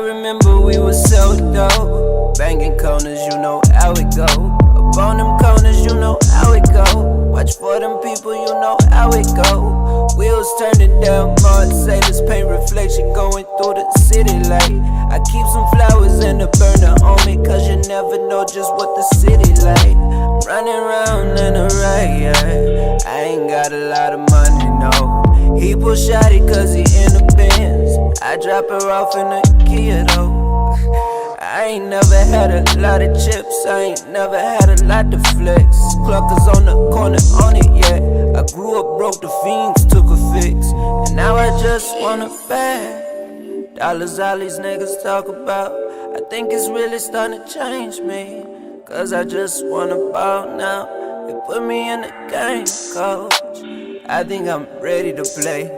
remember we were so dope. Banging corners, you know how it go. Up on them corners, you know how it go. Watch for them people, you know how it go. Wheels turning down, mud sailors paint reflection going through the city light. I keep some flowers in the burner on me, cause you never know just what the city like. Running around in a riot, I ain't got a lot of money, no. He pull shotty cause he in the Benz. I drop her off in the Kia though. I ain't never had a lot of chips, I ain't never had a lot to flex. Cluckers on the corner on it, yeah. I grew up broke, the fiends took a fix. And now I just want a bag. Dollars all these niggas talk about, I think it's really starting to change me. Cause I just wanna ball now. They put me in the game, coach. I think I'm ready to play.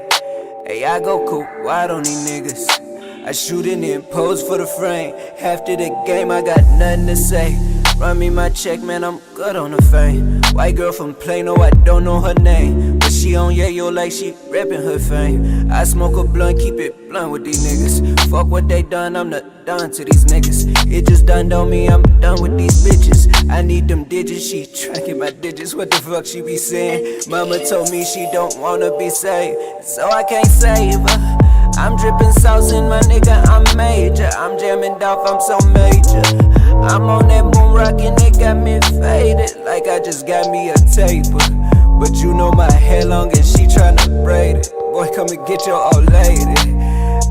Hey, I go cool wide on these niggas. I shoot it and pose for the frame. After the game, I got nothing to say. Run me my check, man, I'm good on the fame. White girl from Plano, I don't know her name, but she on Yayo like she reppin' her fame. I smoke a blunt, keep it blunt with these niggas. Fuck what they done, I'm not done to these niggas. It just done on me, I'm done with these bitches. I need them digits, she tracking my digits. What the fuck she be saying? Mama told me she don't wanna be saved, so I can't save her. I'm drippin' sauce in my nigga, I'm major. I'm jamming off, I'm so major. I'm on that boom rockin', it got me faded, like I just got me a taper. But you know my hair long and she tryna braid it. Boy, come and get your old lady.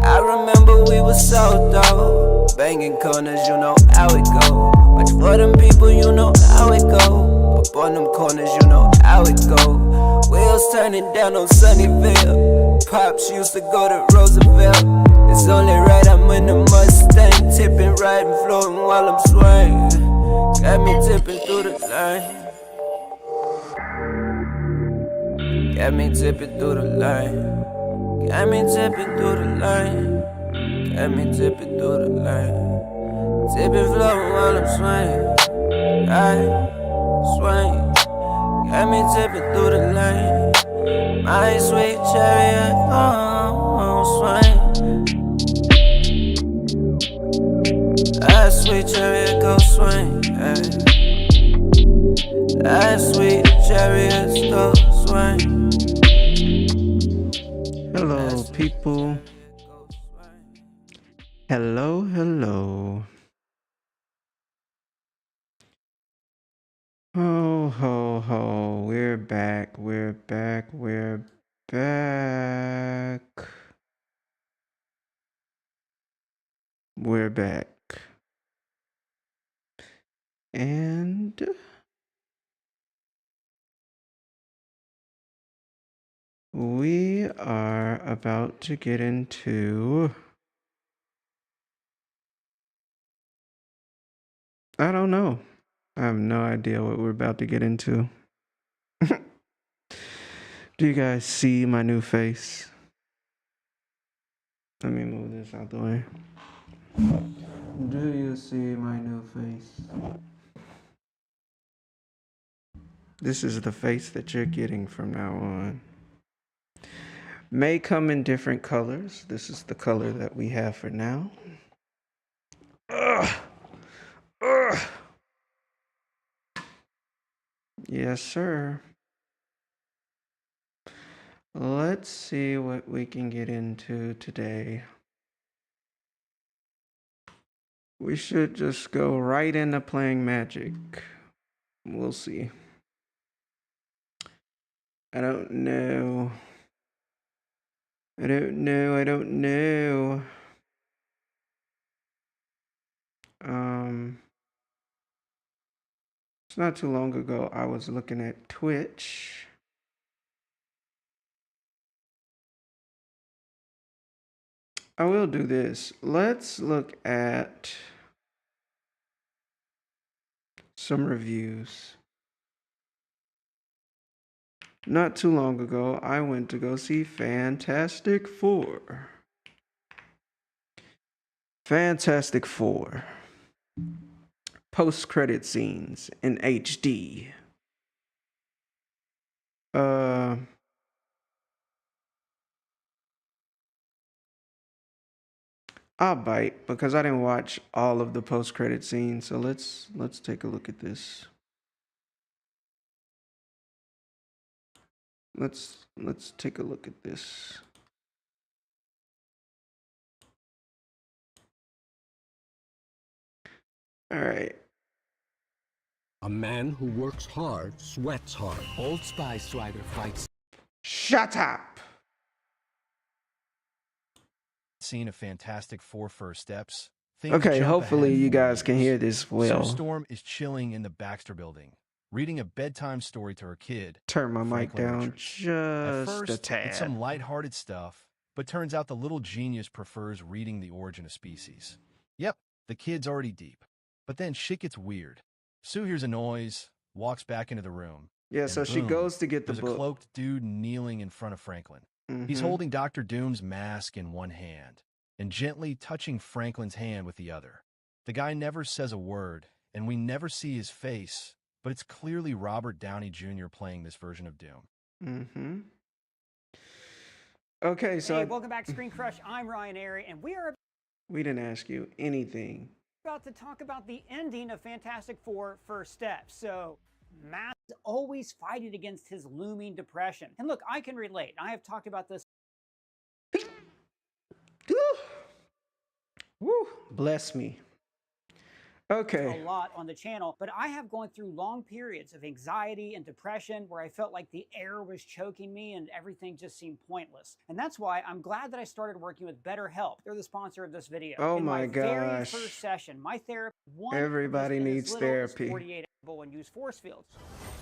I remember we was so dope. Banging corners, you know how it go. Watch for them people, you know how it go. Up on them corners, you know how it go. Wheels turning down on Sunnyvale. Pops used to go to Roosevelt. It's only right I'm in the Mustang, tipping right and floating while I'm swaying. Got me tipping through the line. Got me tipping through the line. Got me tipping through the line. Got me tipping through the line. Tipping floating while I'm swaying. I swing. Got me tipping through the line. My sweet chariot, swing. That sweet chariot go swing, ay. That sweet chariot go swing. Hello, people. Hello. Ho, ho, ho. We're back. And we are about to get into, I don't know. I have no idea what we're about to get into. Do you guys see my new face? Let me move this out the way. Do you see my new face? This is the face that you're getting from now on. May come in different colors. This is the color that we have for now. Ugh. Yes, sir. Let's see what we can get into today. We should just go right into playing Magic. We'll see. I don't know. It's not too long ago I was looking at Twitch. I will do this. Let's look at some reviews. Not too long ago, I went to go see Fantastic Four. Fantastic Four. Post-credit scenes in HD. I'll bite because I didn't watch all of the post-credit scenes. So let's take a look at this. Let's take a look at this. All right. A man who works hard sweats hard. Old Spy Strider fights Shut up. Seen a Fantastic Four first steps. Okay, hopefully you guys can hear this Sue well. Storm is chilling in the Baxter building, reading a bedtime story to her kid. Turn my mic Franklin down Richards. At just first, a tad. it's some lighthearted stuff, but turns out the little genius prefers reading The Origin of Species. Yep, the kid's already deep. But then shit gets weird. Sue hears a noise, walks back into the room. Yeah, and so she boom, goes to get the there's book. a cloaked dude kneeling in front of Franklin. He's Mhm. holding Dr. Doom's mask in one hand and gently touching Franklin's hand with the other. The guy never says a word, and we never see his face, but it's clearly Robert Downey Jr. playing this version of Doom. Mm-hmm. Okay, so Hey, welcome back to Screen Crush. I'm Ryan Airy, and we are we didn't ask you anything. about to talk about the ending of Fantastic Four First Steps. So, Matt is always fighting against his looming depression. And look, I can relate. I have talked about this Woo, bless me. Okay. a lot on the channel, but I have gone through long periods of anxiety and depression where I felt like the air was choking me and everything just seemed pointless. And that's why I'm glad that I started working with BetterHelp. They're the sponsor of this video. Oh In my very gosh. first session, my therapist Everybody needs therapy. 48 and use force fields.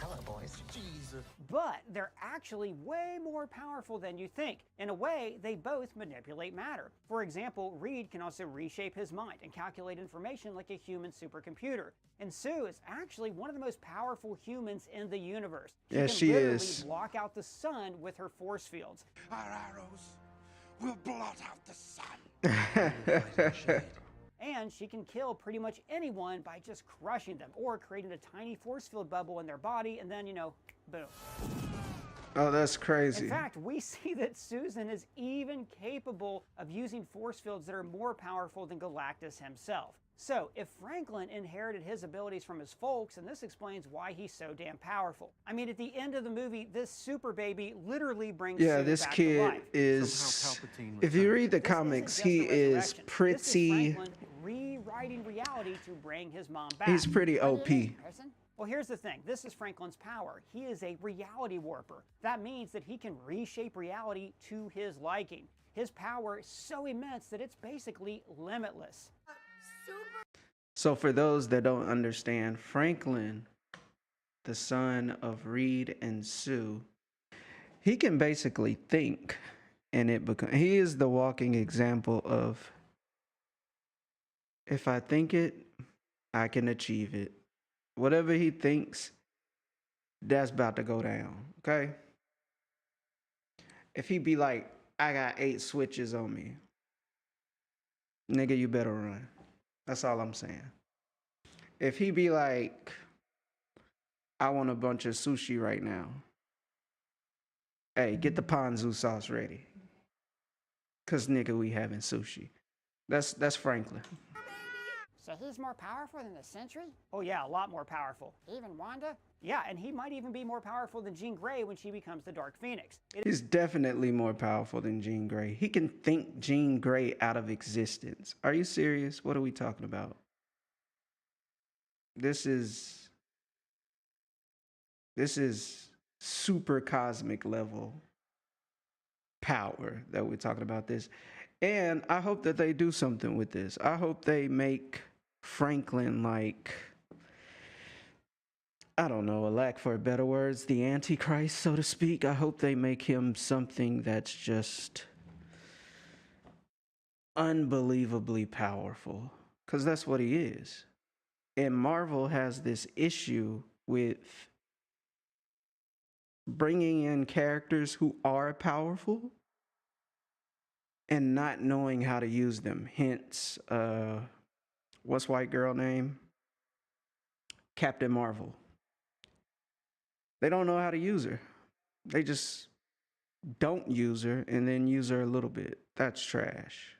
Hello, boys. Jesus. But they're actually way more powerful than you think. In a way, they both manipulate matter. For example, Reed can also reshape his mind and calculate information like a human supercomputer. And Sue is actually one of the most powerful humans in the universe. Yeah, can she literally is. block out the sun with her force fields. Our arrows will blot out the sun. And she can kill pretty much anyone by just crushing them or creating a tiny force field bubble in their body and then, boom. Oh, that's In crazy. fact, we see that Susan is even capable of using force fields that are more powerful than Galactus himself. So, if Franklin inherited his abilities from his folks, then this explains why he's so damn powerful. I mean, at the end of the movie, this super baby literally brings Yeah, Sue this back to kid life. is. Palpatine If you read the This isn't comics, just a he is resurrection. This is pretty. Franklin rewriting reality to bring his mom back. He's pretty OP. Well, here's the thing. This is Franklin's power. He is a reality warper. That means that he can reshape reality to his liking. His power is so immense that it's basically limitless. So, for those that don't understand, Franklin, the son of Reed and Sue, he can basically think, and he is the walking example of if I think it, I can achieve it. Whatever he thinks, that's about to go down. Okay. If he be like, I got 8 switches on me, nigga, you better run. That's all I'm saying. If he be like, I want a bunch of sushi right now. Hey, get the ponzu sauce ready. Cause nigga, we having sushi. That's Franklin. So he's more powerful than the Sentry? Oh yeah, a lot more powerful. Even Wanda? Yeah, and he might even be more powerful than Jean Grey when she becomes the Dark Phoenix. He's definitely more powerful than Jean Grey. He can think Jean Grey out of existence. Are you serious? What are we talking about? This is super cosmic level power that we're talking about this. And I hope that they do something with this. I hope they make Franklin like, I don't know, a lack for better words, the Antichrist, so to speak. I hope they make him something that's just unbelievably powerful, because that's what he is. And Marvel has this issue with bringing in characters who are powerful and not knowing how to use them. Hence, what's white girl name? Captain Marvel. They don't know how to use her. They just don't use her and then use her a little bit. That's trash.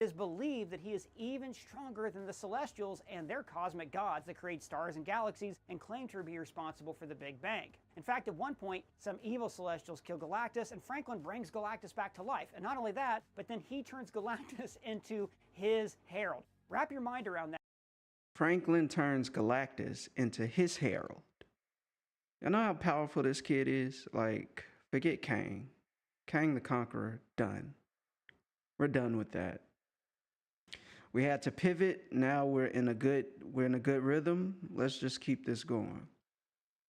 It is believed that he is even stronger than the Celestials and their cosmic gods that create stars and galaxies and claim to be responsible for the Big Bang. In fact, at one point, some evil Celestials kill Galactus, and Franklin brings Galactus back to life. And not only that, but then he turns Galactus into his herald. Wrap your mind around that. Franklin turns Galactus into his herald. You know how powerful this kid is? Like, forget Kang. Kang the Conqueror, done. We're done with that. We had to pivot. Now we're in a good rhythm. Let's just keep this going.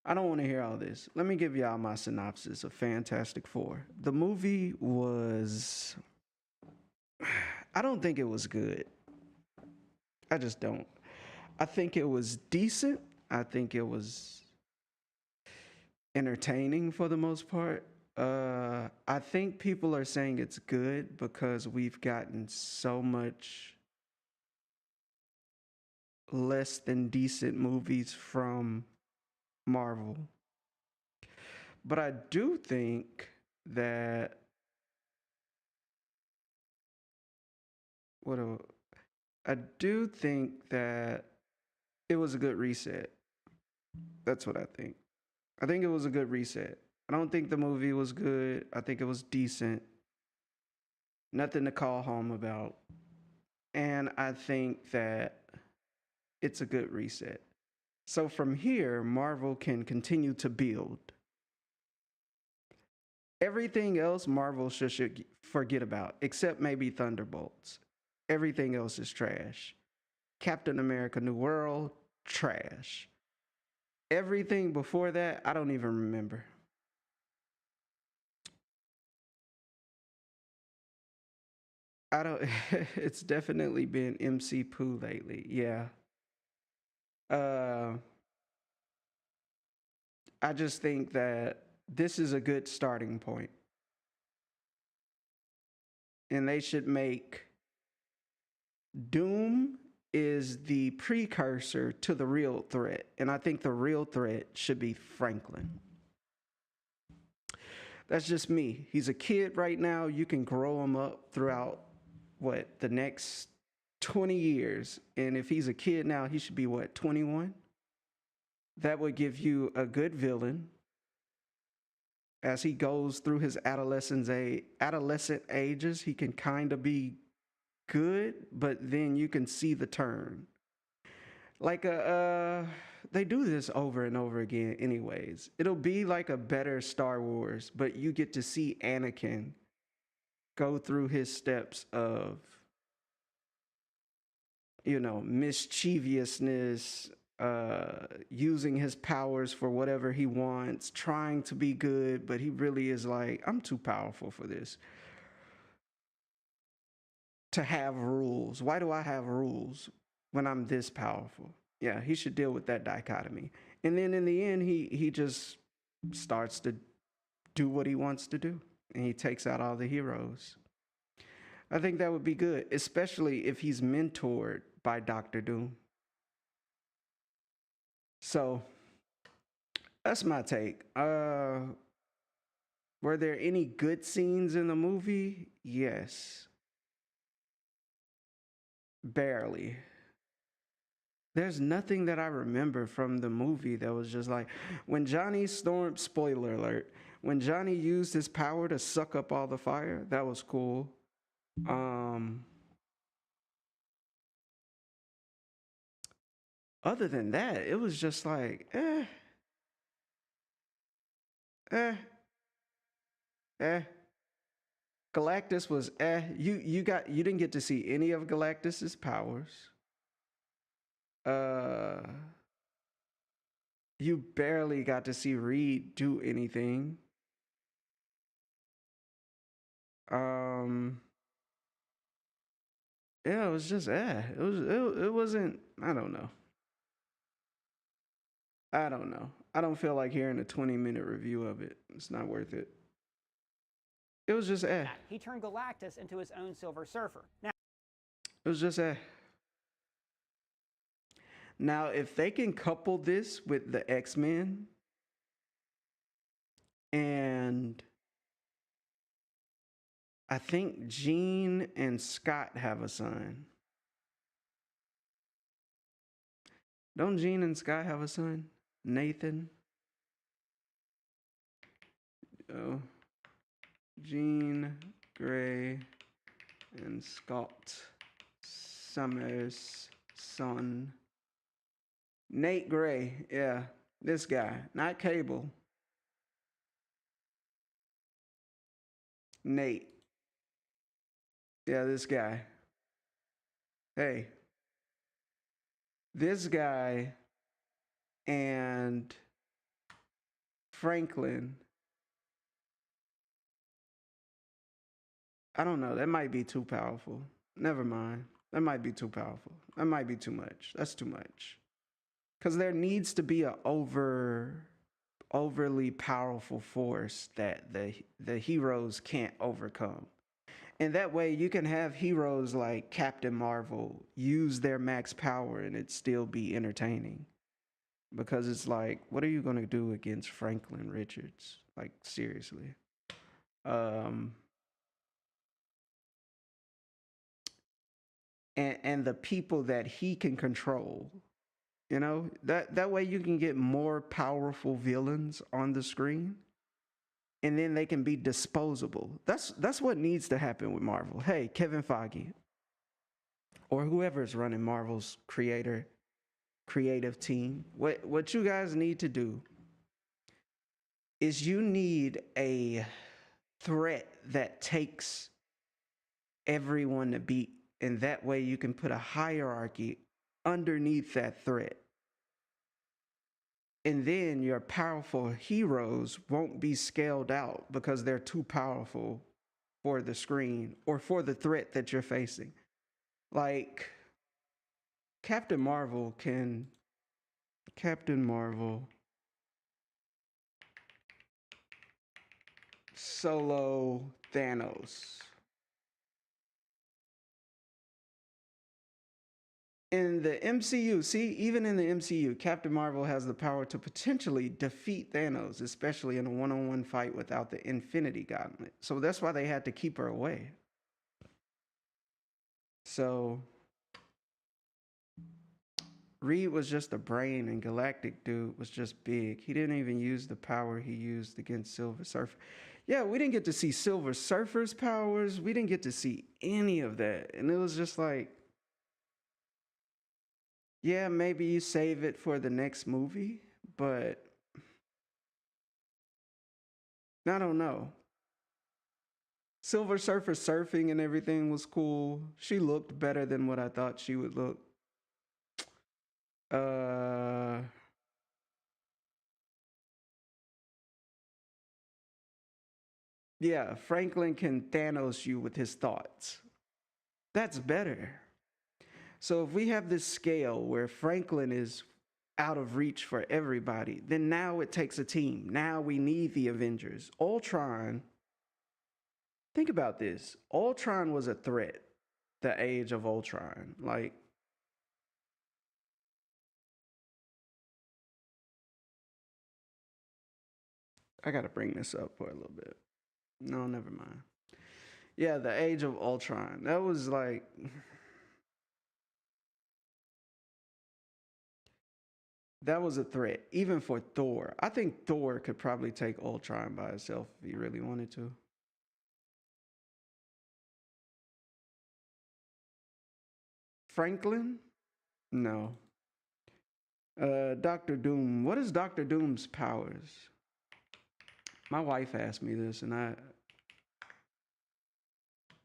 I don't want to hear all this. Let me give y'all my synopsis of Fantastic Four. The movie was, I don't think it was good. I just don't. I think it was decent. I think it was entertaining for the most part. I think people are saying it's good because we've gotten so much less than decent movies from Marvel. But I do think that I do think that it was a good reset. That's what I think. I think it was a good reset. I don't think the movie was good. I think it was decent. Nothing to call home about. And I think that it's a good reset. So from here, Marvel can continue to build. Everything else Marvel should forget about, except maybe Thunderbolts. Everything else is trash. Captain America New World, trash. Everything before that, I don't even remember. It's definitely been MC Pooh lately, yeah. I just think that this is a good starting point. And they should make Doom is the precursor to the real threat. And I think the real threat should be Franklin. That's just me. He's a kid right now. You can grow him up throughout, the next 20 years. And if he's a kid now, he should be, 21? That would give you a good villain as he goes through his adolescent ages. He can kind of be good, but then you can see the turn. Like they do this over and over again anyways. It'll be like a better Star Wars, but you get to see Anakin go through his steps of, mischievousness, using his powers for whatever he wants, trying to be good, but he really is like, I'm too powerful for this. To have rules. Why do I have rules when I'm this powerful? Yeah, he should deal with that dichotomy. And then in the end, he just starts to do what he wants to do. And he takes out all the heroes. I think that would be good, especially if he's mentored by Doctor Doom. So that's my take. Were there any good scenes in the movie? Yes. Barely. There's nothing that I remember from the movie that was just like, when Johnny Storm, spoiler alert, when Johnny used his power to suck up all the fire, that was cool. Other than that, it was just like, Galactus was you didn't get to see any of Galactus's powers. You barely got to see Reed do anything. Yeah, it was just it wasn't, I don't know. I don't feel like hearing a 20-minute review of it. It's not worth it. It was just He turned Galactus into his own Silver Surfer. Now, It was just Now, if they can couple this with the X-Men and I think Gene and Scott have a son. Don't Gene and Scott have a son? Nathan? Oh. Jean Grey and Scott Summers' son. Nate Gray, yeah, this guy, not Cable. Nate. Yeah, this guy. Hey. This guy and Franklin. I don't know. That might be too powerful. Never mind. That might be too powerful. That might be too much. That's too much. Because there needs to be a overly powerful force that the heroes can't overcome. And that way you can have heroes like Captain Marvel use their max power and it still be entertaining. Because it's like, what are you going to do against Franklin Richards? Like, seriously. And the people that he can control, you know, that way you can get more powerful villains on the screen, and then they can be disposable. That's what needs to happen with Marvel. Hey, Kevin Feige, or whoever's running Marvel's creative team, what you guys need to do is you need a threat that takes everyone to beat. And that way you can put a hierarchy underneath that threat. And then your powerful heroes won't be scaled out because they're too powerful for the screen or for the threat that you're facing. Like, Captain Marvel solo Thanos. In the MCU, see, even in the MCU, Captain Marvel has the power to potentially defeat Thanos, especially in a one-on-one fight without the Infinity Gauntlet. So that's why they had to keep her away. So Reed was just a brain and Galactic Dude was just big. He didn't even use the power he used against Silver Surfer. Yeah, we didn't get to see Silver Surfer's powers. We didn't get to see any of that. And it was just like, yeah, maybe you save it for the next movie, but I don't know. Silver Surfer surfing and everything was cool. She looked better than what I thought she would look. Yeah, Franklin can Thanos you with his thoughts. That's better. So if we have this scale where Franklin is out of reach for everybody, then now it takes a team. Now we need the Avengers. Ultron, think about this. Ultron was a threat, the age of Ultron. Like, I gotta bring this up for a little bit. No, never mind. Yeah, the age of Ultron. That was like... That was a threat, even for Thor. I think Thor could probably take Ultron by himself if he really wanted to. Franklin? No. Dr. Doom. What is Dr. Doom's powers? My wife asked me this, and I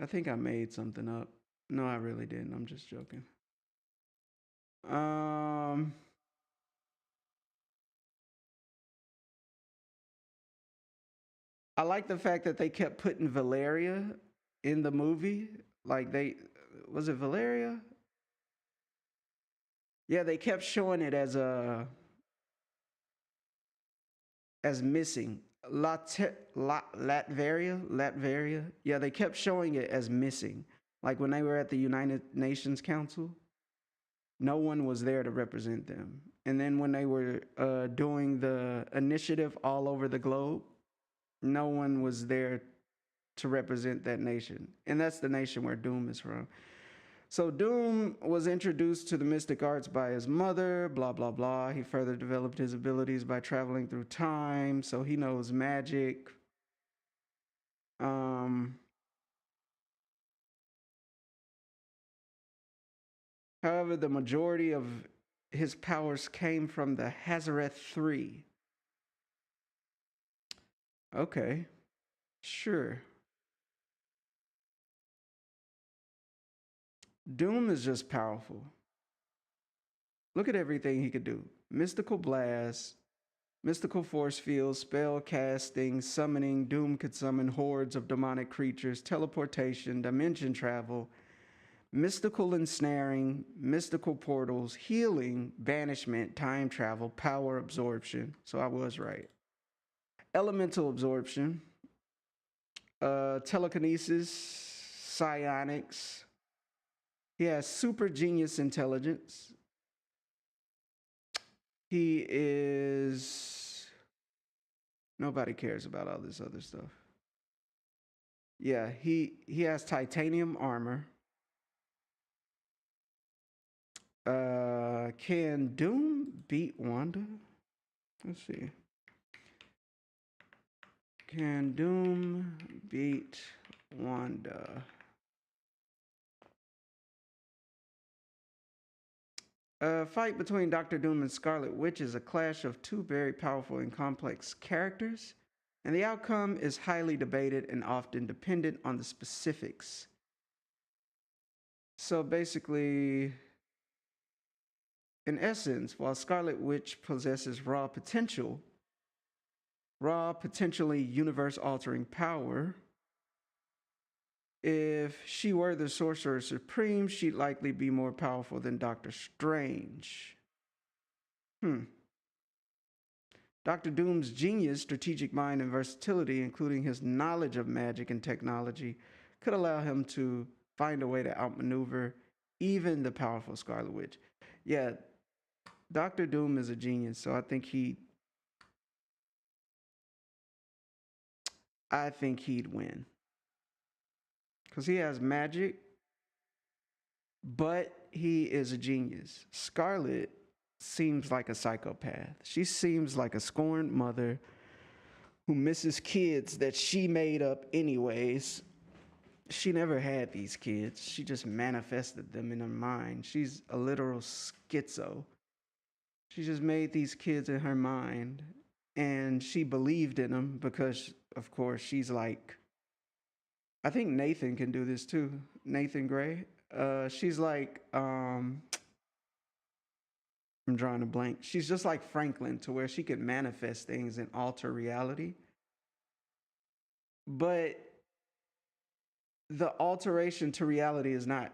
think I made something up. No, I really didn't. I'm just joking. I like the fact that they kept putting Valeria in the movie. Like, was it Valeria? Yeah, they kept showing it as missing. Latveria. Yeah, they kept showing it as missing. Like when they were at the United Nations Council, no one was there to represent them. And then when they were doing the initiative all over the globe, no one was there to represent that nation. And that's the nation where Doom is from. So Doom was introduced to the mystic arts by his mother, blah, blah, blah. He further developed his abilities by traveling through time, so he knows magic. However, the majority of his powers came from the Hazareth 3. Okay, sure. Doom is just powerful. Look at everything he could do. Mystical blast, mystical force fields, spell casting, summoning. Doom could summon hordes of demonic creatures, teleportation, dimension travel, mystical ensnaring, mystical portals, healing, banishment, time travel, power absorption. So I was right. Elemental absorption, telekinesis, psionics. He has super genius intelligence. He is... Nobody cares about all this other stuff. Yeah, he has titanium armor. Can Doom beat Wanda? Let's see. Can Doom beat Wanda? A fight between Doctor Doom and Scarlet Witch is a clash of two very powerful and complex characters, and the outcome is highly debated and often dependent on the specifics. So basically, in essence, while Scarlet Witch possesses raw potentially universe-altering power, if she were the Sorcerer Supreme, she'd likely be more powerful than Doctor Strange. Doctor Doom's genius, strategic mind, and versatility, including his knowledge of magic and technology, could allow him to find a way to outmaneuver even the powerful Scarlet Witch. Yeah, Doctor Doom is a genius, so I think he'd win. Because he has magic, but he is a genius. Scarlet seems like a psychopath. She seems like a scorned mother who misses kids that she made up anyways. She never had these kids. She just manifested them in her mind. She's a literal schizo. She just made these kids in her mind, and she believed in them because, of course, she's like, I think Nathan can do this too. Nathan Gray. She's like, I'm drawing a blank. She's just like Franklin, to where she could manifest things and alter reality. But the alteration to reality is not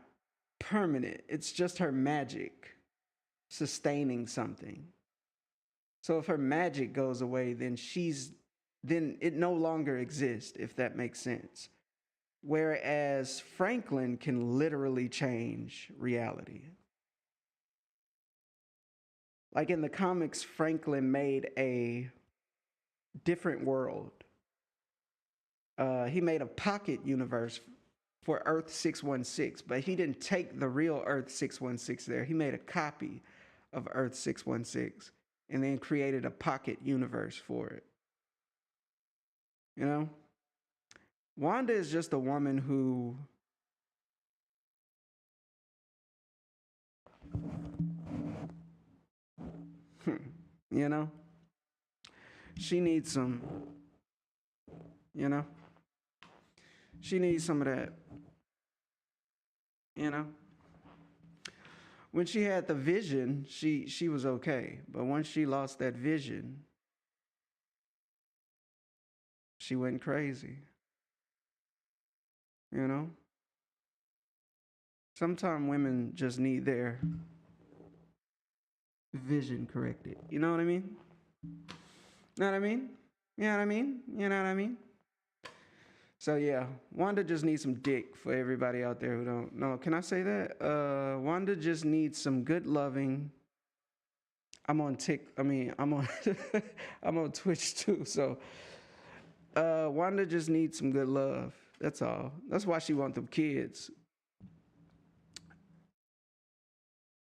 permanent. It's just her magic sustaining something. So if her magic goes away, then it no longer exists, if that makes sense. Whereas Franklin can literally change reality. Like in the comics, Franklin made a different world. He made a pocket universe for Earth 616, but he didn't take the real Earth 616 there. He made a copy of Earth 616 and then created a pocket universe for it. You know? Wanda is just a woman who you know, she needs some, you know, she needs some of that, you know. When she had the vision, she was okay, but once she lost that vision, she went crazy. You know? Sometimes women just need their vision corrected. You know what I mean? Know what I mean? You know what I mean? You know what I mean? So yeah, Wanda just needs some dick for everybody out there who don't know. Can I say that? Wanda just needs some good loving. I'm on I'm on Twitch too, so Wanda just needs some good love. That's all. That's why she want them kids.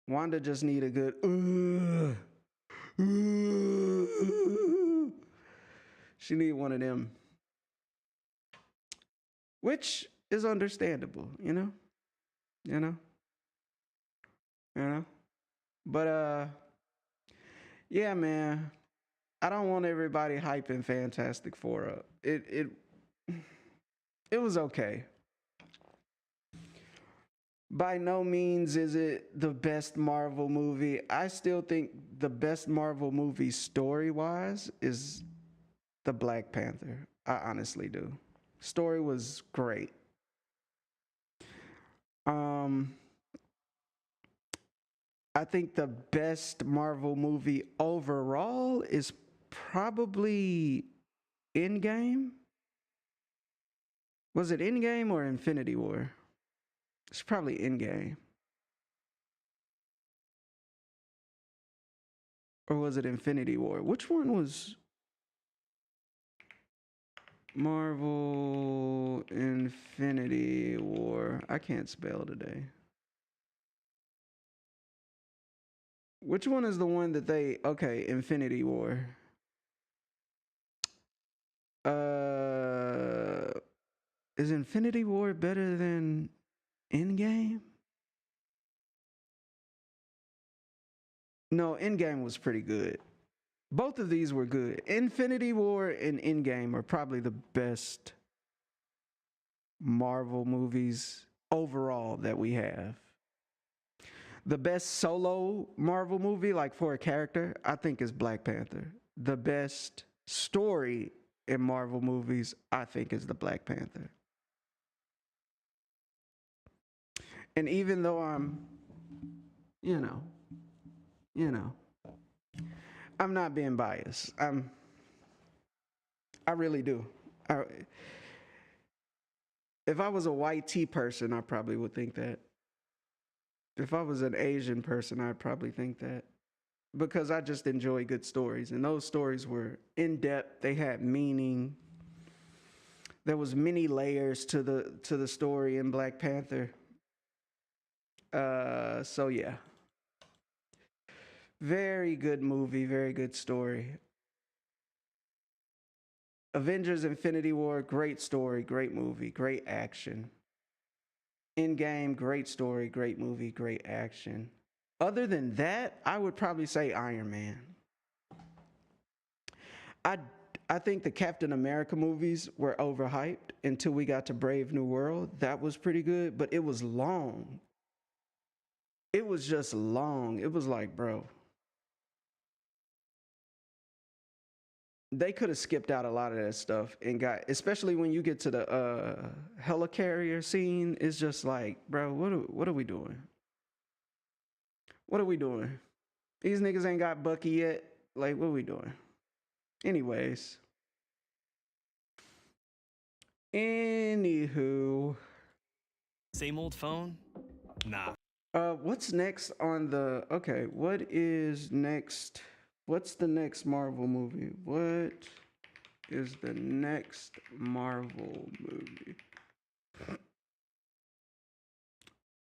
Wanda just need a good. She need one of them, which is understandable, you know. But yeah, man. I don't want everybody hyping Fantastic Four up. It was okay. By no means is it the best Marvel movie. I still think the best Marvel movie story-wise is the Black Panther. I honestly do. Story was great. I think the best Marvel movie overall is probably Endgame. Was it Endgame or Infinity War? It's probably Endgame. Or was it Infinity War? Which one was Marvel Infinity War? I can't spell today. Which one is the one that they... Okay, Infinity War. Is Infinity War better than Endgame? No, Endgame was pretty good. Both of these were good. Infinity War and Endgame are probably the best Marvel movies overall that we have. The best solo Marvel movie, like for a character, I think is Black Panther. The best story in Marvel movies, I think, is the Black Panther. And even though I'm, you know, I'm not being biased. I really do. If I was a white tea person, I probably would think that. If I was an Asian person, I'd probably think that. Because I just enjoy good stories. And those stories were in-depth. They had meaning. There was many layers to the story in Black Panther. So yeah. Very good movie, very good story. Avengers Infinity War, great story, great movie, great action. Endgame, great story, great movie, great action. Other than that, I would probably say Iron Man. I think the Captain America movies were overhyped until we got to Brave New World. That was pretty good, but it was long. It was just long. It was like, bro, they could have skipped out a lot of that stuff and got, especially when you get to the helicarrier scene, it's just like, bro, what are we doing? What are we doing? These niggas ain't got Bucky yet. Like, what are we doing? Anyways. Anywho. Same old phone? Nah. What's next on the... Okay, what is next... What's the next Marvel movie? What is the next Marvel movie?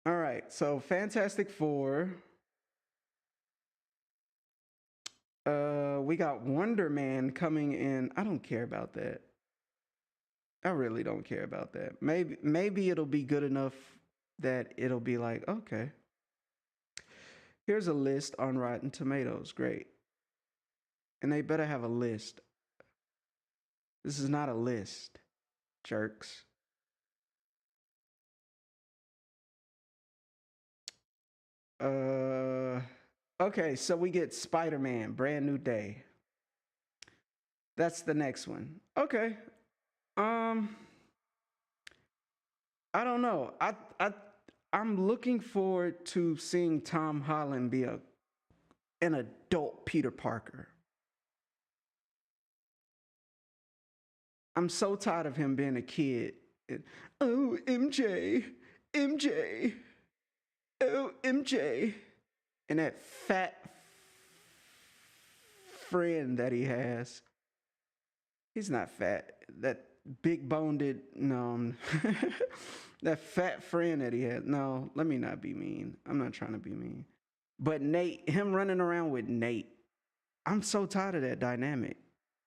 All right, so Fantastic Four. We got Wonder Man coming in. I don't care about that. I really don't care about that. Maybe it'll be good enough that it'll be like, okay. Here's a list on Rotten Tomatoes. Great. And they better have a list. This is not a list, jerks. Okay, so we get Spider-Man, Brand New Day. That's the next one. Okay. I don't know. I'm looking forward to seeing Tom Holland be an adult Peter Parker. I'm so tired of him being a kid. Oh, MJ. Oh, MJ. And that fat friend that he has. He's not fat. big boned, no, that fat friend that he had. No, let me not be mean. I'm not trying to be mean. But Nate, him running around with Nate, I'm so tired of that dynamic.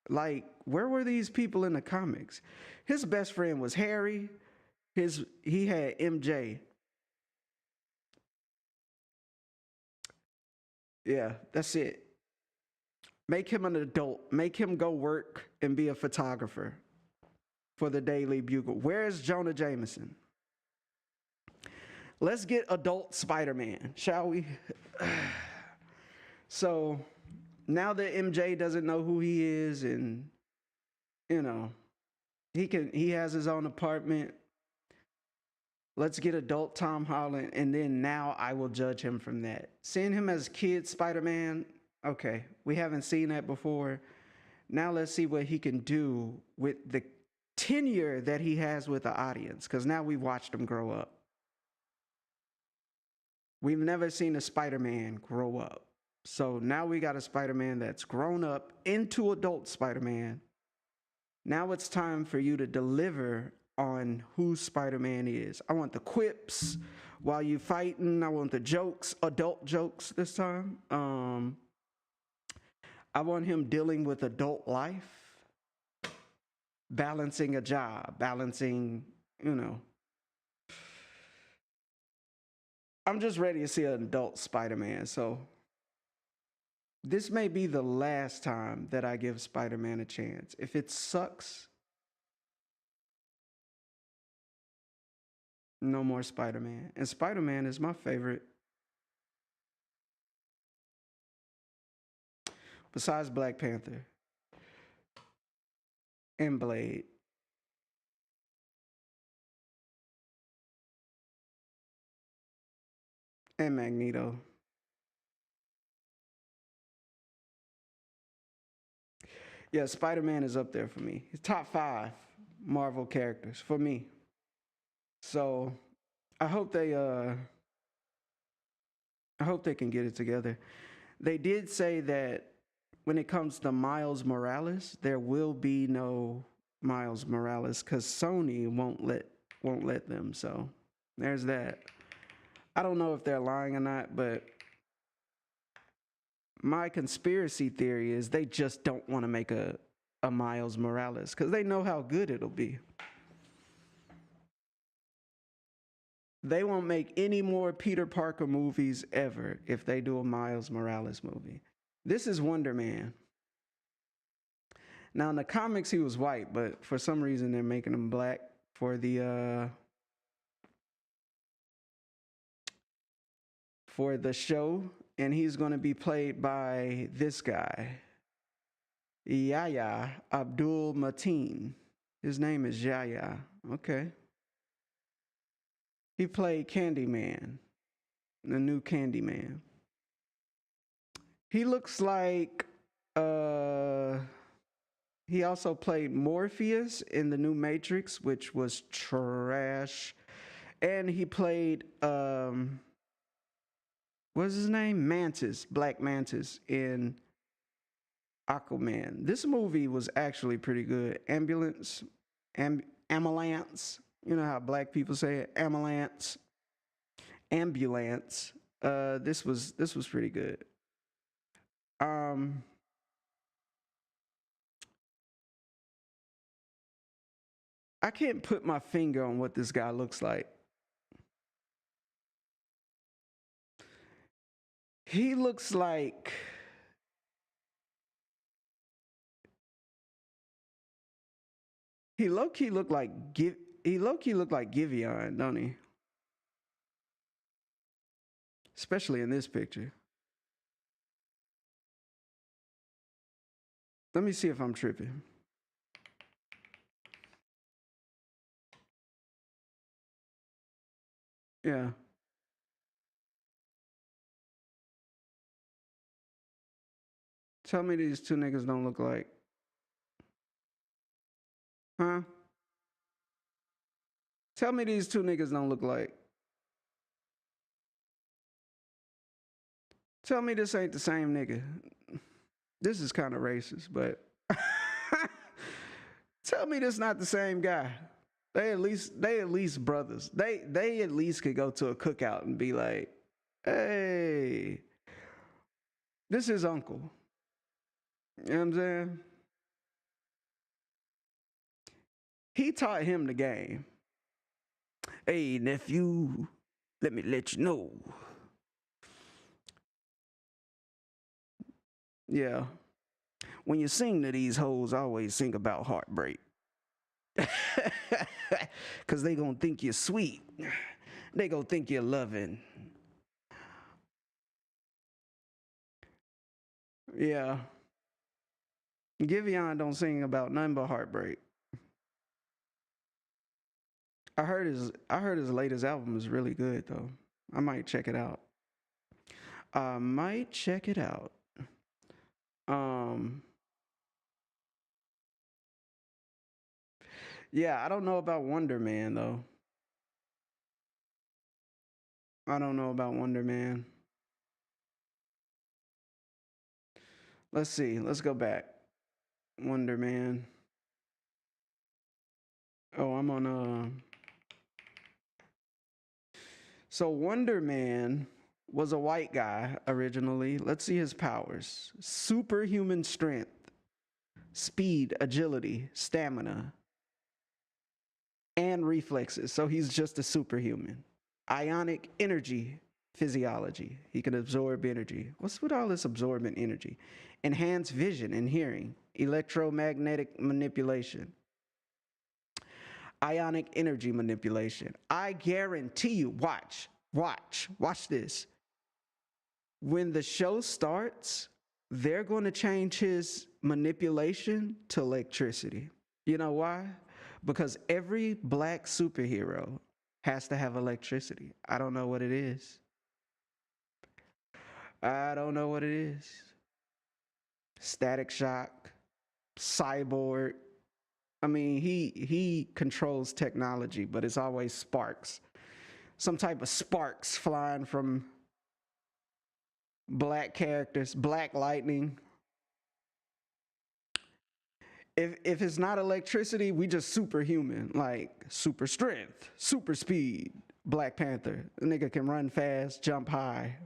Like, where were these people in the comics? His best friend was Harry. He had MJ. Yeah, that's it. Make him an adult. Make him go work and be a photographer for the Daily Bugle. Where's Jonah Jameson? Let's get adult Spider-Man, shall we? So now that MJ doesn't know who he is, and you know, he has his own apartment. Let's get adult Tom Holland, and then now I will judge him from that. Seeing him as kid Spider-Man, okay, we haven't seen that before. Now let's see what he can do with the tenure that he has with the audience, because now we've watched him grow up. We've never seen a Spider-Man grow up. So now we got a Spider-Man that's grown up into adult Spider-Man. Now it's time for you to deliver on who Spider-Man is. I want the quips while you fighting. I want the jokes, adult jokes this time. I want him dealing with adult life, balancing a job, balancing, you know. I'm just ready to see an adult Spider-Man. So this may be the last time that I give Spider-Man a chance. If it sucks, no more Spider-Man. And Spider-Man is my favorite. Besides Black Panther and Blade. And Magneto. Yeah, Spider-Man is up there for me. He's top 5 Marvel characters for me. So I hope they can get it together. They did say that when it comes to Miles Morales, there will be no Miles Morales because Sony won't let them. So there's that. I don't know if they're lying or not, but my conspiracy theory is they just don't want to make a Miles Morales because they know how good it'll be. They won't make any more Peter Parker movies ever if they do a Miles Morales movie. This is Wonder Man. Now in the comics he was white, but for some reason they're making him black for the show, and he's going to be played by this guy, Yahya Abdul Mateen. His name is Yahya. Okay. He played Candyman, the new Candyman. He looks like he also played Morpheus in the new Matrix, which was trash. And he played what's his name? Mantis, Black Mantis in Aquaman. This movie was actually pretty good. Ambulance. You know how black people say it? Ambulance. This was pretty good. I can't put my finger on what this guy looks like. He looks like he low-key looked like Giveon, don't he? Especially in this picture. Let me see if I'm tripping. Yeah. Tell me these two niggas don't look like. Huh? Tell me these two niggas don't look like. Tell me this ain't the same nigga. This is kind of racist, but Tell me this not the same guy. They at least brothers. They at least could go to a cookout and be like, hey, this is uncle. You know what I'm saying? He taught him the game. Hey, nephew, let me let you know. Yeah. When you sing to these hoes, always sing about heartbreak. Because they gonna think you're sweet. They gonna think you're loving. Yeah. Giveon don't sing about nothing but heartbreak. I heard his latest album is really good though. I might check it out. Yeah, I don't know about Wonder Man though. I don't know about Wonder Man. Let's see. Let's go back. Wonder Man. Oh, I'm on So Wonder Man was a white guy originally. Let's see his powers. Superhuman strength, speed, agility, stamina, and reflexes. So he's just a superhuman. Ionic energy physiology. He can absorb energy. What's with all this absorbent energy? Enhanced vision and hearing. Electromagnetic manipulation. Ionic energy manipulation. I guarantee you, watch this. When the show starts, they're going to change his manipulation to electricity. You know why? Because every black superhero has to have electricity. I don't know what it is. Static Shock, Cyborg. I mean, he controls technology, but it's always sparks. Some type of sparks flying from black characters, Black Lightning. If it's not electricity, we just superhuman, like super strength, super speed. Black Panther, the nigga can run fast, jump high.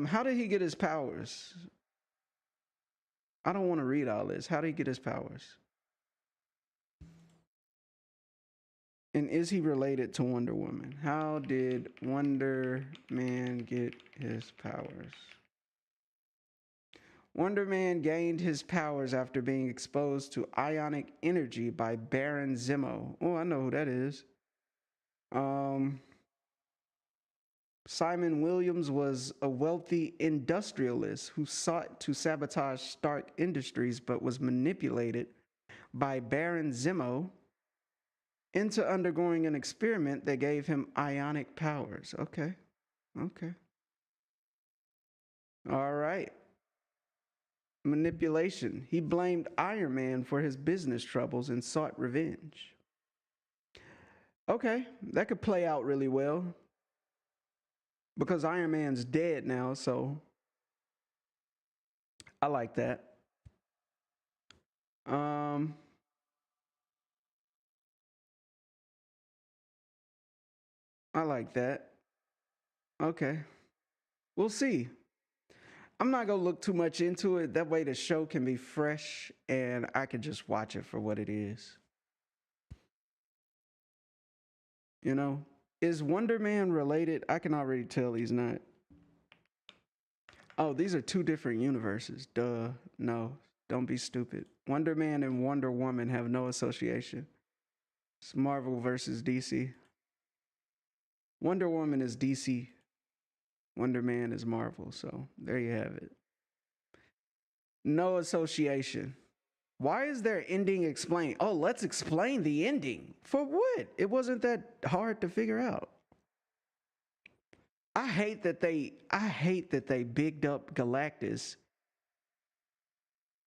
How did he get his powers? I don't want to read all this. How did he get his powers? And is he related to Wonder Woman? How did Wonder Man get his powers? Wonder Man gained his powers after being exposed to ionic energy by Baron Zemo. Oh, I know who that is. Simon Williams was a wealthy industrialist who sought to sabotage Stark Industries but was manipulated by Baron Zemo into undergoing an experiment that gave him ionic powers. Okay. All right. Manipulation. He blamed Iron Man for his business troubles and sought revenge. Okay, that could play out really well. Because Iron Man's dead now, so I like that. I like that. Okay. We'll see. I'm not going to look too much into it. That way the show can be fresh and I can just watch it for what it is. You know? Is Wonder Man related? I can already tell he's not. Oh, these are two different universes. Duh. No, don't be stupid. Wonder Man and Wonder Woman have no association. It's Marvel versus DC. Wonder Woman is DC. Wonder Man is Marvel. So there you have it. No association. Why is their ending explained? Oh, let's explain the ending. For what? It wasn't that hard to figure out. I hate that they bigged up Galactus,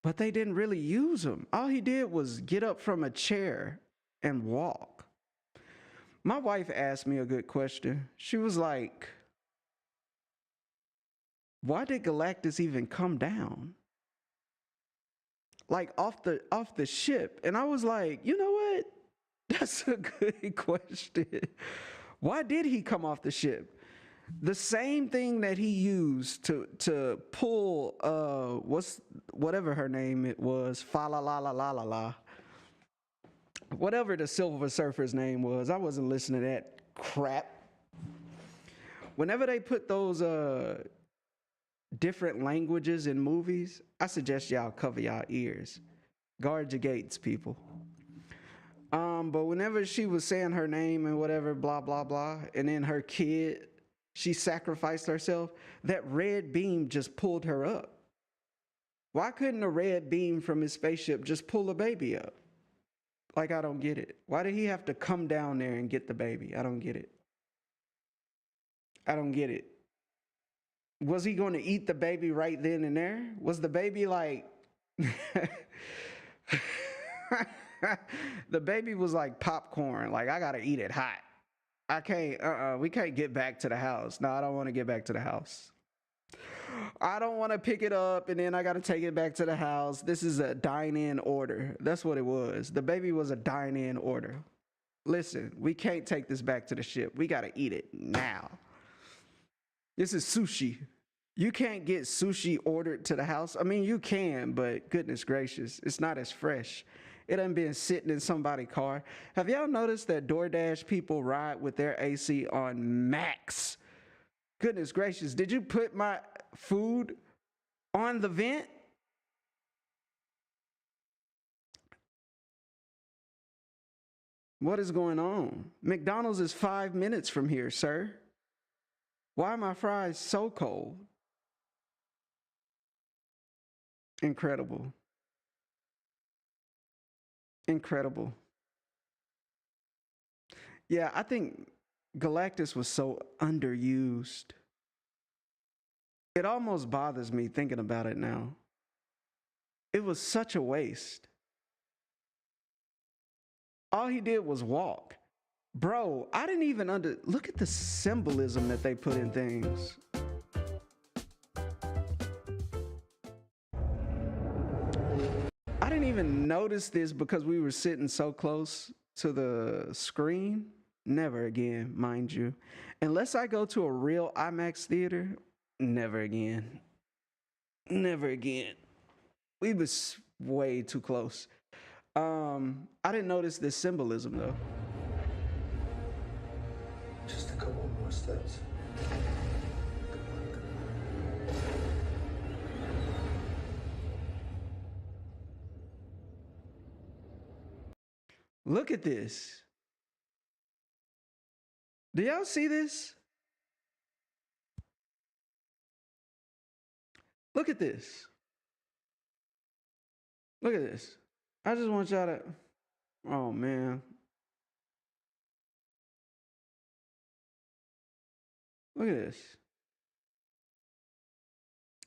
but they didn't really use him. All he did was get up from a chair and walk. My wife asked me a good question. She was like, why did Galactus even come down? Like off the ship. And I was like, you know what? That's a good question. Why did he come off the ship? The same thing that he used to pull whatever her name it was, fa la la la la la la. Whatever the Silver Surfer's name was. I wasn't listening to that crap. Whenever they put those different languages in movies, I suggest y'all cover y'all ears. Guard your gates, people. But whenever she was saying her name and whatever, blah, blah, blah, and then her kid, she sacrificed herself, that red beam just pulled her up. Why couldn't a red beam from his spaceship just pull a baby up? Like, I don't get it. Why did he have to come down there and get the baby? I don't get it. I don't get it. Was he going to eat the baby right then and there? Was the baby like... The baby was like popcorn. Like, I got to eat it hot. I can't, we can't get back to the house. No, I don't want to get back to the house. I don't want to pick it up and then I got to take it back to the house. This is a dine-in order. That's what it was. The baby was a dine-in order. Listen, we can't take this back to the ship. We got to eat it now. This is sushi. You can't get sushi ordered to the house. I mean, you can, but goodness gracious, it's not as fresh. It done been sitting in somebody's car. Have y'all noticed that DoorDash people ride with their AC on max? Goodness gracious, did you put my food on the vent? What is going on? McDonald's is 5 minutes from here, sir. Why are my fries so cold? Incredible. Incredible. Yeah, I think Galactus was so underused. It almost bothers me thinking about it now. It was such a waste. All he did was walk. Bro, I didn't even look at the symbolism that they put in things. I didn't even notice this because we were sitting so close to the screen. Never again, mind you. Unless I go to a real IMAX theater, never again. Never again. We was way too close. I didn't notice this symbolism though. Just a couple more steps. Look at this. Do y'all see this? Look at this. Look at this. I just want y'all to, oh man. Look at this.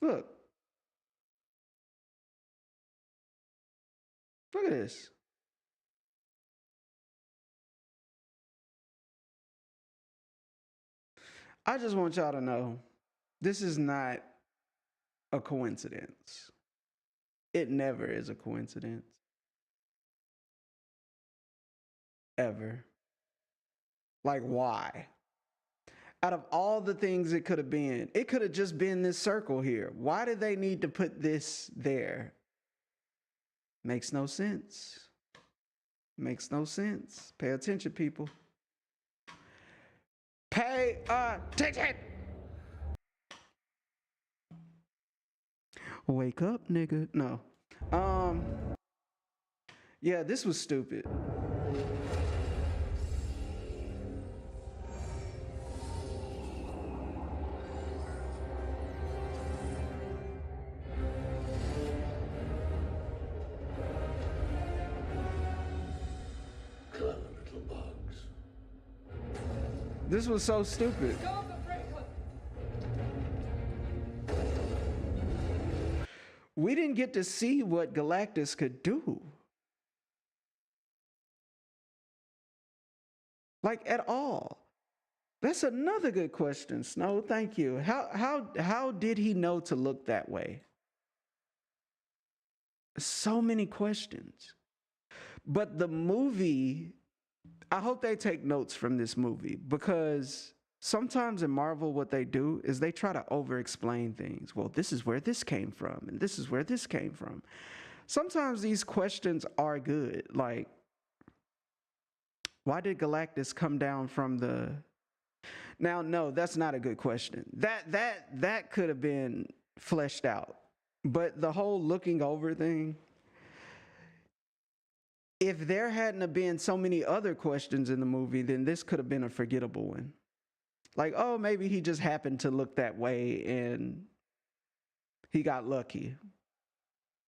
Look. Look at this. I just want y'all to know, this is not a coincidence. It never is a coincidence. Ever. Like, why? Out of all the things it could have been, it could have just been this circle here. Why did they need to put this there? Makes no sense. Makes no sense. Pay attention, people. Pay attention. Wake up, nigga. No. Yeah, this was stupid. Clever little bugs. This was so stupid. We didn't get to see what Galactus could do. Like, at all. That's another good question, Snow. Thank you. How did he know to look that way? So many questions. But the movie, I hope they take notes from this movie, because sometimes in Marvel, what they do is they try to over-explain things. Well, this is where this came from, and this is where this came from. Sometimes these questions are good. Like, why did Galactus come down from the... Now, no, that's not a good question. That could have been fleshed out. But the whole looking over thing, if there hadn't have been so many other questions in the movie, then this could have been a forgettable one. Like, oh, maybe he just happened to look that way and he got lucky.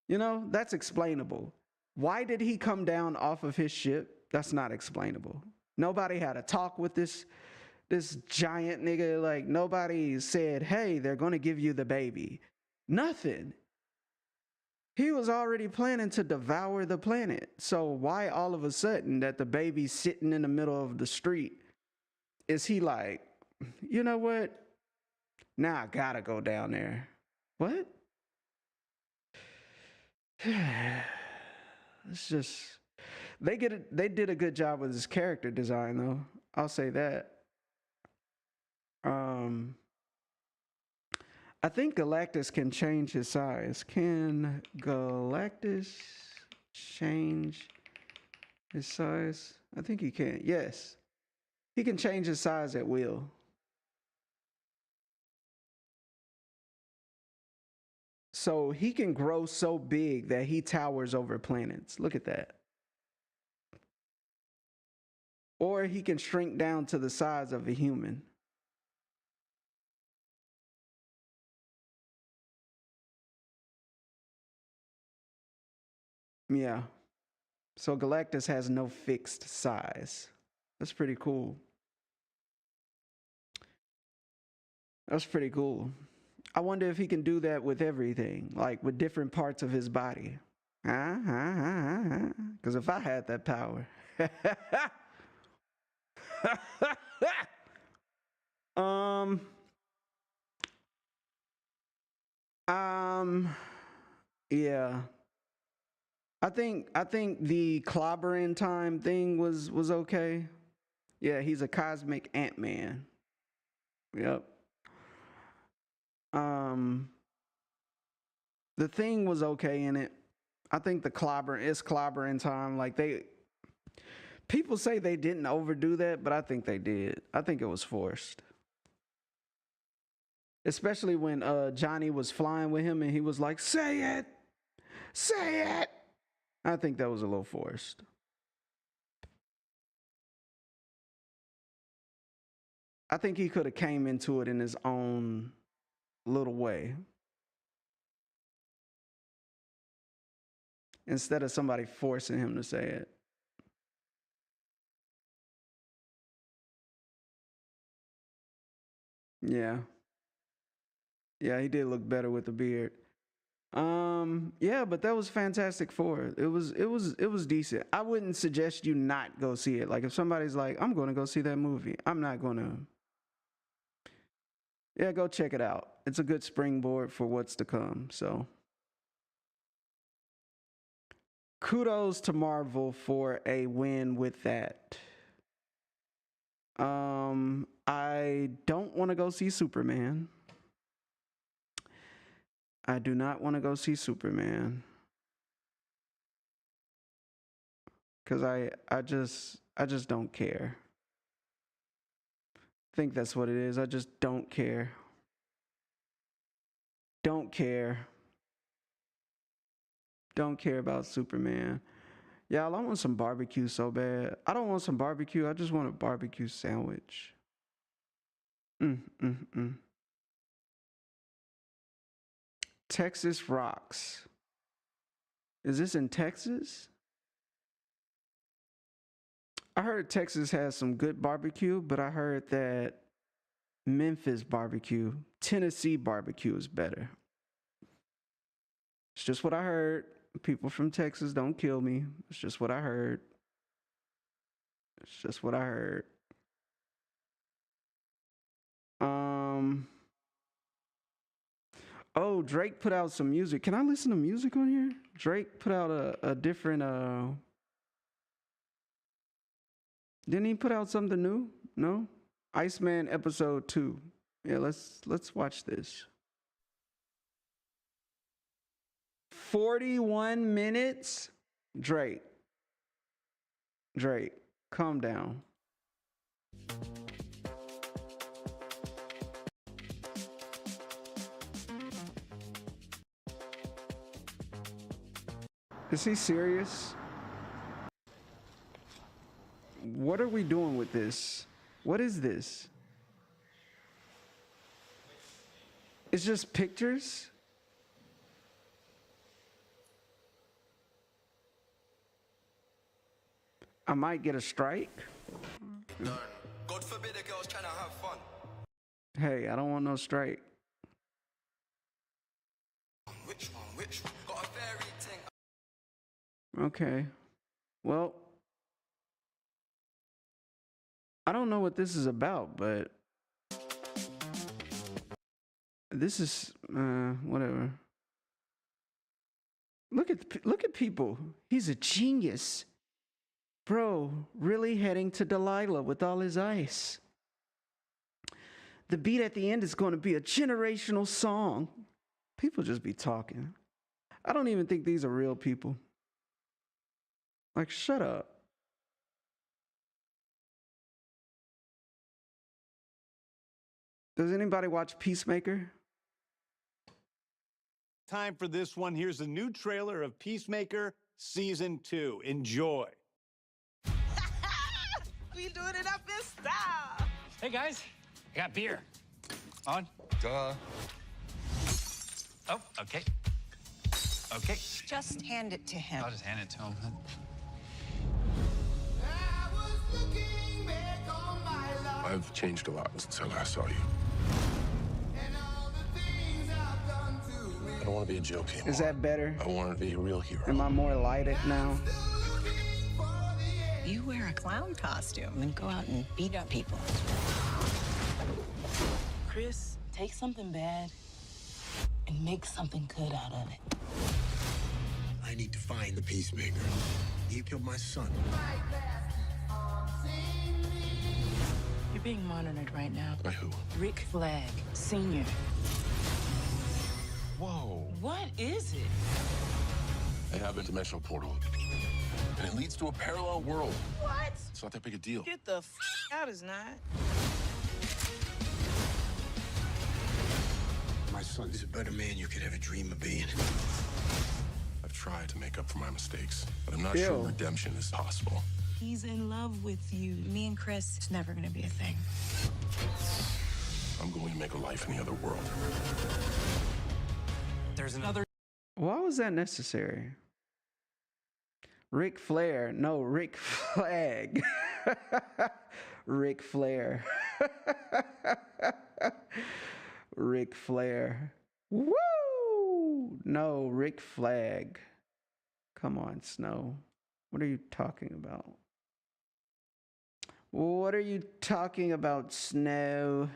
You know, that's explainable. Why did he come down off of his ship? That's not explainable. Nobody had a talk with this giant nigga. Like, nobody said, hey, they're going to give you the baby. Nothing. He was already planning to devour the planet. So why all of a sudden that the baby's sitting in the middle of the street, is he like, you know what? Now I gotta go down there. What? It's just, they did a good job with his character design, though. I'll say that. I think Galactus can change his size. Can Galactus change his size? I think he can. Yes. He can change his size at will. So he can grow so big that he towers over planets. Look at that. Or he can shrink down to the size of a human. Yeah. So Galactus has no fixed size. That's pretty cool. That's pretty cool. I wonder if he can do that with everything, like with different parts of his body. Because if I had that power. Yeah. I think the clobbering time thing was okay. Yeah, he's a cosmic Ant-Man. Yep. The thing was okay in it. I think the clobbering time. Like, people say they didn't overdo that, but I think they did. I think it was forced. Especially when Johnny was flying with him and he was like, say it. Say it. I think that was a little forced. I think he could have came into it in his own little way, instead of somebody forcing him to say it. Yeah. Yeah, he did look better with the beard. Yeah, but that was Fantastic Four. It was decent. I wouldn't suggest you not go see it. Like, if somebody's like, I'm going to go see that movie, I'm not going to. Yeah, go check it out. It's a good springboard for what's to come. So kudos to Marvel for a win with that. I don't want to go see Superman. I do not want to go see Superman. Because I just don't care. I think that's what it is. I just don't care. Don't care. Don't care about Superman. Y'all, I want some barbecue so bad. I don't want some barbecue. I just want a barbecue sandwich. Texas rocks. Is this in Texas? I heard Texas has some good barbecue, but I heard that Memphis barbecue, Tennessee barbecue is better. It's just what I heard. People from Texas, don't kill me. It's just what I heard. It's just what I heard. Oh, Drake put out some music. Can I listen to music on here? Drake put out a different didn't he put out something new? No? Iceman episode 2. Yeah, let's watch this. 41 minutes? Drake, calm down. Is he serious? What are we doing with this? What is this? It's just pictures? I might get a strike. God forbid a girl's trying to have fun. Hey, I don't want no strike. Which one? Got a fairy thing. Okay. Well, I don't know what this is about, but this is whatever. Look at people. He's a genius. Bro, really heading to Delilah with all his ice. The beat at the end is going to be a generational song. People just be talking. I don't even think these are real people. Like, shut up. Does anybody watch Peacemaker? Time for this one. Here's a new trailer of Peacemaker Season 2. Enjoy. We doing it up in style. Hey guys, I got beer. On? Duh. Oh, okay. Okay. Just hand it to him. I'll just hand it to him. I've changed a lot since I last saw you. I don't want to be a joke anymore. Is that better? I want to be a real hero. Am I more lighted now? You wear a clown costume and go out and beat up people. Chris, take something bad and make something good out of it. I need to find the Peacemaker. He killed my son. You're being monitored right now. By who? Rick Flag, Sr. Whoa. What is it? I have a dimensional portal. And it leads to a parallel world. What? It's not that big a deal. Get the f out, it's not. My son is a better man you could ever dream of being. I've tried to make up for my mistakes, but I'm not sure redemption is possible. He's in love with you. Me and Chris, it's never gonna be a thing. I'm going to make a life in the other world. There's another. Why was that necessary? Ric Flair. No, Rick Flag. Ric Flair. Ric Flair. Woo! No, Rick Flag. Come on, Snow. What are you talking about? What are you talking about, Snow?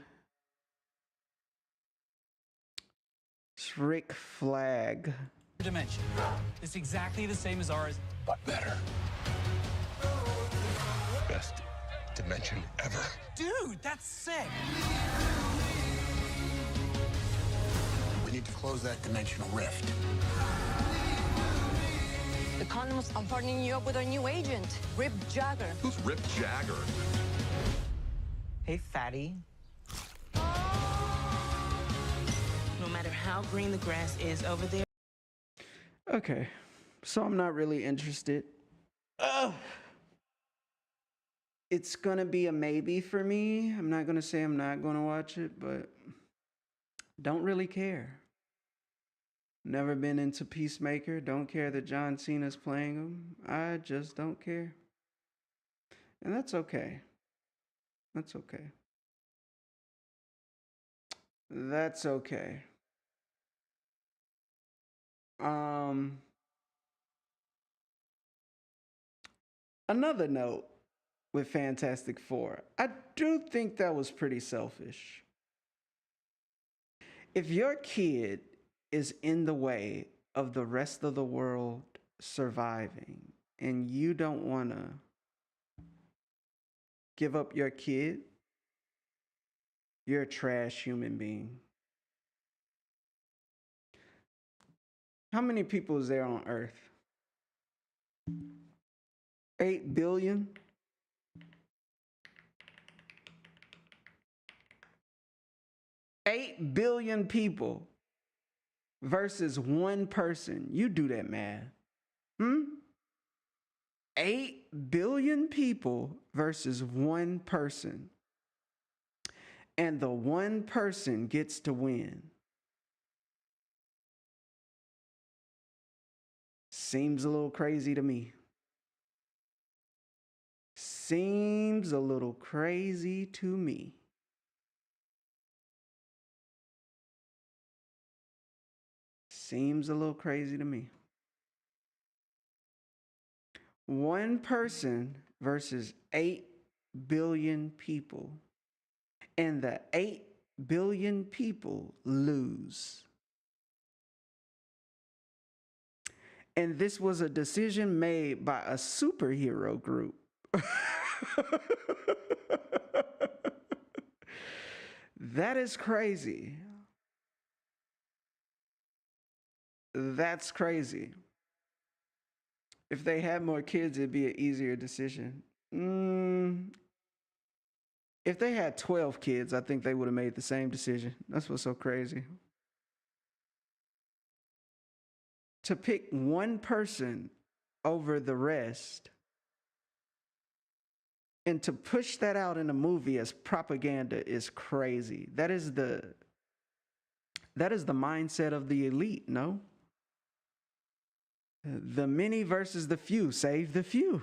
It's Rick Flag. Dimension. It's exactly the same as ours. But better. Best dimension ever. Dude, that's sick. We need to close that dimensional rift. The Condoms, I'm partnering you up with our new agent, Rip Jagger. Who's Rip Jagger? Hey, fatty. No matter how green the grass is over there. Okay, so I'm not really interested. It's gonna be a maybe for me. I'm not gonna say I'm not gonna watch it, but don't really care. Never been into Peacemaker. Don't care that John Cena's playing him. I just don't care. And that's okay. That's okay. That's okay. Another note with Fantastic Four. I do think that was pretty selfish. If your kid is in the way of the rest of the world surviving, and you don't want to give up your kid, you're a trash human being. How many people is there on Earth? 8 billion? 8 billion people versus one person. You do that math. 8 billion people versus one person. And the one person gets to win. Seems a little crazy to me. Seems a little crazy to me. Seems a little crazy to me. One person versus 8 billion people. And the 8 billion people lose. And this was a decision made by a superhero group. That is crazy. That's crazy. If they had more kids, it'd be an easier decision. If they had 12 kids, I think they would have made the same decision. That's what's so crazy. To pick one person over the rest and to push that out in a movie as propaganda is crazy. That is the mindset of the elite, no? The many versus the few. Save the few.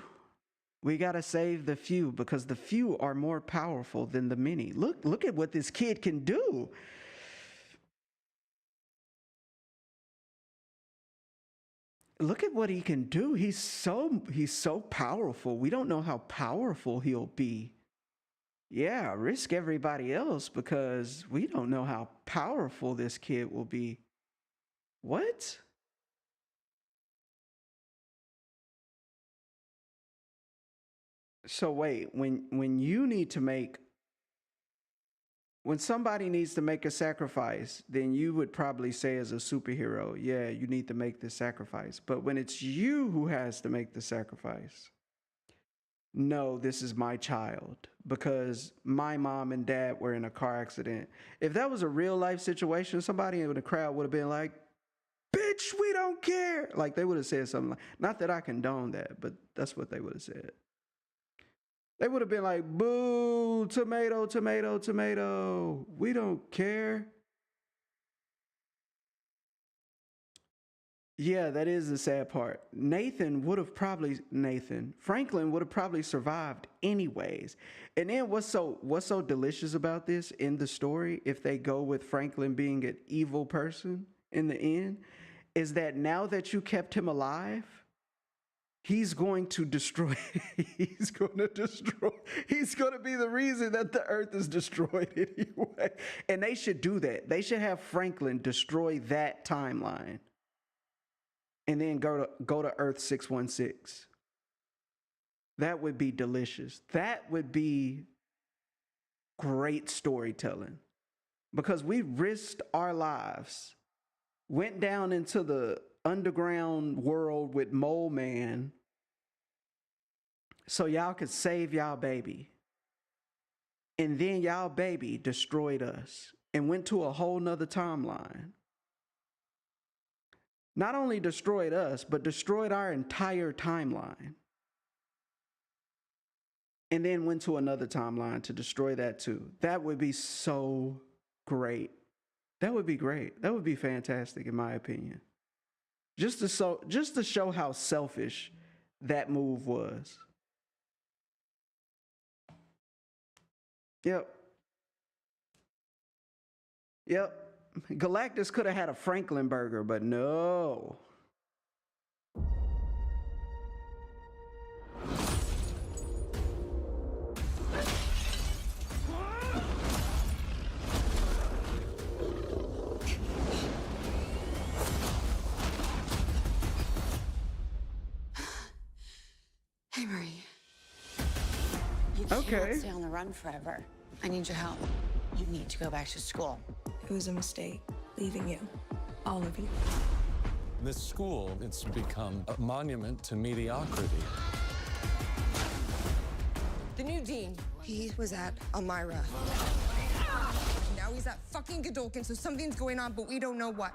We got to save the few because the few are more powerful than the many. Look at what this kid can do. Look at what he can do. He's so powerful. We don't know how powerful he'll be. Yeah, risk everybody else because we don't know how powerful this kid will be. What? So wait, when somebody needs to make a sacrifice, then you would probably say as a superhero, yeah, you need to make this sacrifice. But when it's you who has to make the sacrifice, no, this is my child because my mom and dad were in a car accident. If that was a real life situation, somebody in the crowd would have been like, bitch, we don't care. Like they would have said something like, not that I condone that, but that's what they would have said. They would have been like, boo, tomato, tomato, tomato. We don't care. Yeah, that is the sad part. Franklin would have probably survived anyways. And then what's so delicious about this in the story, if they go with Franklin being an evil person in the end, is that now that you kept him alive, he's going to destroy. He's going to be the reason that the earth is destroyed anyway. And they should do that. They should have Franklin destroy that timeline. And then go to Earth 616. That would be delicious. That would be great storytelling. Because we risked our lives, went down into the underground world with Mole Man so y'all could save y'all baby. And then y'all baby destroyed us and went to a whole nother timeline. Not only destroyed us, but destroyed our entire timeline. And then went to another timeline to destroy that too. That would be so great. That would be great. That would be fantastic in my opinion. Just to show how selfish that move was. Yep. Galactus could have had a Franklin burger, but no. You Okay. can't stay on the run forever. I need your help. You need to go back to school. It was a mistake, leaving you. All of you. This school, it's become a monument to mediocrity. The new dean. He was at Elmira. Now he's at fucking Godolkin, so something's going on, but we don't know what.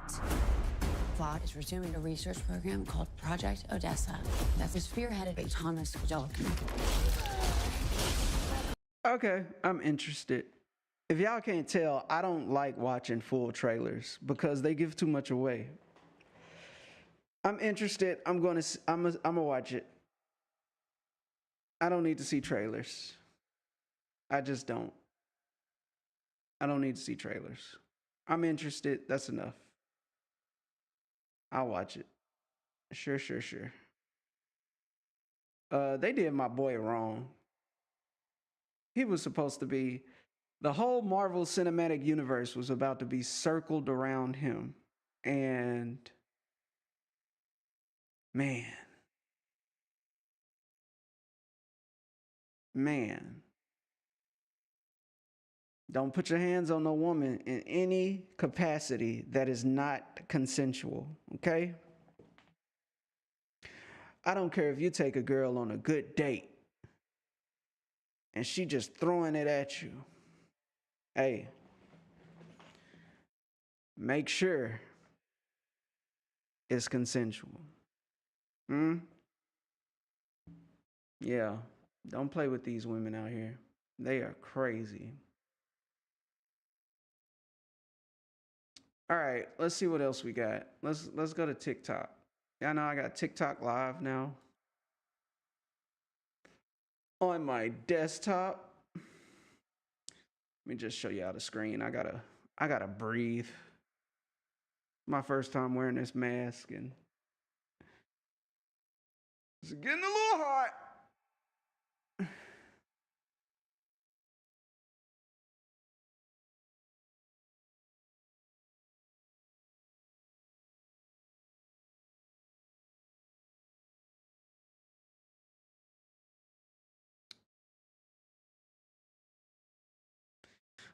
Vought is resuming a research program called Project Odessa that's spearheaded by Thomas Godolkin. Okay, I'm interested. If y'all can't tell, I don't like watching full trailers because they give too much away. I'm interested. I'm gonna watch it. I don't need to see trailers. I just don't. I don't need to see trailers. I'm interested. That's enough. I'll watch it. Sure. They did my boy wrong. He was supposed to be, the whole Marvel Cinematic Universe was about to be circled around him. And man. Don't put your hands on no woman in any capacity that is not consensual, okay? I don't care if you take a girl on a good date and she just throwing it at you. Hey, make sure it's consensual. Yeah, don't play with these women out here. They are crazy. All right, let's see what else we got. Let's go to TikTok. Y'all know I got TikTok live now on my desktop. Let me just show y'all the screen. I gotta breathe. My first time wearing this mask and it's getting a little hot.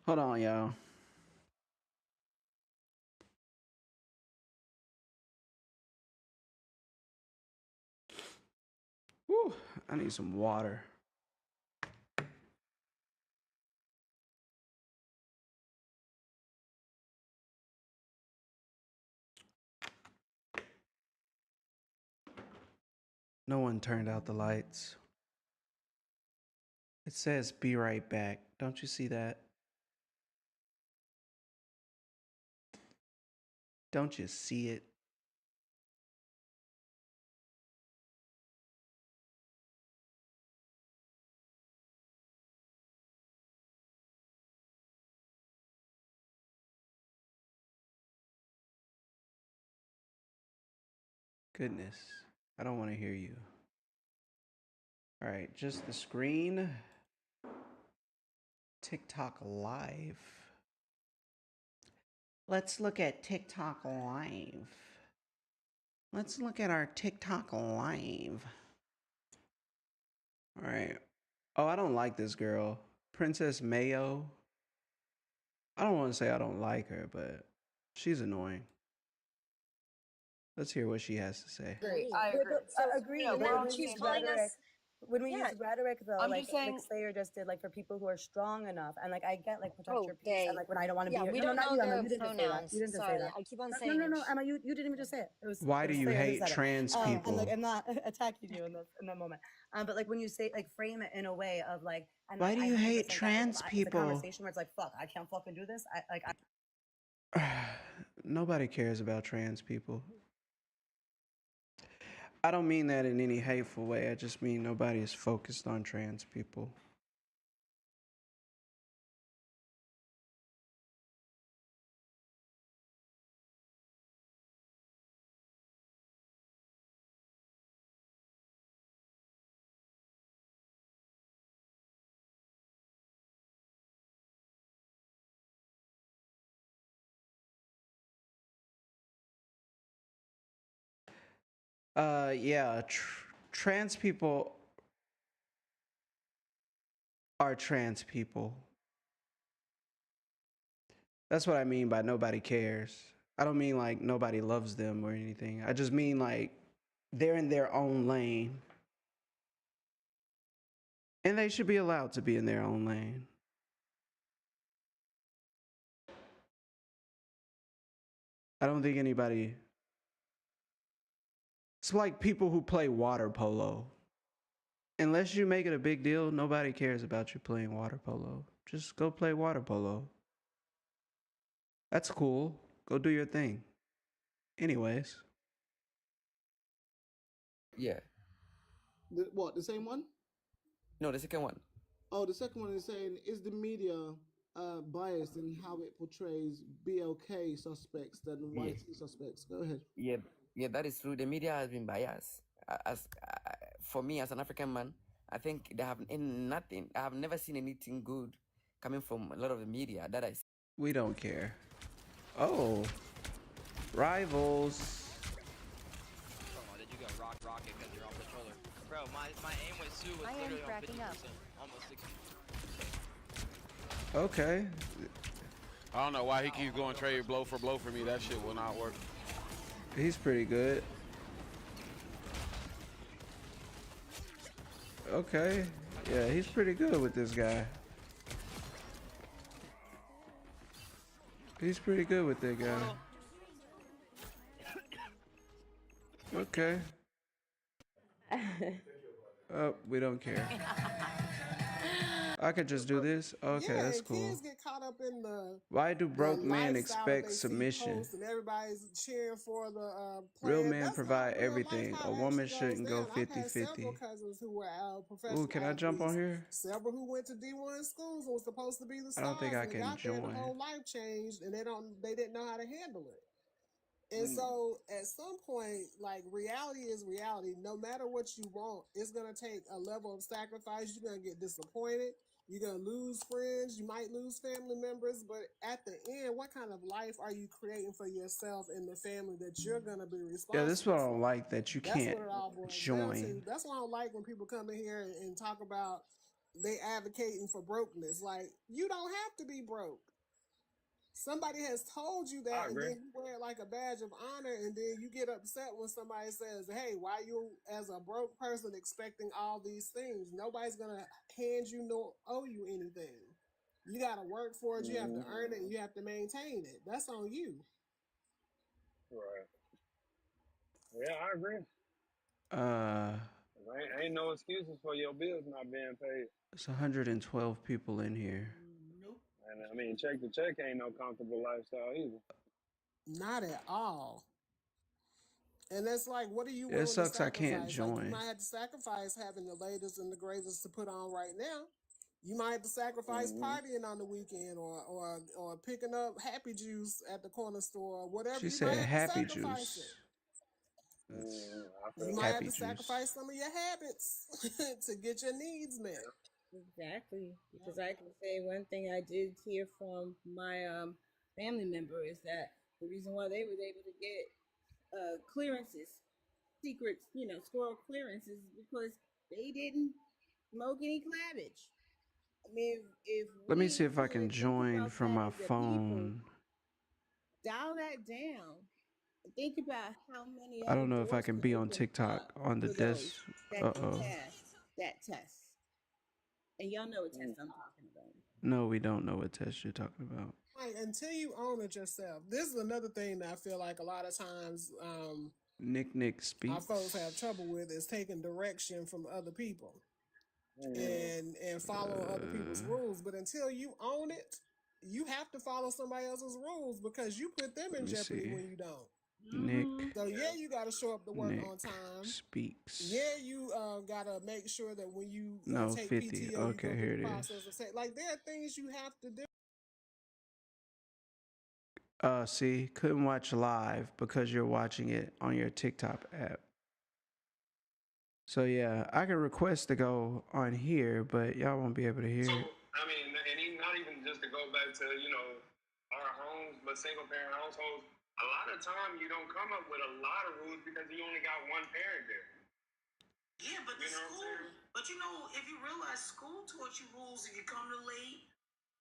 Hold on, y'all. Whew, I need some water. No one turned out the lights. It says be right back. Don't you see that? Don't you see it? Goodness, I don't want to hear you. All right, just the screen. TikTok Live. Let's look at TikTok Live. Let's look at our TikTok Live. All right. Oh, I don't like this girl. Princess Mayo. I don't want to say I don't like her, but she's annoying. Let's hear what she has to say. I agree. I agree. Yeah, And well, when we she's use telling rhetoric, us- when we Yeah, use rhetoric, though, I'm like just saying- Slayer just did, like for people who are strong enough, and like I get like protect your peace, Okay. and like when I don't want to Yeah, be here. we No, don't not know you, Emma. their You didn't just say that. pronouns. You didn't just Sorry, say that. I keep on No, saying no, it. Emma. You didn't even just say it. It was. Why it do was you Slayer who hate said it. trans And people? like I'm not attacking you in that moment. But like when you say like frame it in a way of like. And Why like, do I you 100% hate get it. trans It's a people? conversation where it's like, fuck, I can't fucking do this. Nobody cares about trans people. I don't mean that in any hateful way. I just mean nobody is focused on trans people. Yeah, trans people are trans people. That's what I mean by nobody cares. I don't mean like nobody loves them or anything. I just mean like they're in their own lane. And they should be allowed to be in their own lane. I don't think anybody... It's like people who play water polo. Unless you make it a big deal, nobody cares about you playing water polo. Just go play water polo. That's cool. Go do your thing. Anyways. Yeah. What, the same one? No, the second one. Oh, the second one is saying, is the media biased in how it portrays BLK suspects than YT suspects? Go ahead. Yeah, that is true. The media has been biased. For me, as an African man, I think they have nothing. I have never seen anything good coming from a lot of the media that I see. We don't care. Oh. Rivals. Oh, did you go rocket because you're on controller? Bro, my aim with Sue was literally on 50%. Almost 60. Okay. I don't know why he keeps going trade blow for me. That shit will not work. He's pretty good. Okay. Yeah, he's pretty good with this guy. He's pretty good with that guy. Okay. Oh, we don't care. I could just do this. Okay, that's cool. Kids get caught up in the. Why do broke men expect submission? And everybody's cheering for the. Real men provide everything. A woman shouldn't go 50-50. Ooh, can I jump on here? Several who went to D1 schools and was supposed to be the stars. I don't think I can join. Their whole life changed, and they didn't know how to handle it. And so at some point, like, reality is reality. No matter what you want, it's going to take a level of sacrifice. You're going to get disappointed. You're going to lose friends. You might lose family members. But at the end, what kind of life are you creating for yourself and the family that you're going to be responsible for? Yeah, this is what I don't like, that you can't join. That's what I don't like when people come in here and talk about they advocating for brokenness. Like, you don't have to be broke. Somebody has told you that, and then you wear it like a badge of honor, and then you get upset when somebody says, hey, why you as a broke person expecting all these things? Nobody's going to hand you nor owe you anything. You got to work for it, you have to earn it, and you have to maintain it. That's on you. Right. Yeah, I agree. Ain't no excuses for your bills not being paid. It's 112 people in here. And I mean, check to check ain't no comfortable lifestyle either. Not at all. And it's like, what are you willing It sucks to sacrifice? I can't join. Like, you might have to sacrifice having the latest and the greatest to put on right now. You might have to sacrifice partying on the weekend or picking up Happy Juice at the corner store or whatever. She said Happy Juice. You might have to sacrifice some of your habits to get your needs met. Exactly, because I can say one thing I did hear from my family member is that the reason why they was able to get clearances, secret, squirrel clearances, because they didn't smoke any cabbage. I mean, if Let me see if I can join from my phone. Dial that down. Think about how many. I don't know if I can be on TikTok on the desk. That test. And y'all know what test I'm talking about. No, we don't know what test you're talking about. Like, until you own it yourself. This is another thing that I feel like a lot of times Nick speaks. our folks have trouble with is taking direction from other people and follow other people's rules. But until you own it, you have to follow somebody else's rules because you put them in jeopardy when you don't. Nick. So yeah, you got to show up to work on time. Speaks. Yeah, you got to make sure that when you take 50. PTO, Okay, you here it is. Like, there are things you have to do. See, couldn't watch live because you're watching it on your TikTok app. So yeah, I can request to go on here, but y'all won't be able to hear it. I mean, and not even just to go back to, our homes, but single parent households. A lot of time you don't come up with a lot of rules because you only got one parent there. Yeah, but the school, But you know, if you realize school taught you rules, if you come to late,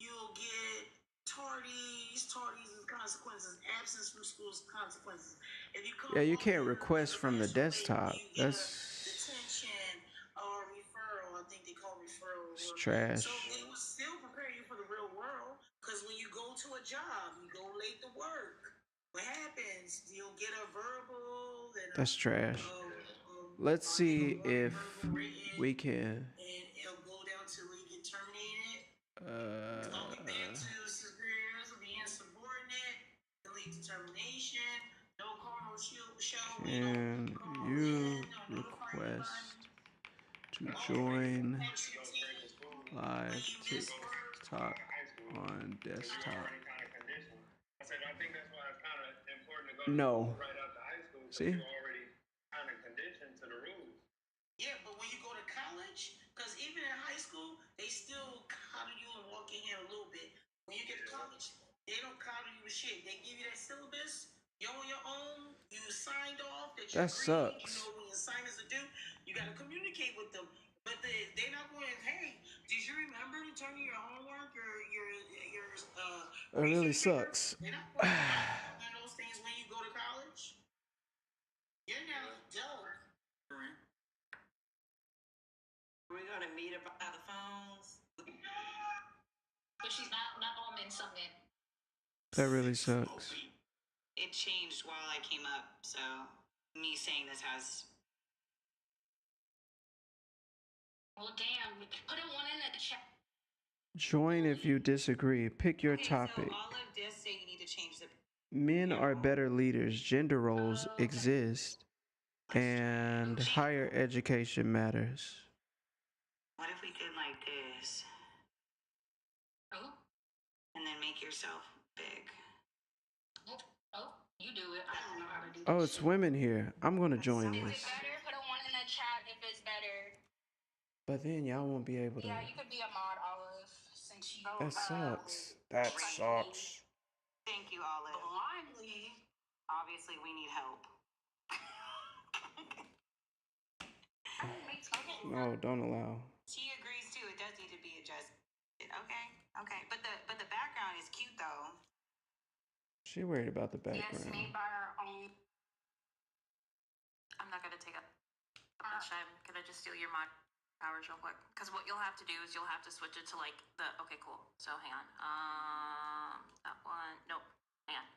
you'll get tardies. Tardies is consequences. Absence from school is consequences. If you come Yeah, you can't request from the desktop. That's detention or referral, I think they call referral. it's trash. So it will still prepare you for the real world. Because when you go to a job, you go late to work. What happens? You'll get a verbal. Then That's trash. Let's see if we can. and it'll go down to where you get terminated. It'll be down to superiors, be insubordinate, delete determination, no carnal shall Can you request to join live TikTok on desktop? I said, I think that's why it's kind of important to go No. to right after high school. See? You're already kind of conditioned to the rules. Yeah, but when you go to college, because even in high school, they still coddle you and walk in here a little bit. When you get to college, they don't coddle you with shit. They give you that syllabus. You're on your own. You signed off that you That agreed. You sucks. know when your assignments are due, you got to communicate with them. But they're not going, hey, did you remember to turn in your homework or your It really sucks. They're not going to those things when you go to college. You're now adult. We're gonna meet up by the phones. But she's not on something. That really sucks. It changed while I came up, so me saying this has. Well, damn. Put a one in the chat. Join if you disagree. Pick your topic. So all of this say you need to change the. Men are better leaders. Gender roles exist. And higher education matters. What if we did like this? Oh. And then make yourself big. Oh, you do it. I don't know how to do Oh, it's women here. I'm going to join Is it this. better? Put a one in the chat if it's better. But then y'all won't be able to. Yeah, you could be a mod, Olive, since you. That sucks. That sucks. Thank you, Olive. Blindly. Obviously, we need help. No, don't allow. She agrees too. It does need to be adjusted. Okay, okay. But the background is cute though. She worried about the Yes, background. made by our own. I'm not gonna take up much time. Can I just steal your mod powers real quick? Because what you'll have to do is you'll have to switch it to like the. Okay, cool. So hang on. That one. Nope. Hang on.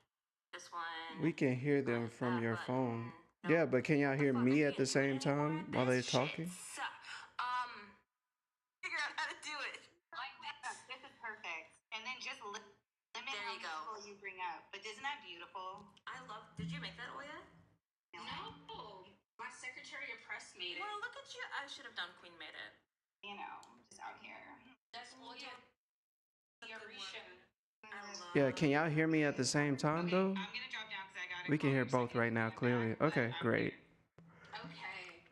This one. We can hear them from your phone. Yeah, but can y'all hear me at the same time while they're talking? Figure out how to do it. Like this. This is perfect. And then just limit how many people you bring up. But isn't that beautiful? I love. Did you make that, Oya? No. My Secretary of Press made it. Well, look at you. I should have done Queen made it. You know, just out here. That's Oya. Yarisha. Yeah, can y'all hear me at the same time though? I'm gonna drop down because I gotta. We can hear both right now clearly. Okay, great. Okay.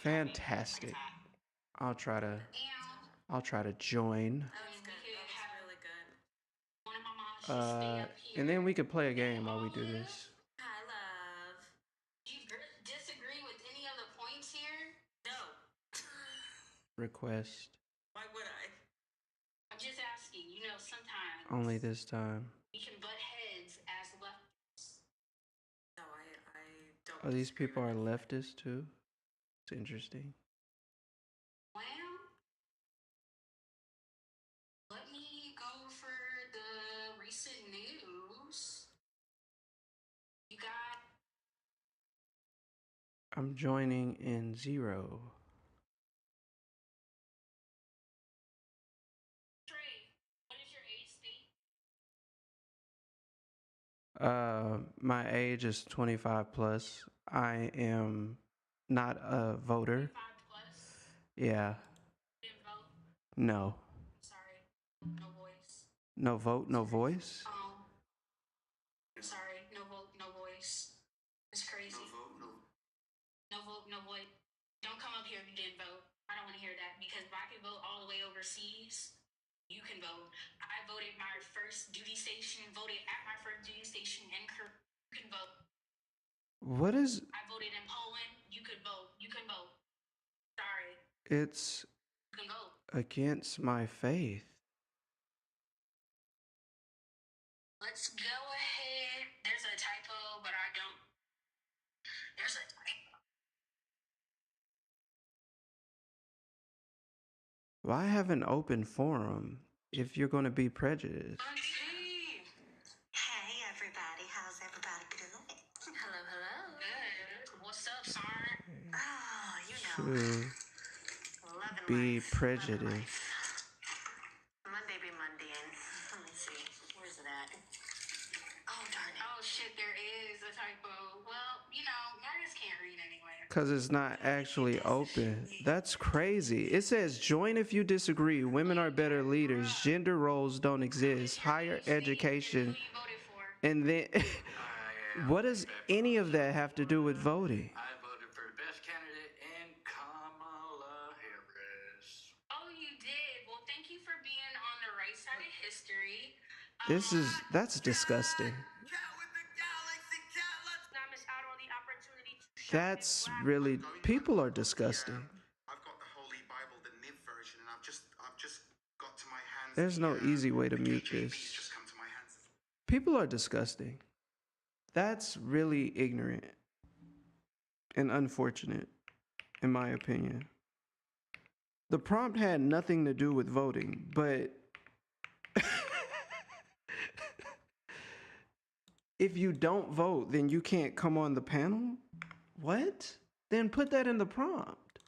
Fantastic. I'll try to join. That was good. That was really good. And then we could play a game while we do this. Hi, love. Do you disagree with any of the points here? No. Request. Why would I? I'm just asking. You know, sometimes Only this time. we can butt heads as leftists. No, I don't. Oh, these people are leftists too? It's interesting. Well, let me go for the recent news. You got I'm joining in 0. Trey. What is your age state? My age is 25 plus. I am not a voter. 5 plus? Yeah. Didn't vote? No. Sorry. No voice. No vote, no voice? I'm sorry. No vote, no voice. It's crazy. No vote, no voice. Don't come up here if you didn't vote. I don't want to hear that because if I can vote all the way overseas, you can vote. I voted my first duty station, voted at my first duty station in Korea. You can vote. What is I voted in Poland. You could vote. You can vote. Sorry. It's You can go. against my faith. Let's go ahead. There's a typo, but I don't. There's a typo. Why have an open forum if you're going to be prejudiced? Hey, everybody. How's everybody doing? Hello, hello. Good. What's up, Sarn? Oh, you know. To Loving be life. prejudiced. Monday be Monday, and let me see. Where's it at? Oh, darn it. Oh, shit, there is a typo. Well, you know, Marcus can't read anyway. Because it's not actually open. That's crazy. It says, join if you disagree. Women are better leaders. Gender roles don't exist. Higher education. And then, what does any of that have to do with voting? I voted for the best candidate in Kamala Harris. Oh, you did? Well, thank you for being on the right side of history. That's disgusting. Not miss out on the opportunity to That's really, people are disgusting. I've got the Holy Bible, the Niv version, and I've just got to my hands. There's no easy way to mute this. People are disgusting. That's really ignorant and unfortunate, in my opinion. The prompt had nothing to do with voting, but if you don't vote, then you can't come on the panel? What? Then put that in the prompt.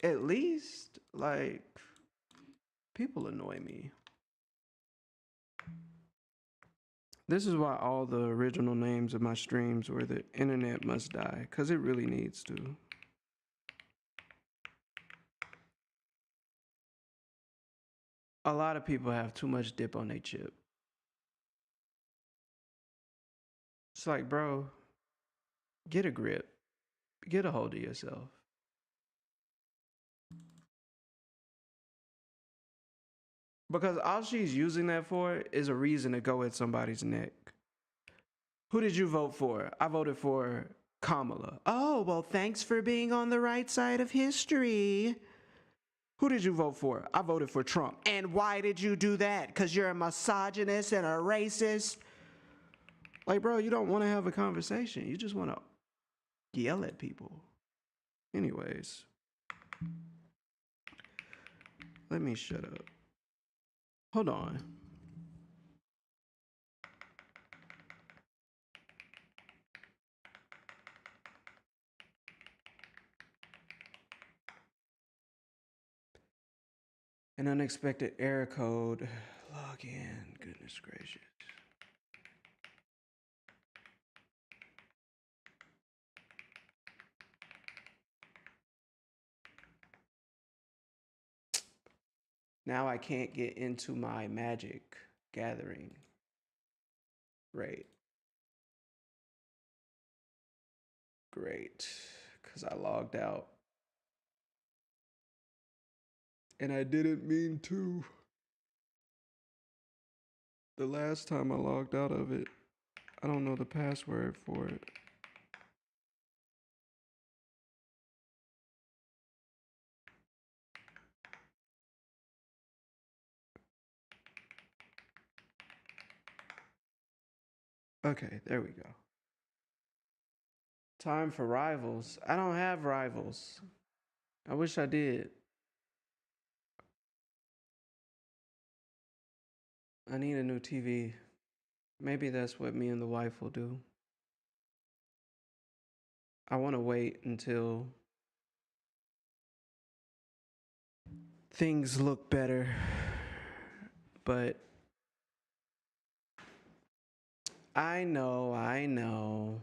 At least, like, people annoy me. This is why all the original names of my streams were "The Internet Must Die," because it really needs to. A lot of people have too much dip on their chip. It's like, bro, get a grip. Get a hold of yourself. Because all she's using that for is a reason to go at somebody's neck. Who did you vote for? I voted for Kamala. Oh, well, thanks for being on the right side of history. Who did you vote for? I voted for Trump. And why did you do that? Because you're a misogynist and a racist? Like, bro, you don't want to have a conversation. You just want to yell at people. Anyways. Let me shut up. Hold on. An unexpected error code. Log in. Goodness gracious. Now I can't get into my Magic Gathering. Great. Great. Because I logged out. And I didn't mean to. The last time I logged out of it, I don't know the password for it. Okay, there we go. Time for rivals. I don't have rivals. I wish I did. I need a new TV. Maybe that's what me and the wife will do. I want to wait until things look better. But I know.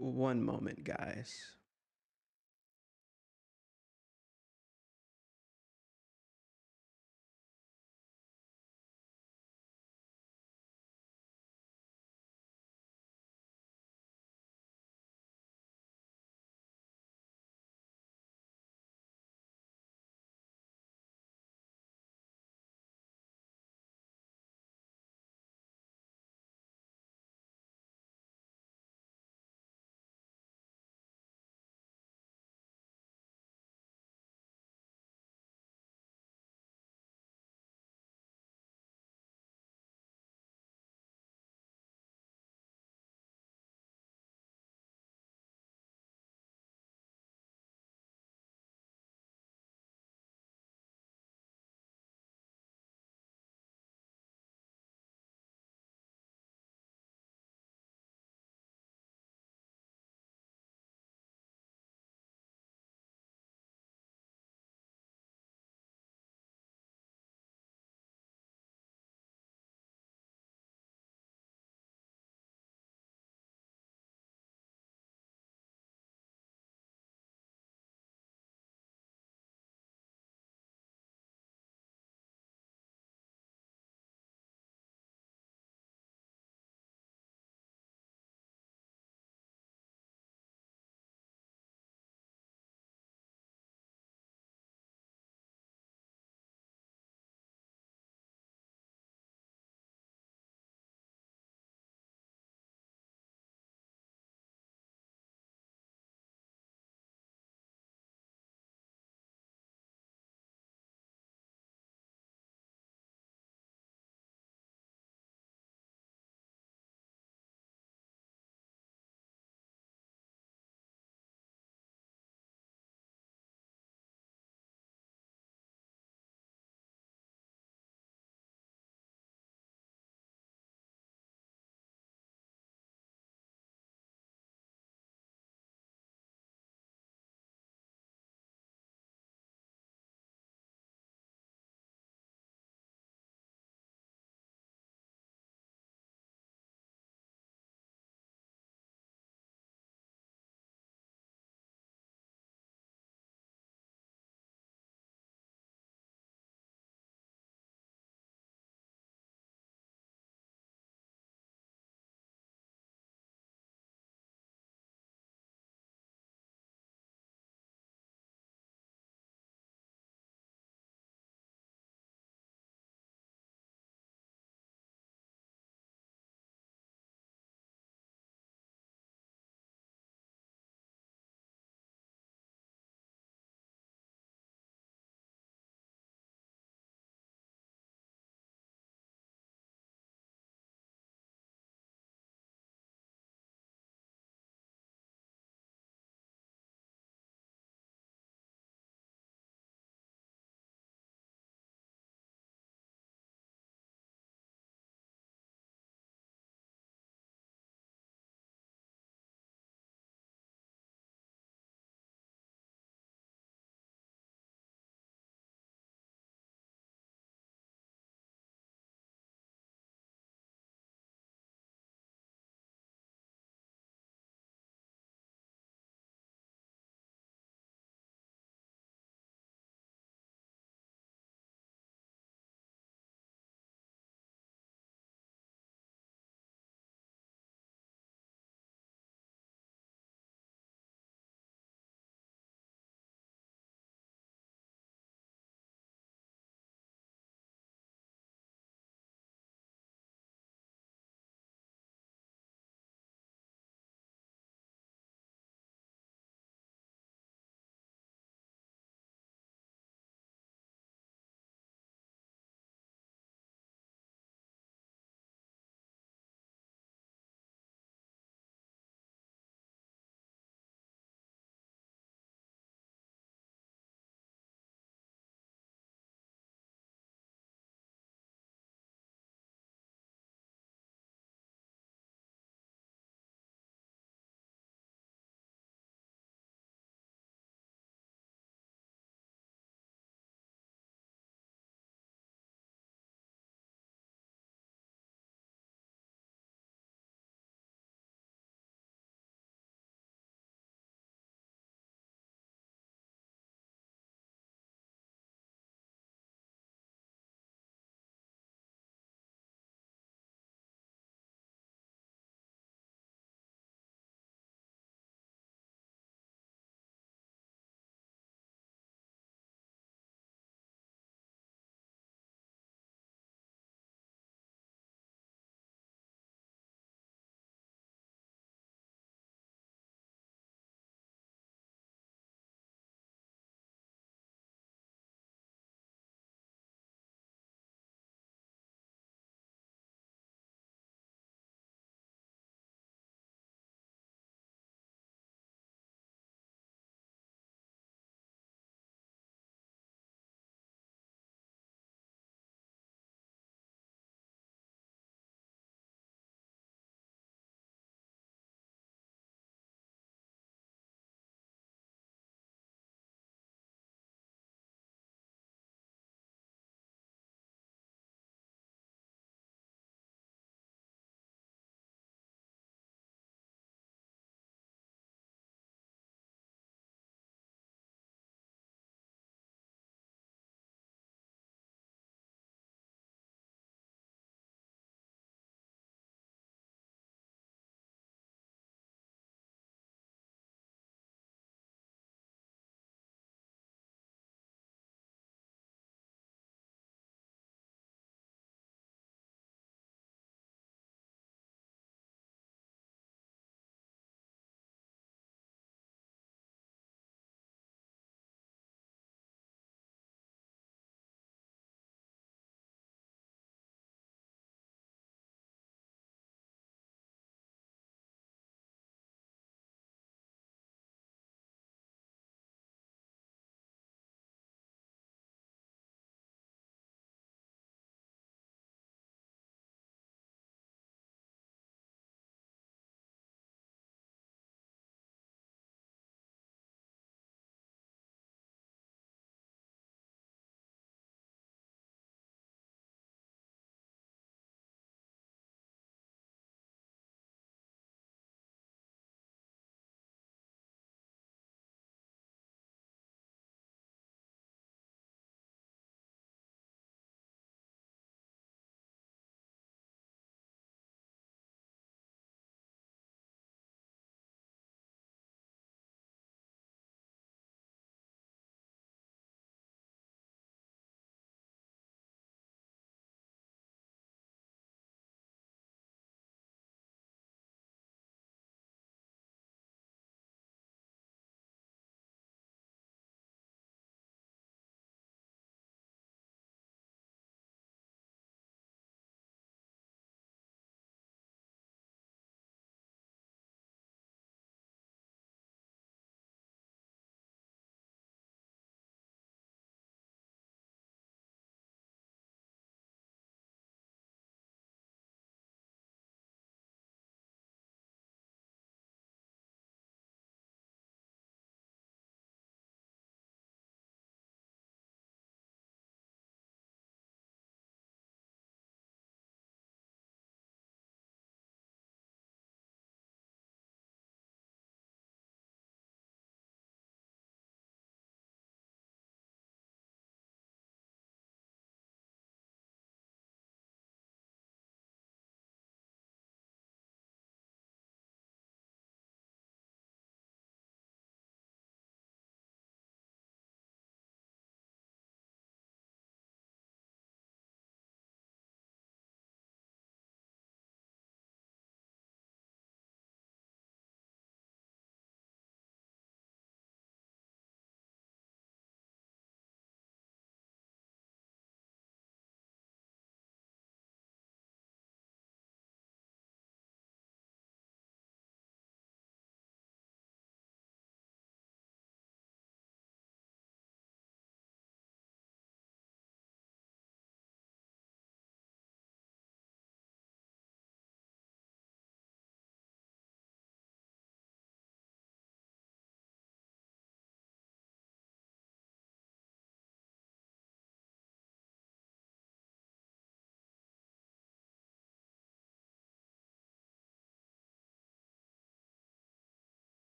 One moment, guys.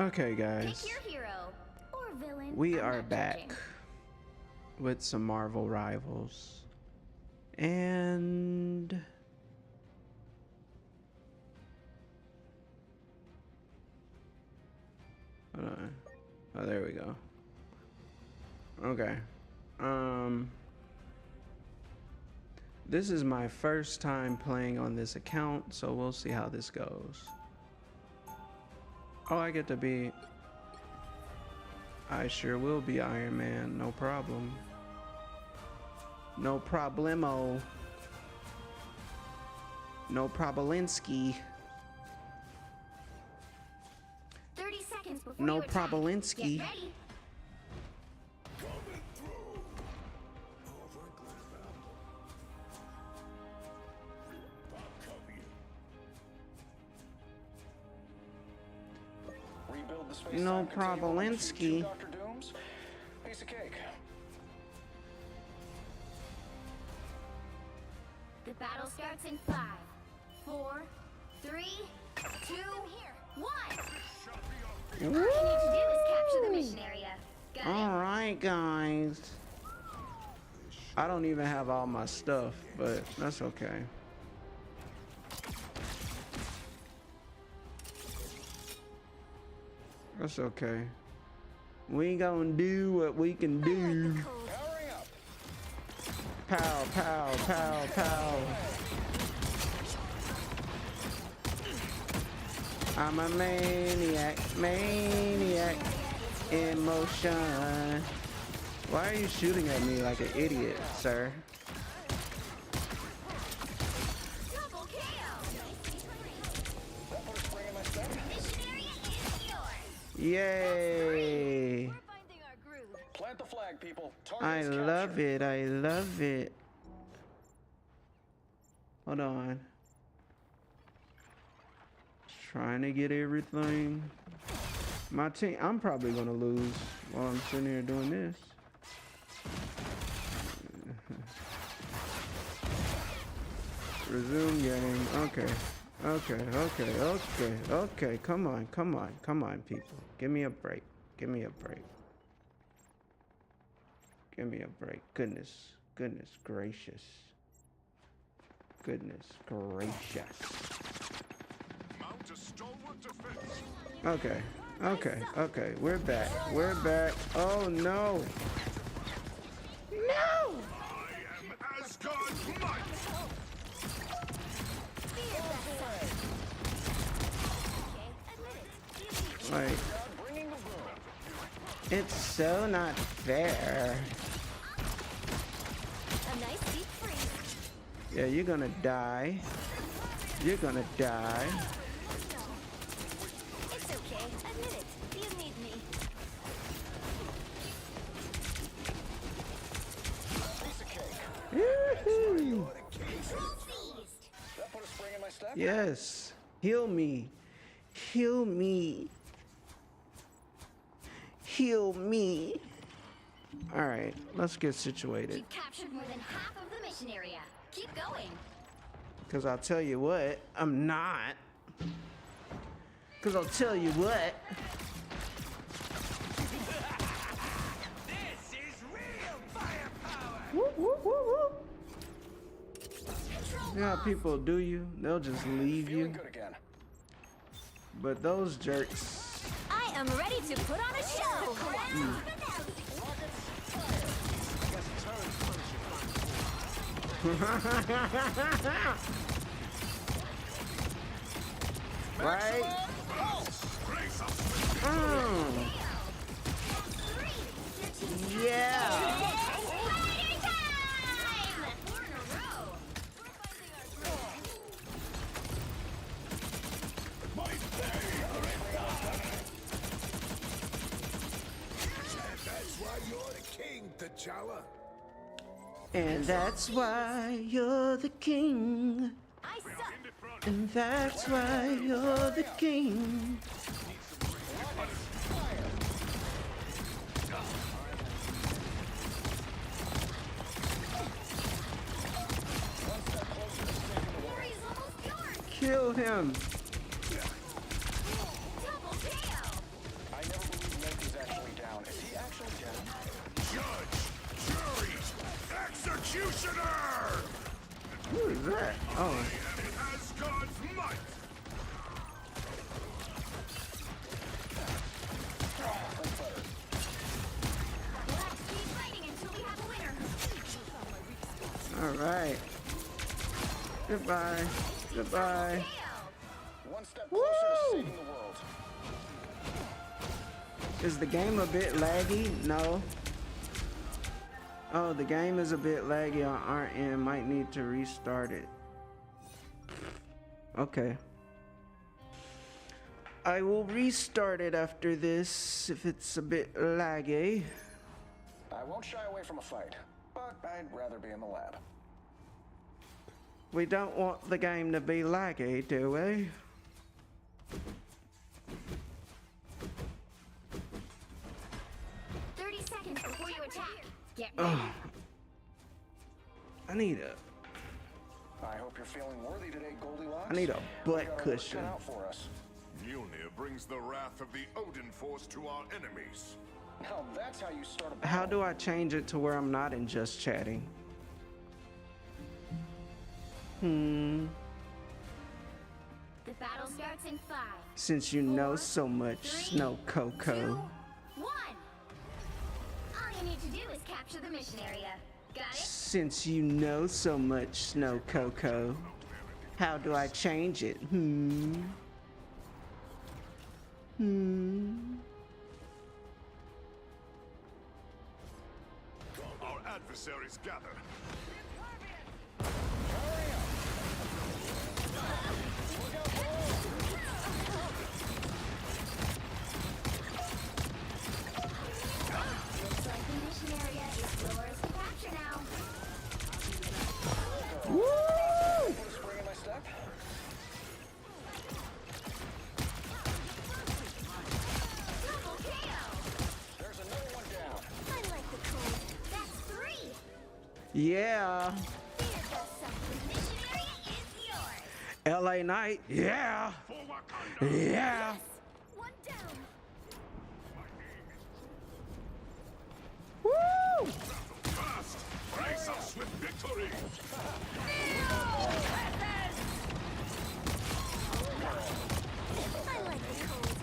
Okay, guys. Pick your hero or villain. We I'm are not back judging. with some Marvel Rivals. And hold on. Oh, there we go. Okay. This is my first time playing on this account, so we'll see how this goes. Oh, I get to be... I sure will be Iron Man, no problem. No problemo. No Probolinsky. 30 seconds before No you attack. Probolinsky. Get ready. Rebuild the space No Probolinsky. Dr. Dooms. Piece of cake. The battle starts in 5, 4, 3, 2, 1. All you need to do is capture the mission area. Got it? Alright, guys. I don't even have all my stuff, but that's okay. That's okay. We gonna do what we can do. Pow, pow, pow, pow. I'm a maniac, maniac in motion. Why are you shooting at me like an idiot, sir? Yay! Plant the flag, people. I love it. I love it. Hold on. Just trying to get everything. My team, I'm probably gonna lose while I'm sitting here doing this. Resume game. Okay. Okay. Come on, people. Give me a break. Give me a break. Goodness gracious. Okay. We're back. Oh no. No! Like, it's so not fair. A nice deep freeze. Yeah, you're gonna die. It's okay. Admit it. You need me. Woohoo! Control seized. That put a spring in my step? Yes. Heal me. Heal me. All right, let's get situated. You captured more than half of the mission area. Keep going. Cause I'll tell you what, I'm not. Cause I'll tell you what. This is real firepower. Whoop, whoop, whoop, whoop. You know how people do you? They'll just leave you. Good again. But those jerks. I am ready to put on a show. Right? Yeah. That's why you're the king, T'Challa. And that's why you're the king. And that's why you're the king. Kill him. down. Is he actually dead? Judge, jury, executioner! Who is that? Oh. Asgard's might! All right. Goodbye. Goodbye. One step closer to saving the world. Is the game a bit laggy? No. Oh, the game is a bit laggy on our end. Might need to restart it. Okay. I will restart it after this if it's a bit laggy. I won't shy away from a fight, but I'd rather be in the lab. We don't want the game to be laggy, do we? Before you attack. Get ready. I need a. I hope you're feeling worthy today, Goldilocks. I need a butt cushion. Cut out for us. Mjolnir brings the wrath of the Odin force to our enemies. Now that's how you start a battle. How do I change it to where I'm not in just chatting? The battle starts in 5. Since you know so much, Snow Coco. 2, 1. All you need to do is capture the mission area. Got it? Since you know so much, Snow Coco, how do I change it? Our adversaries gather. Looks like the mission area is yours to capture now. Woo! Put a spring in my step. Double KO. There's another one down. I like the code. That's 3. Yeah. The mission area is yours. LA Knight. Yeah. Yeah. One down. Woo! Fast! Brace us with victory! I like the code.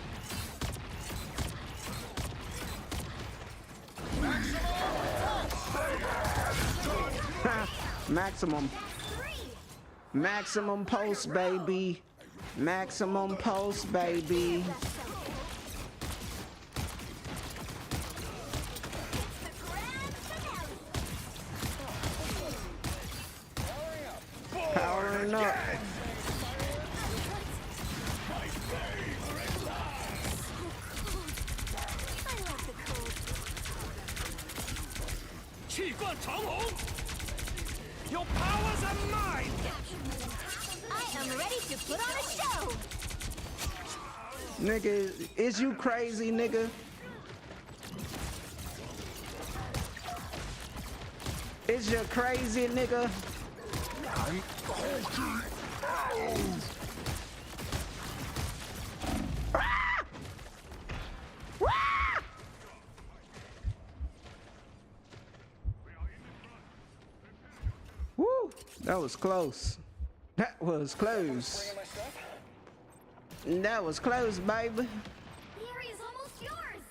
Maximum. Maximum pulse, baby. Maximum pulse, baby. Powering up. Your powers are mine! I am ready to put on a show. Nigga, is you crazy, nigga? Is you crazy, nigga? I'm Hulking out! Woo! That was close. That was close. That was close, baby. The area is almost yours.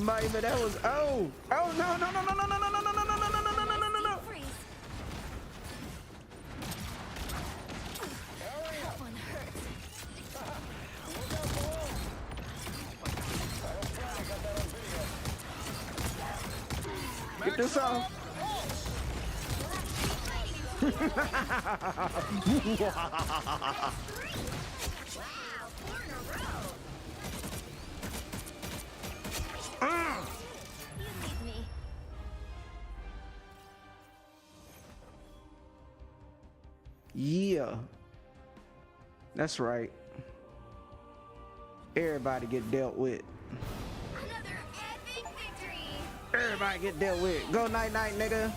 Baby, that was oh no no no no no no no no no no no no no no no no no no. That one hurts. Get this off. Yeah, that's right. Everybody get dealt with. Another epic victory. Everybody get dealt with. Go night night, nigga.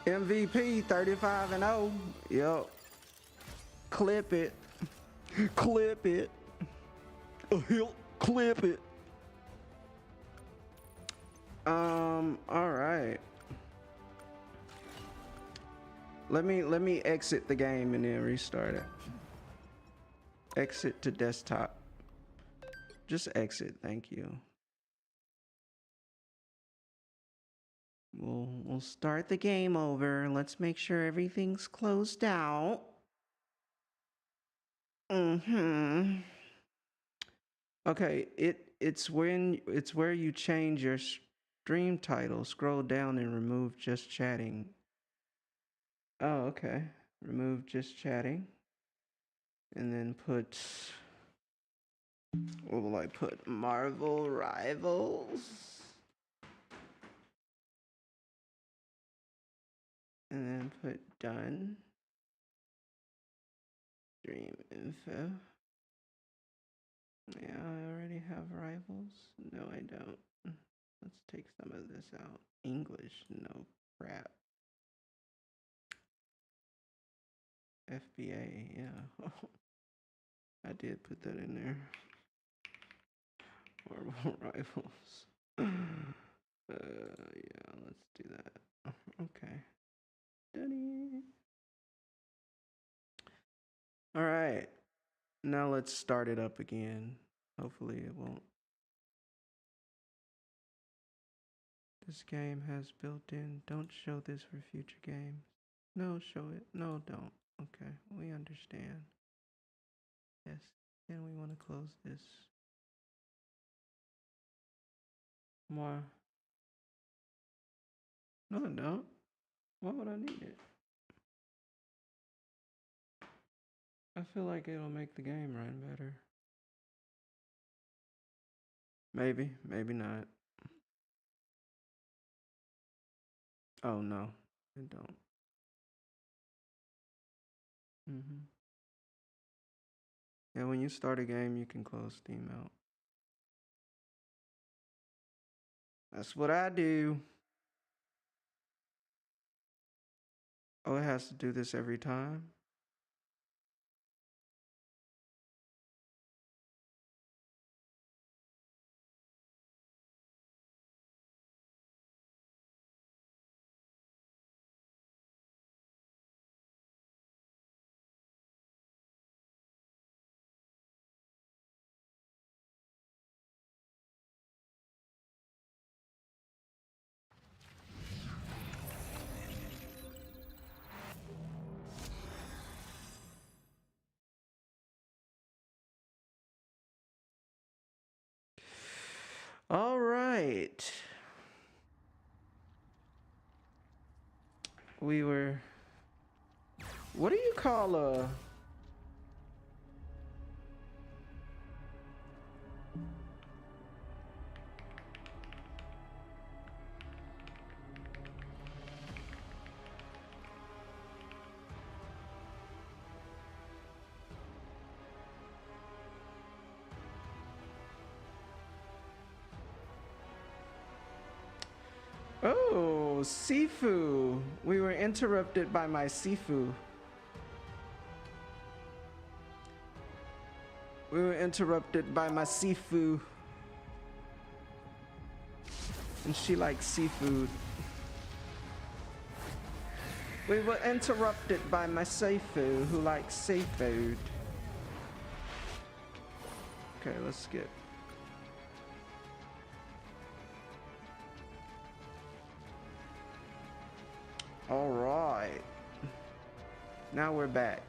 MVP 35-0. Yup. Clip it. Clip it. Clip it. All right. Let me exit the game and then restart it. Exit to desktop. Just exit, thank you. We'll start the game over. Let's make sure everything's closed out. Okay, it's where you change your stream title. Scroll down and remove just chatting. Oh, okay. Remove just chatting. And then put, what will I put? Marvel Rivals. And then put done. Stream info. Yeah, I already have Rivals. No, I don't. Let's take some of this out. English, no crap. FBA, yeah. I did put that in there. Marvel Rivals. Yeah, let's do that. Okay. Done. All right. Now let's start it up again. Hopefully it won't. This game has built-in. Don't show this for future games. No, show it. No, don't. Okay, we understand. Yes. Then we want to close this. More. No, I don't. Why would I need it? I feel like it'll make the game run better. Maybe, maybe not. Oh no, it don't. Yeah, when you start a game, you can close Steam out. That's what I do. Oh, it has to do this every time? All right. We were, what do you call a, oh, Sifu. We were interrupted by my Sifu. We were interrupted by my Sifu. And she likes seafood. We were interrupted by my Sifu who likes seafood. Okay, let's skip. All right. Now we're back.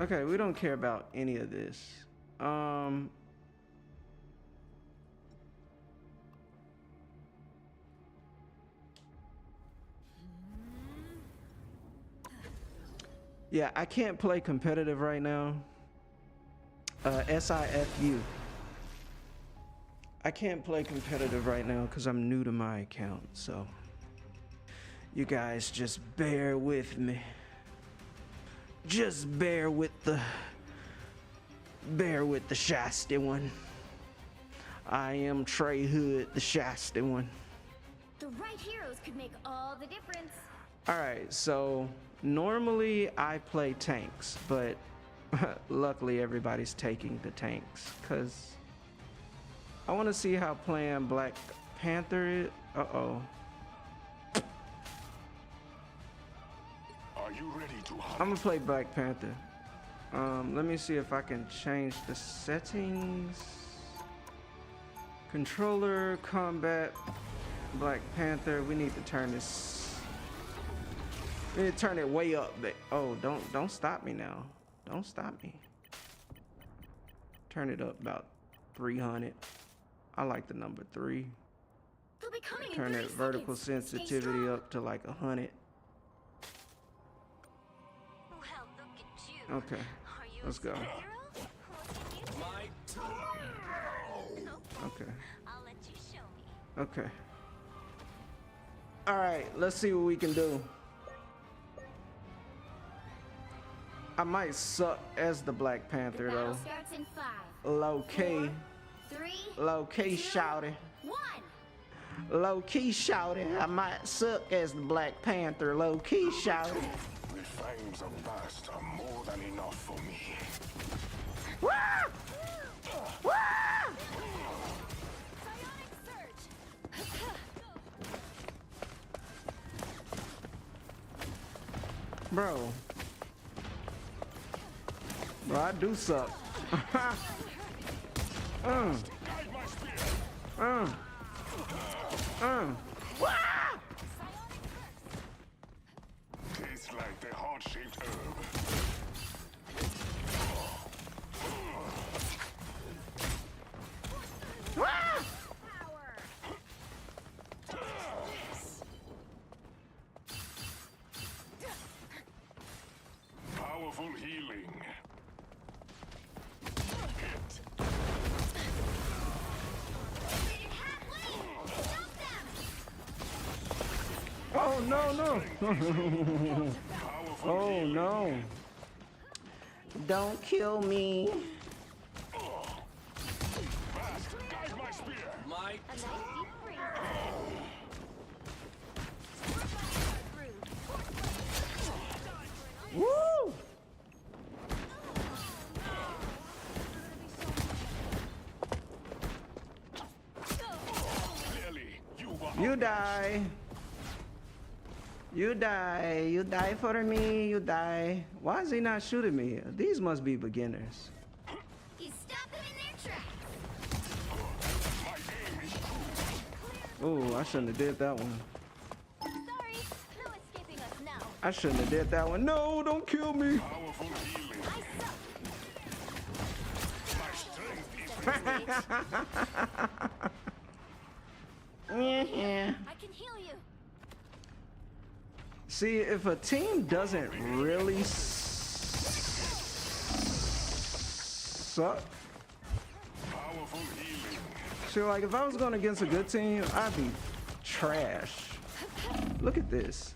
Okay, we don't care about any of this. Yeah, I can't play competitive right now. SIFU. I can't play competitive right now because I'm new to my account, so you guys just bear with me. Just bear with the Shasta one. I am Trey Hood, the Shasta one. The right heroes could make all the difference. Alright, so normally I play tanks, but luckily everybody's taking the tanks because I want to see how playing Black Panther is. Uh-oh. Are you ready to hunt? I'm gonna play Black Panther. Let me see if I can change the settings. Controller, combat, Black Panther. We need to turn this. We need to turn it way up. Oh, don't stop me now. Don't stop me. Turn it up about 300. I like the number 3. Turn that vertical sensitivity up to like 100. Okay, let's go. Okay. Okay. All right, let's see what we can do. I might suck as the Black Panther though. Low key. Low key shouty. Low key shouty. I might suck as the Black Panther. Low key shouty. The fangs of Bast are more than enough for me. Woo! Woo! Bro, I do suck. Tastes like the heart-shaped herb. Powerful healing. Hit. Oh no. Oh no. Don't kill me. Guide my spear. My Woo! You die. You die. You die for me. You die. Why is he not shooting me? These must be beginners. You stop them in their tracks. Oh, I shouldn't have did that one. Sorry, no escaping us now. I shouldn't have did that one. No, don't kill me. Powerful healing. Yeah. I can heal you. See, if a team doesn't really suck. Powerful healing. See, like if I was going against a good team, I'd be trash. Look at this.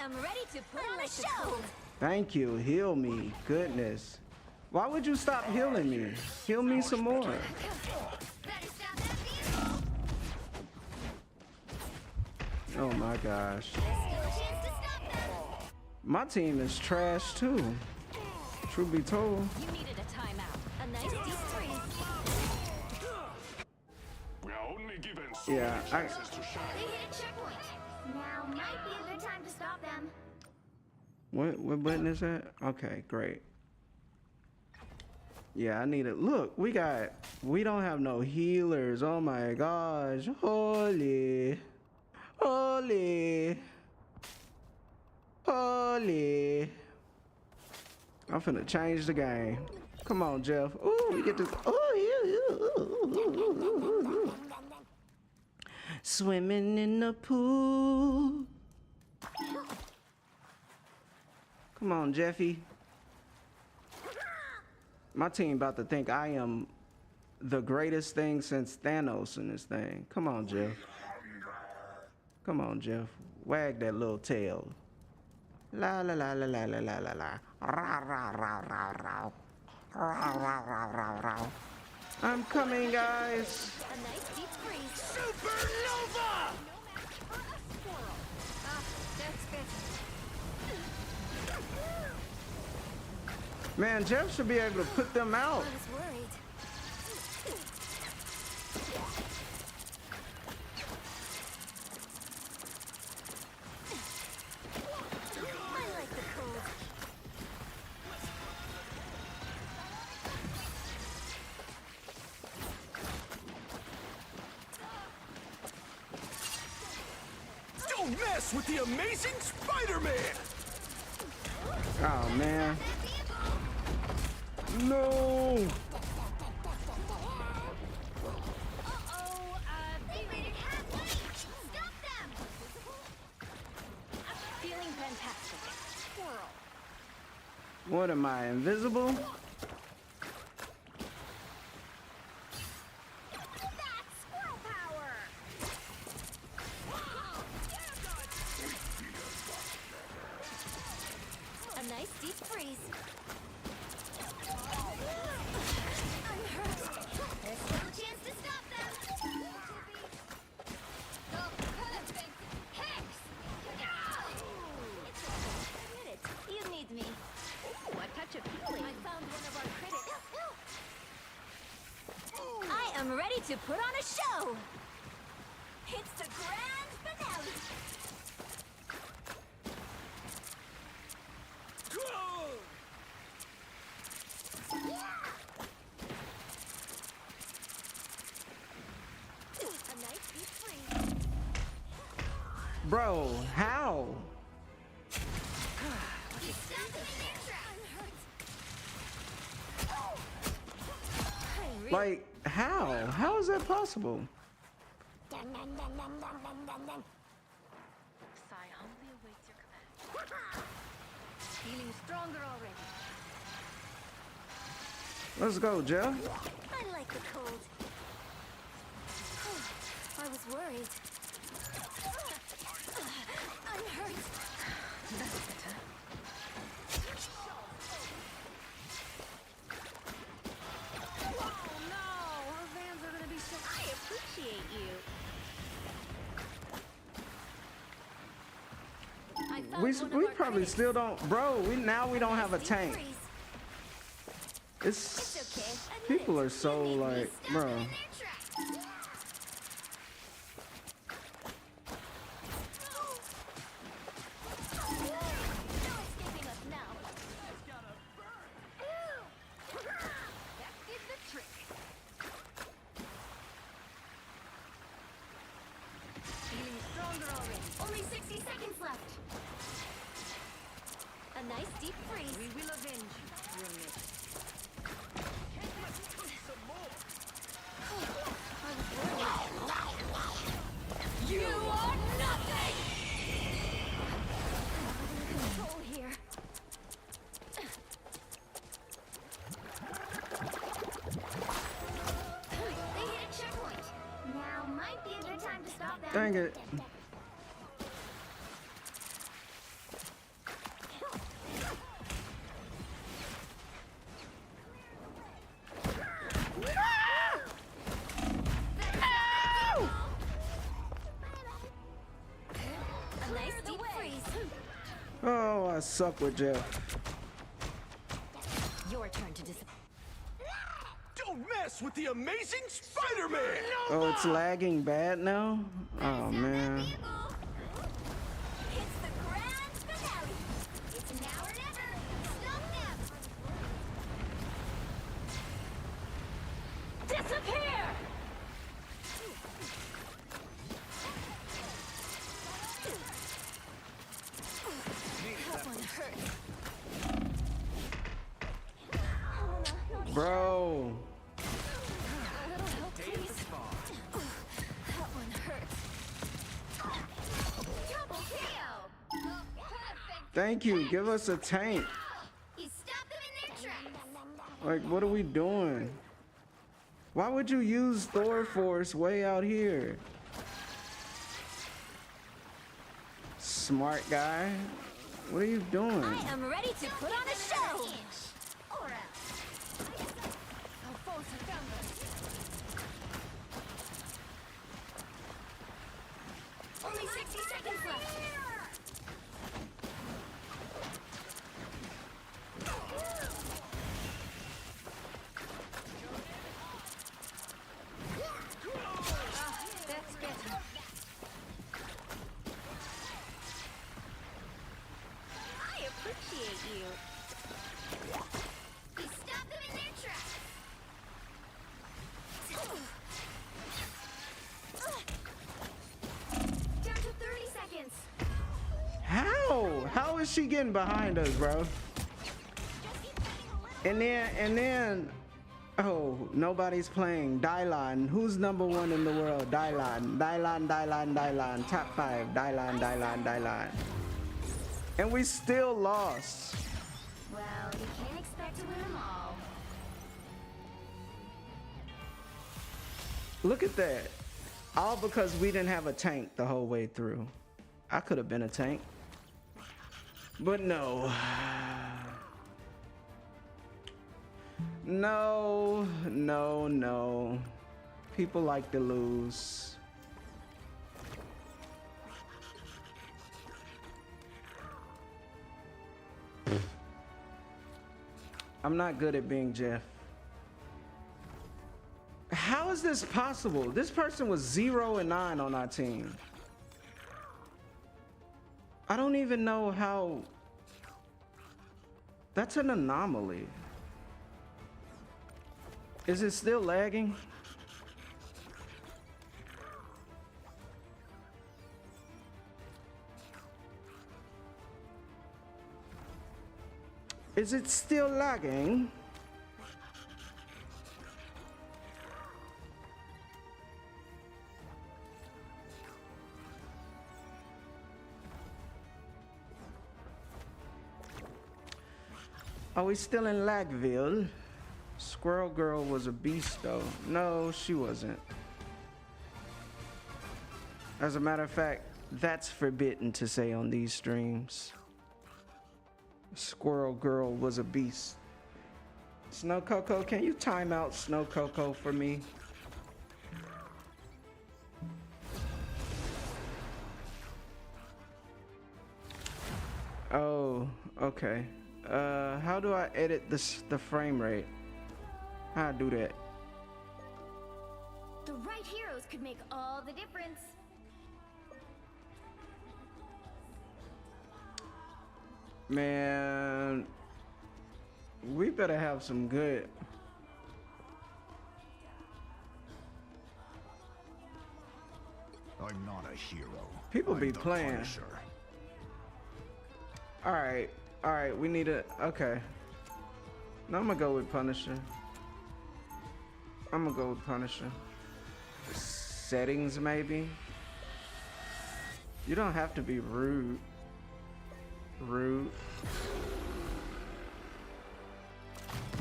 I'm ready to put on a show. Thank you. Heal me. Goodness. Why would you stop healing me? Heal me some more. Oh my gosh. My team is trash too. Truth be told. You needed a timeout. A nice deep freeze. We are only given so Yeah, many chances to shine. They hit a checkpoint. Now might be a good time to stop them. What button is that? Okay, great. Yeah, I need it. Look, we don't have no healers. Oh my gosh. Holy. I'm finna change the game. Come on, Jeff. Ooh, we get this. Ooh. Swimming in the pool. Come on, Jeffy. My team about to think I am the greatest thing since Thanos in this thing. Come on, Jeff. Come on, Jeff. Wag that little tail. La la la la la la la la la. Ra ra ra ra ra. Ra ra ra ra ra. I'm coming, guys. A nice deep freeze. Supernova! That's good. Man, Jeff should be able to put them out. I was worried. I like the cold. Don't mess with the Amazing Spider-Man! Oh, man. No. They made it halfway. Stop them. Feeling fantastic. Squirrel. What am I, invisible? That's squirrel power. A nice deep freeze. I'm hurt. There's still a chance to stop them. The perfect hex. It's okay. Admit it. You need me. Ooh, a touch of healing. I found one of our critics. I am ready to put on a show. It's the grand finale. A nice deep freeze. Bro, how? You stuck them in their trap. Like, how? How is that possible? Sai humbly awaits your command. Feeling stronger already. Let's go, Jeff. I like the cold. I was worried. I'm hurt. That's better. Oh no! Our fans are gonna be so. I appreciate you. I found We one of our probably critics. still don't, bro. We don't have a Deep tank. freeze. It's okay. Admit people it. are so You need me. like, Stuck bro. them in their trap. No escaping us now. That did the trick. Feeling stronger already. Only 60 seconds left. A nice deep freeze. We will avenge your miss. You are nothing! Control here. They hit a checkpoint. Now might be a good time to stop them. Dang it. A nice deep freeze. Oh, I suck with Jeff. Your turn to disappoint. Don't mess with the Amazing Spider-Man! Oh, it's lagging bad now? Oh, man. It's the grand finale. It's now or never. Stop them. Disappear. That one hurts. Bro. A little help, please. That one hurts. Double KO. Perfect. Thank you. Give us a tank. You stopped them in their tracks. Like, what are we doing? Why would you use Thor Force way out here? Smart guy. What are you doing? I am ready to put on a show. Only 60 seconds left. That's better. I appreciate you. We stop them in their tracks. Down to 30 seconds. How? How is she getting behind us, bro? And then, oh, nobody's playing. Dylan, who's #1 in the world? Dylan, top 5. Dylan. And we still lost. Well, you can't expect to win them all. Look at that. All because we didn't have a tank the whole way through. I could have been a tank. But no. No. People like to lose. I'm not good at being Jeff. How is this possible? This person was 0 and 9 on our team. I don't even know how. That's an anomaly. Is it still lagging? Is it still lagging? Are we still in Lagville? Squirrel Girl was a beast though. No, she wasn't. As a matter of fact, that's forbidden to say on these streams. Squirrel Girl was a beast. Snow Coco, can you time out Snow Coco for me? Oh, okay. How do I edit the frame rate? How do I do that? The right heroes could make all the difference. Man, we better have some good. I'm not a hero. People I'm be the playing. Punisher. All right, we need a, okay. No, I'm gonna go with Punisher. Settings, maybe? You don't have to be rude. I'm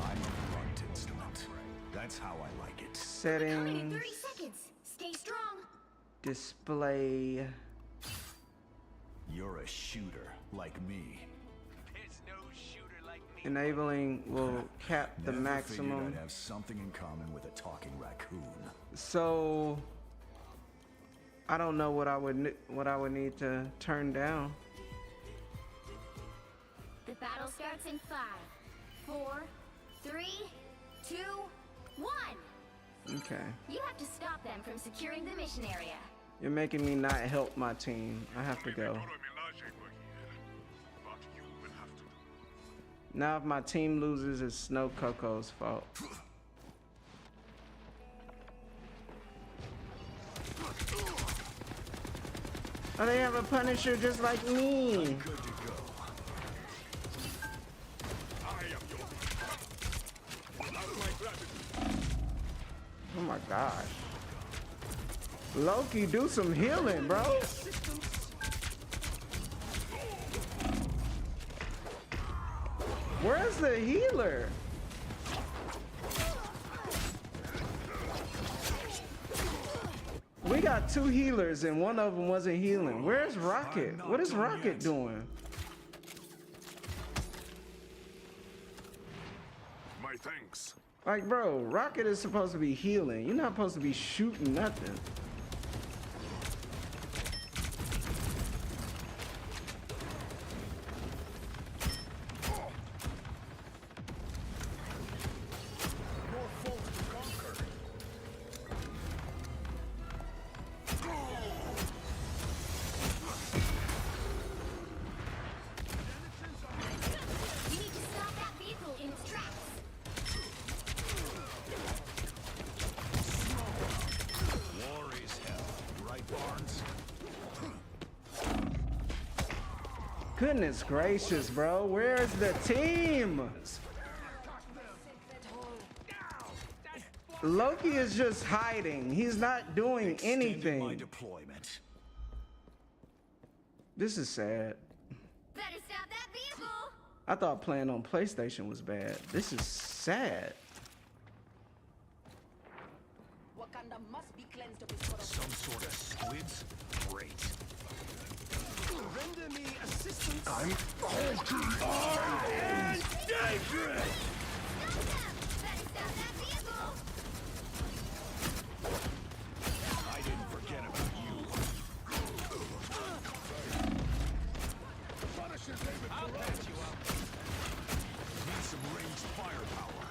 a blunt instrument. That's how I like it. Settings. 30 seconds. Stay strong. Display. You're a shooter like me. Enabling will cap the Never maximum. figured I'd have something in common with a talking raccoon. So I don't know what I would need to turn down. The battle starts in 5, 4, 3, 2, 1. Okay. You have to stop them from securing the mission area. You're making me not help my team. I have to go. Now if my team loses, it's Snow Coco's fault. Oh, they have a Punisher just like me. Oh my gosh. Loki, do some healing, bro. Where's the healer? got two healers and one of them wasn't healing. Where's Rocket? What is Rocket doing? My thanks. Like, bro, Rocket is supposed to be healing. You're not supposed to be shooting nothing. You need to stop that vehicle in its tracks. War is hell, right, Barnes? Goodness gracious, bro. Where's the team? Loki is just hiding. He's not doing anything. My deployment. This is sad. Better stop that vehicle. I thought playing on PlayStation was bad. This is sad. Wakanda must be cleansed of its corruption. Some sort of squids? Great. Render me assistance. I'm and dangerous! Better stop that vehicle. I didn't forget about you. Punisher's aiming for us. Need some ranged firepower.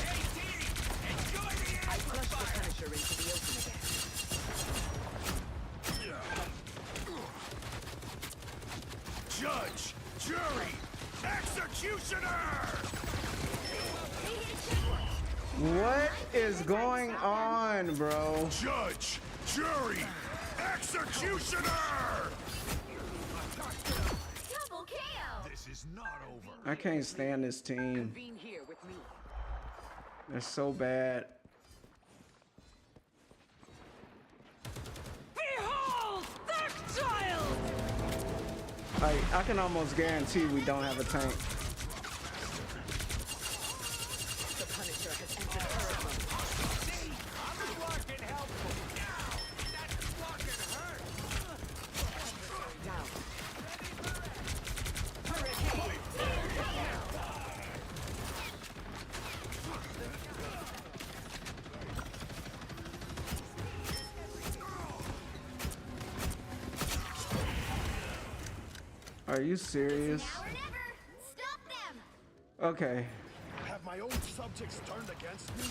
Hey, Dee! Enjoy the air! I flushed the Punisher into the open again. Judge, jury, executioner! What is going on, bro? Judge, jury, executioner! Double KO. This is not over. I can't stand this team. Convene here with me. They're so bad. Behold, that child! I can almost guarantee we don't have a tank. The Punisher has entered Earth mode. See, I'm fucking helpful. Now, that's fucking hurt. Down. Are you serious? Now or never. Stop them. Okay. Have my own subjects turned against me?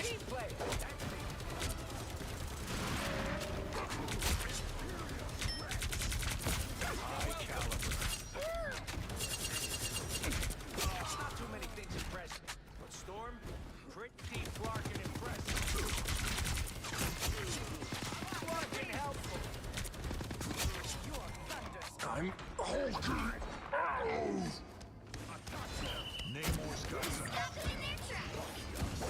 Team play. High caliber. Not too many things impress me, but Storm, pretty fucking impressive. Fucking helpful. You are thunder. I'm Hulk. Namor's got some. Stop them in their tracks.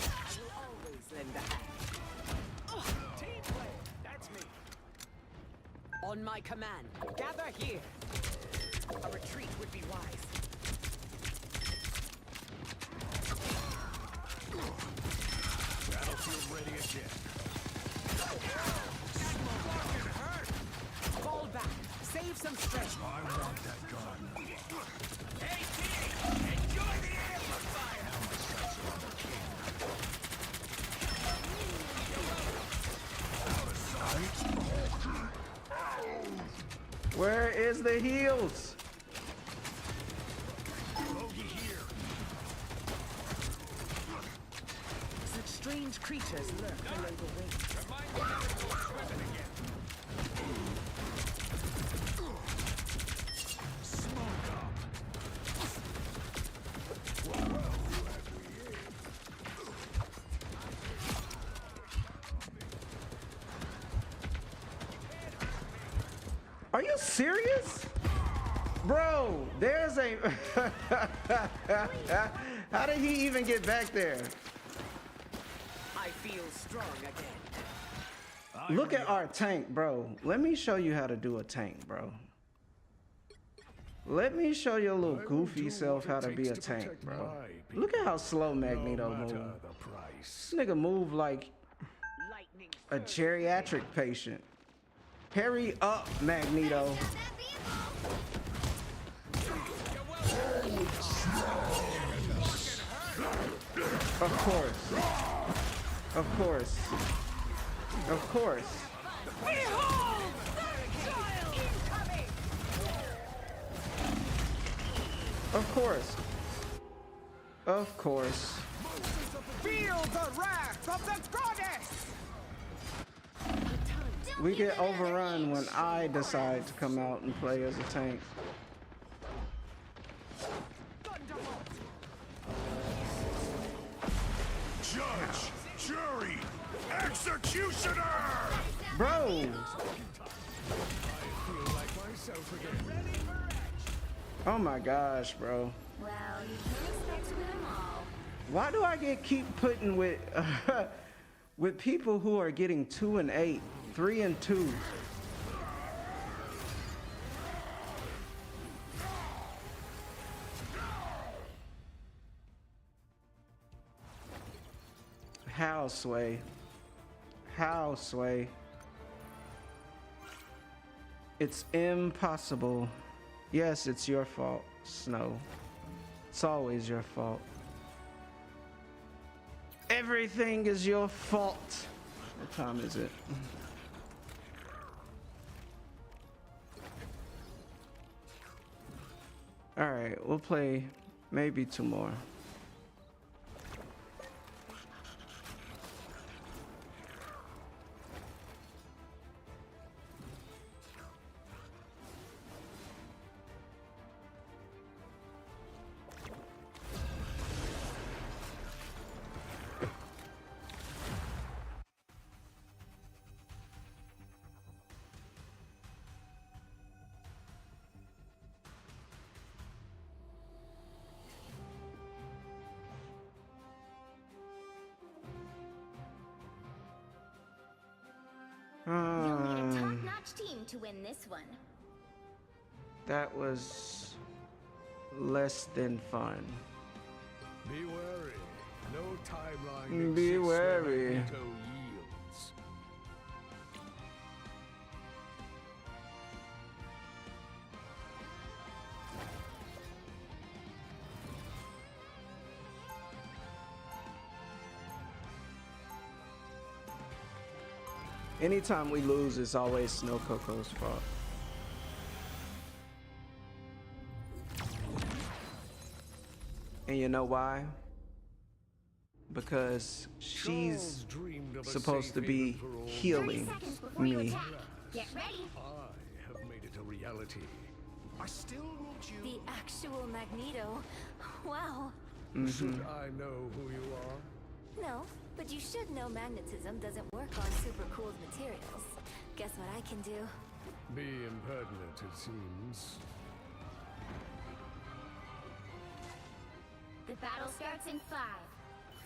I will always lend a hand. Team play. That's me. On my command, gather here. A retreat would be wise. Battlefield ready again. Fall back. Save some strength. I want that gun. Hey, team! Enjoy the amplifier! Now my sights are on the king. Out of sight. Where is the heals? Bogey here. Such strange creatures lurk below the wings. Remind me never to go swimming again. Smoke up. Are you serious? Bro, there's a... How did he even get back there? I feel strong again. Look at our tank, bro. Let me show you how to do a tank, bro. Let me show your little goofy self how to be a tank, bro. Look at how slow Magneto moves. This nigga move like a geriatric patient. Hurry up, Magneto. Of course. Of course. Of course. Of course. Of course. Feel the wrath of the goddess! We get overrun when I decide to come out and play as a tank. Judge, jury, executioner! Bro! Oh my gosh, bro. Well, you can't expect to win them all. Why do I keep putting with with people who are getting 2 and 8, 3 and 2? How, Sway? How, Sway? It's impossible. Yes, it's your fault, Snow. It's always your fault. Everything is your fault. What time is it? All right, we'll play maybe 2 more. You'll need a top-notch team to win this one. That was less than fun. Be wary. No timeline. Be wary. Magneto yields. Anytime we lose, it's always Snow Coco's fault. And you know why? Because she's supposed to be healing me. Get ready. I have made it a reality. I still need you. The actual Magneto. Wow. Should I know who you are? No, but you should know magnetism doesn't work on super cooled materials. Guess what I can do? Be impertinent, it seems. The battle starts in 5,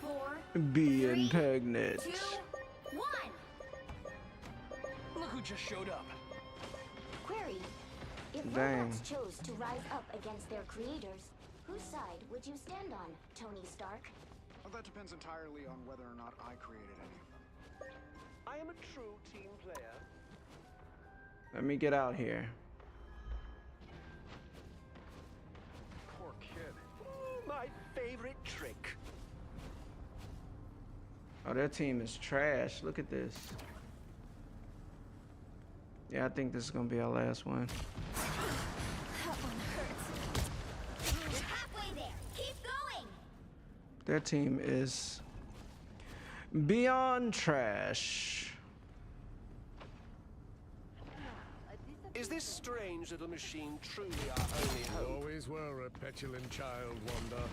4, Be 3, impregnant. 2, 1. Look who just showed up. Query. If Dang. robots chose to rise up against their creators, whose side would you stand on, Tony Stark? Well, that depends entirely on whether or not I created any of them. I am a true team player. Let me get out here. Poor kid. Ooh, my favorite trick. Oh, their team is trash. Look at this. Yeah, I think this is gonna be our last one. That one hurts. You're halfway there. Keep going. Their team is beyond trash. Is this strange little machine truly our only hope? You always were a petulant child, Wanda.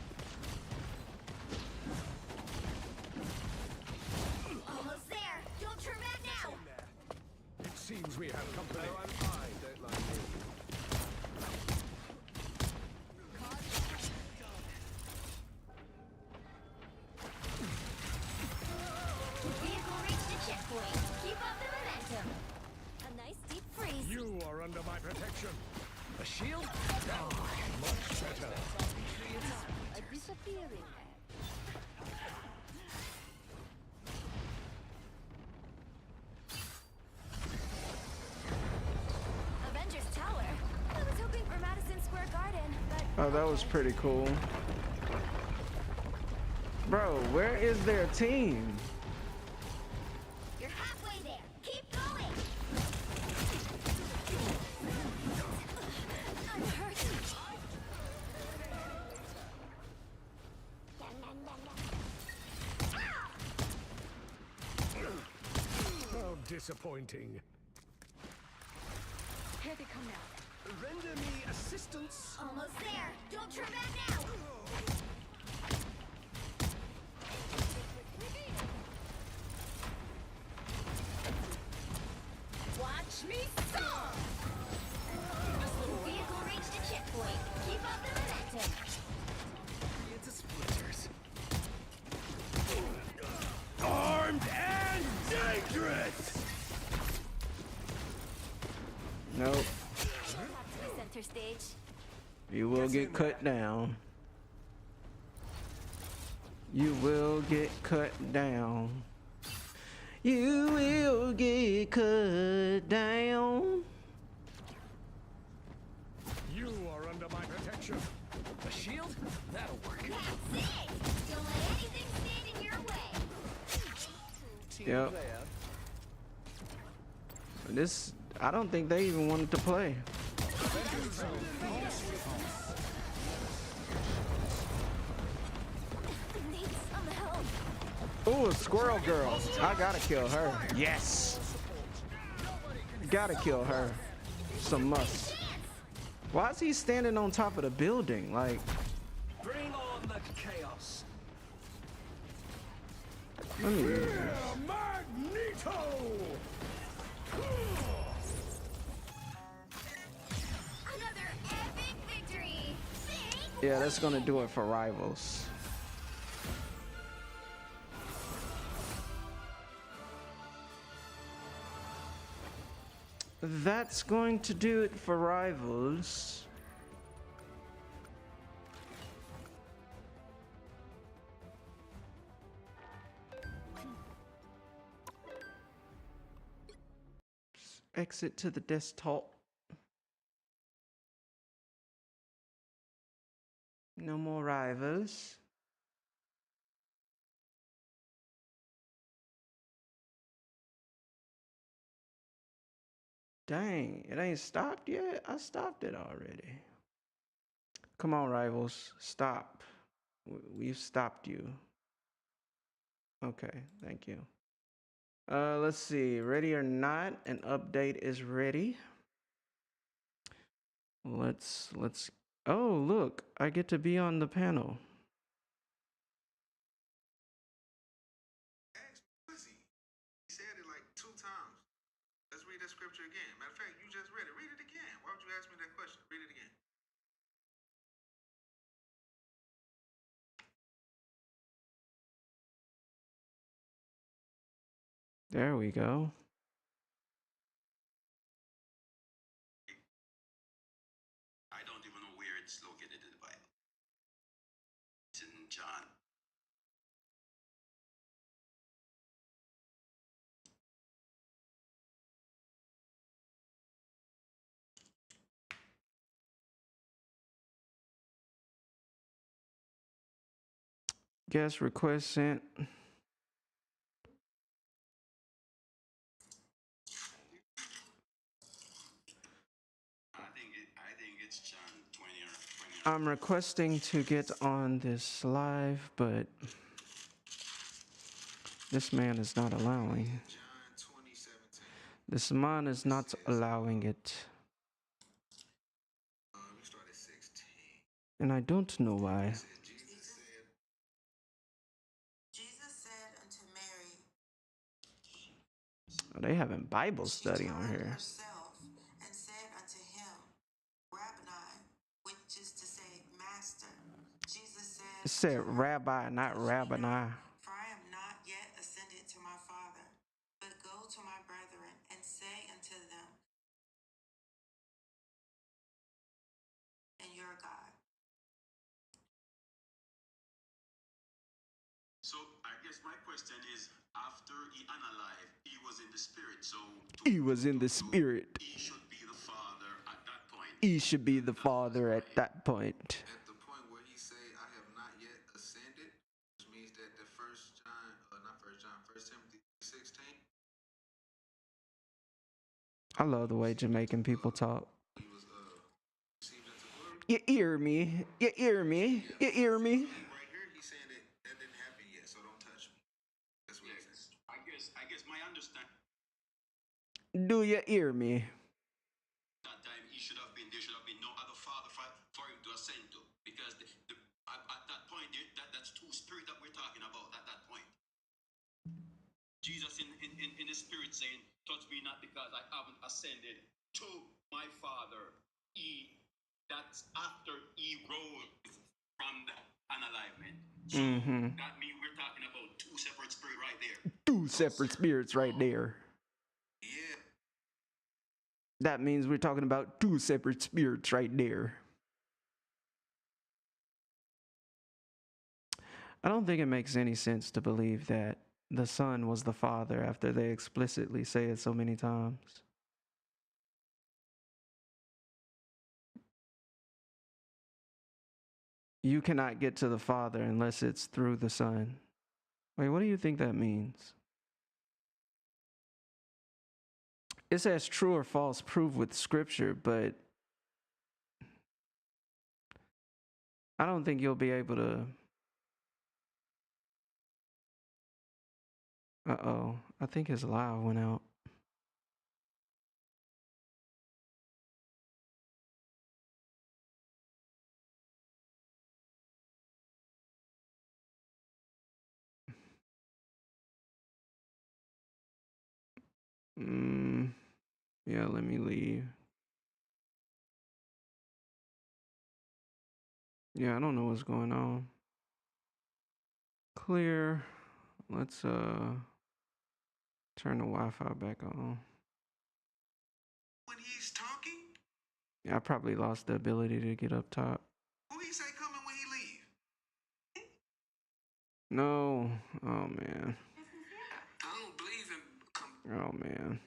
Almost there. Don't turn back now. It seems we have company. Oh, I'm fine. Don't like me. Vehicle reached the checkpoint. Keep up the momentum. A nice deep freeze. You are under my protection. A shield? That'll work much better. A disappearing Avengers Tower. I was hoping for Madison Square Garden, but Oh, that was pretty cool. Bro, where is their team? you're halfway there. Keep going. I'm hurt. How disappointing. Here they come now. Render me assistance. Almost there. Don't turn back now. Watch me storm! Vehicle reached a checkpoint. Keep up the momentum. Into splinters. Armed and dangerous! Nope. Center stage. You will get cut down. You will get cut down. You will get cut down. You are under my protection. A shield? That'll work. That's it! Don't let anything stand in your way. Yep. This, I don't think they even wanted to play. Need some help. Ooh, a squirrel girl. I gotta kill her. Yes. Gotta kill her. It's a must. Why is he standing on top of the building? Like, Bring on the chaos. let me. Magneto! Another epic victory. Yeah, that's gonna do it for Rivals. That's going to do it for Rivals. Exit to the desktop. No more Rivals. Dang, it ain't stopped yet? I stopped it already. Come on, Rivals, stop. We've stopped you. Okay, thank you. Let's see, ready or not, an update is ready. Let's, oh, look, I get to be on the panel. He said it like 2 times. Let's read that scripture again. Matter of fact, you just read it. Read it again. Why would you ask me that question? Read it again. There we go. I don't even know where it's located in the Bible. It's in John. Guest request sent. I think it's John 20 or 20. I'm requesting to get on this live, but this man is not allowing. This man is not allowing it. We start at 16. And I don't know why. Jesus said unto Mary, Oh, they having Bible study on here. herself and said unto him, Rabboni, which is to say, Master. Jesus said, It said rabbi, not rabboni. For I am not yet ascended to my Father, but go to my brethren and say unto them, guess my question is, after he unalive, he was in the spirit, so He was in the spirit. he should be the father at that point. He should be the father at that point. At the point where he say, I have not yet ascended, which means that the First Timothy 16. I love the way Jamaican people talk. You hear me? You hear me? You hear me? Right here, he's saying that didn't happen yet, so don't touch me. That's what he says. I guess my understanding Do you hear me? that time there should have been no other father for him to ascend to, because at that point that's two spirit that we're talking about at that point. Jesus in the spirit saying, touch me not because I haven't ascended to my Father. That's after he rose from the unalignment. So that means we're talking about two separate spirits right there. Two separate spirits right there. Yeah. That means we're talking about two separate spirits right there. I don't think it makes any sense to believe that the Son was the Father after they explicitly say it so many times. You cannot get to the Father unless it's through the Son. Wait, what do you think that means? It says true or false, prove with Scripture, but I don't think you'll be able to. Uh-oh, I think his live went out. Yeah, let me leave. Yeah, I don't know what's going on. Clear. Let's turn the Wi-Fi back on. When he's talking, Yeah, I probably lost the ability to get up top. who he say coming when he leave? No. Oh man. I don't believe him. Oh man.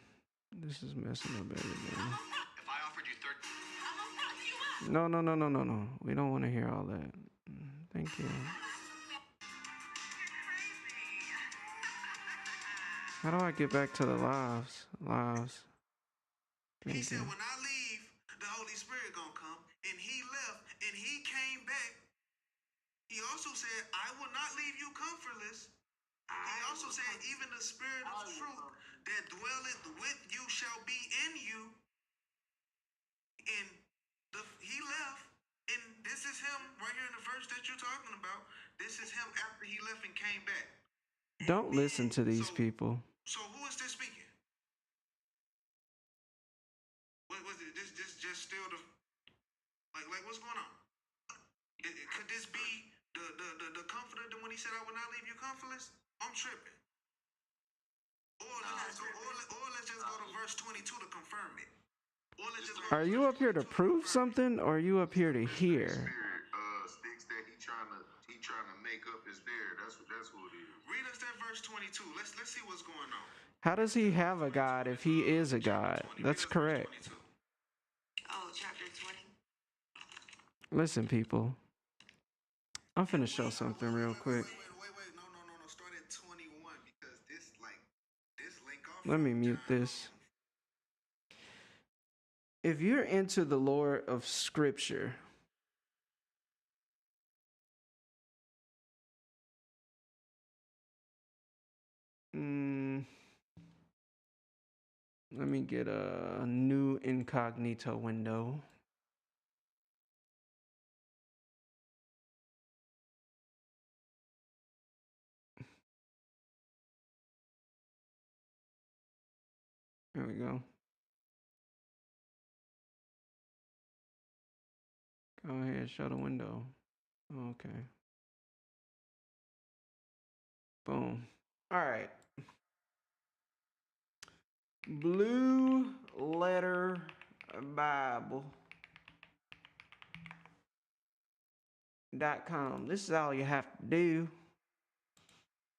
This is messing up everything. If I offered you third. No. We don't want to hear all that. Thank you. How do I get back to the lives? He Thank said, you. when I leave, the Holy Spirit gonna come. And he left, and he came back. He also said, I will not leave you comfortless. He also said, even the Spirit of truth that dwelleth with you shall be in you. And he left, and this is him right here in the verse that you're talking about. This is him after he left and came back. Don't listen to these people. So who is this speaking? What was it? This just still the like what's going on? Could this be the comforter that when he said I will not leave you comfortless? I'm tripping. Or let's just go to verse 22 to confirm it. Or let's just go Are you up here to prove something, or are you up here to hear? Sticks that he trying to make up is there. That's what it is. Read us that verse 22. Let's see what's going on. How does he have a God if he is a God? That's correct. Oh, chapter 20. Listen, people. I'm finna show something real quick. Wait. No. Start at 21 because this link off. Let me mute this. If you're into the lore of Scripture, let me get a new incognito window. There we go. Go ahead, show the window. Okay. Boom. All right. Blue Letter Bible.com. This is all you have to do.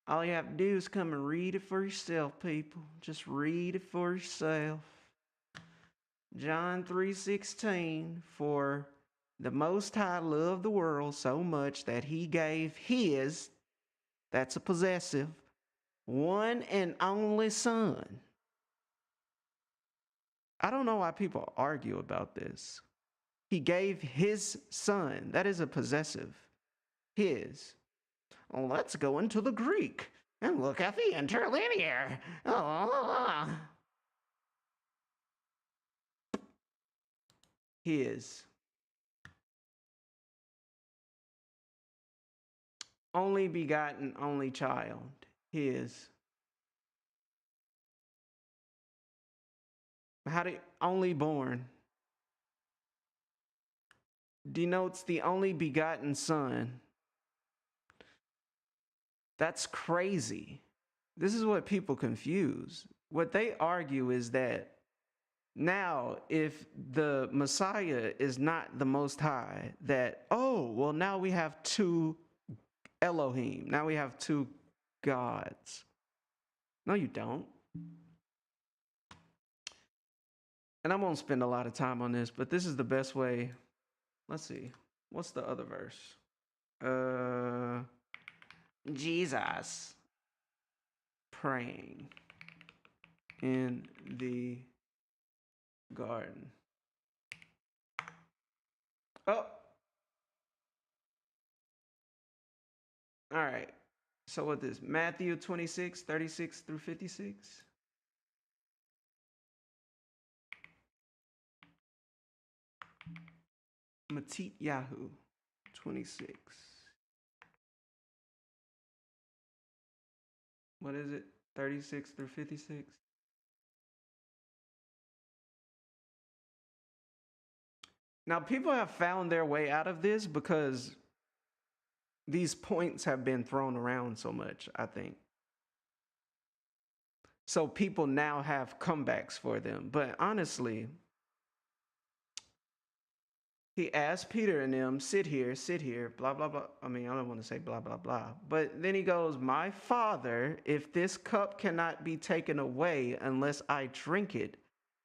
All you have to do is come and read it for yourself, people. Just read it for yourself. John 3:16, for the Most High loved the world so much that he gave his, that's a possessive, one and only son. I don't know why people argue about this. He gave his son. That is a possessive. His. Well, let's go into the Greek and look at the interlinear. His. Only begotten, only child. His. How do only born? Denotes the only begotten son. That's crazy. This is what people confuse. What they argue is that now, if the Messiah is not the Most High, that, oh, well, now we have two Elohim. Now we have two gods. No, you don't. And I won't spend a lot of time on this, but this is the best way. Let's see. What's the other verse? Jesus praying in the garden. Oh. All right. So what is Matthew 26, 36 through 56? Matit Yahoo 26. What is it? 36 through 56? Now, people have found their way out of this because these points have been thrown around so much, I think. So people now have comebacks for them. But honestly, he asked Peter and them, sit here, blah, blah, blah. I mean, I don't want to say blah, blah, blah. But then he goes, my Father, if this cup cannot be taken away unless I drink it,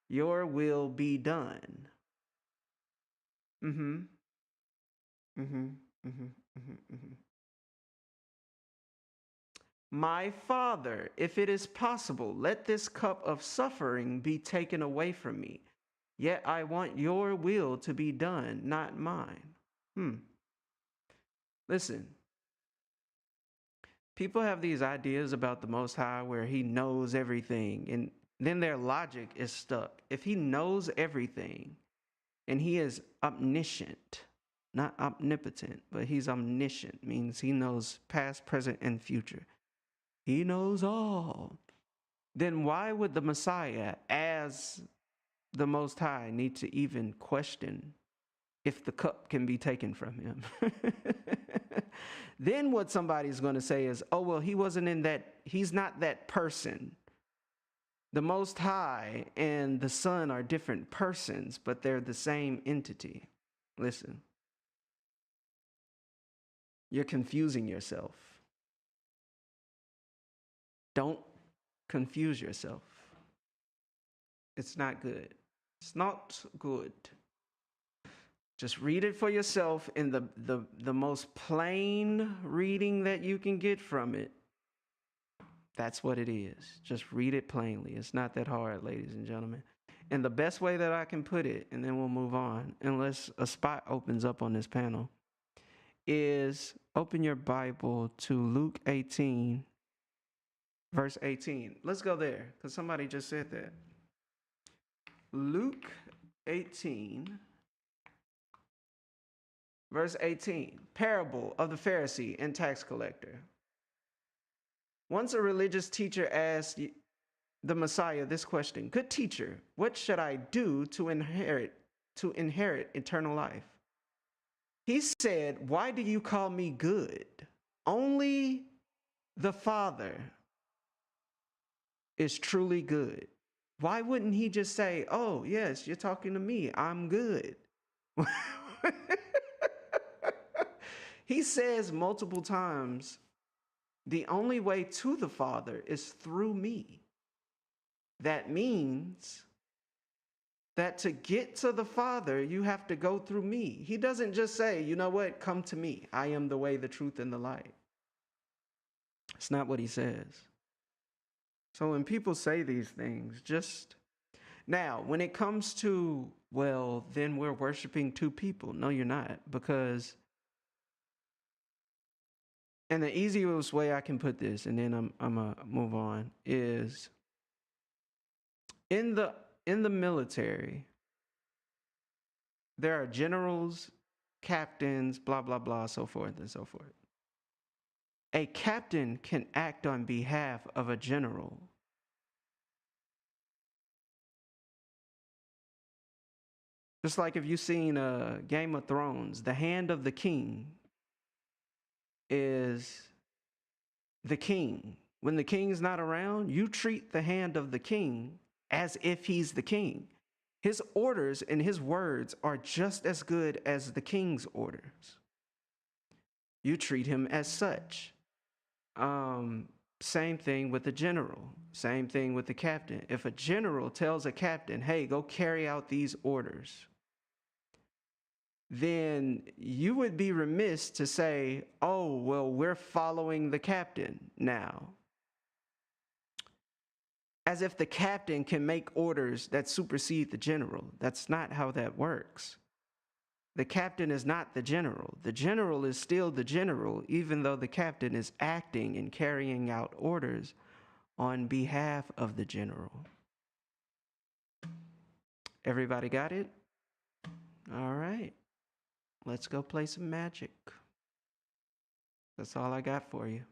your will be done. My Father, if it is possible, let this cup of suffering be taken away from me. Yet I want your will to be done, not mine. Listen, people have these ideas about the Most High where he knows everything, and then their logic is stuck. If he knows everything, and he is omniscient, not omnipotent, but he's omniscient, means he knows past, present, and future. He knows all. Then why would the Messiah, as the Most High, need to even question if the cup can be taken from him? Then what somebody's going to say is, oh, well, he wasn't in that, he's not that person. The Most High and the Son are different persons, but they're the same entity. Listen, you're confusing yourself. Don't confuse yourself. It's not good. It's not good. Just read it for yourself in the most plain reading that you can get from it. That's what it is. Just read it plainly. It's not that hard, ladies and gentlemen. And the best way that I can put it, and then we'll move on, unless a spot opens up on this panel, is open your Bible to Luke 18, verse 18. Let's go there, because somebody just said that. Luke 18, verse 18. Parable of the Pharisee and tax collector. Once a religious teacher asked the Messiah this question: good teacher, what should I do to inherit eternal life? He said, why do you call me good? Only the Father is truly good. Why wouldn't he just say, oh, yes, you're talking to me, I'm good? He says multiple times, The only way to the Father is through me. That means that to get to the Father, you have to go through me. He doesn't just say, you know what, come to me. I am the way, the truth, and the light. It's not what he says. So when people say these things, just now, when it comes to, well, then we're worshiping two people. No, you're not, because, and the easiest way I can put this, and then I'm gonna move on, is in the military, there are generals, captains, blah, blah, blah, so forth and so forth. A captain can act on behalf of a general. Just like if you've seen Game of Thrones, the hand of the king is the king. When the king's not around, you treat the hand of the king as if he's the king. His orders and his words are just as good as the king's orders. You treat him as such. Same thing with the general. Same thing with the captain. If a general tells a captain, hey, go carry out these orders, then you would be remiss to say, oh, well, we're following the captain now. As if the captain can make orders that supersede the general. That's not how that works. The captain is not the general. The general is still the general, even though the captain is acting and carrying out orders on behalf of the general. Everybody got it? All right. Let's go play some Magic. That's all I got for you.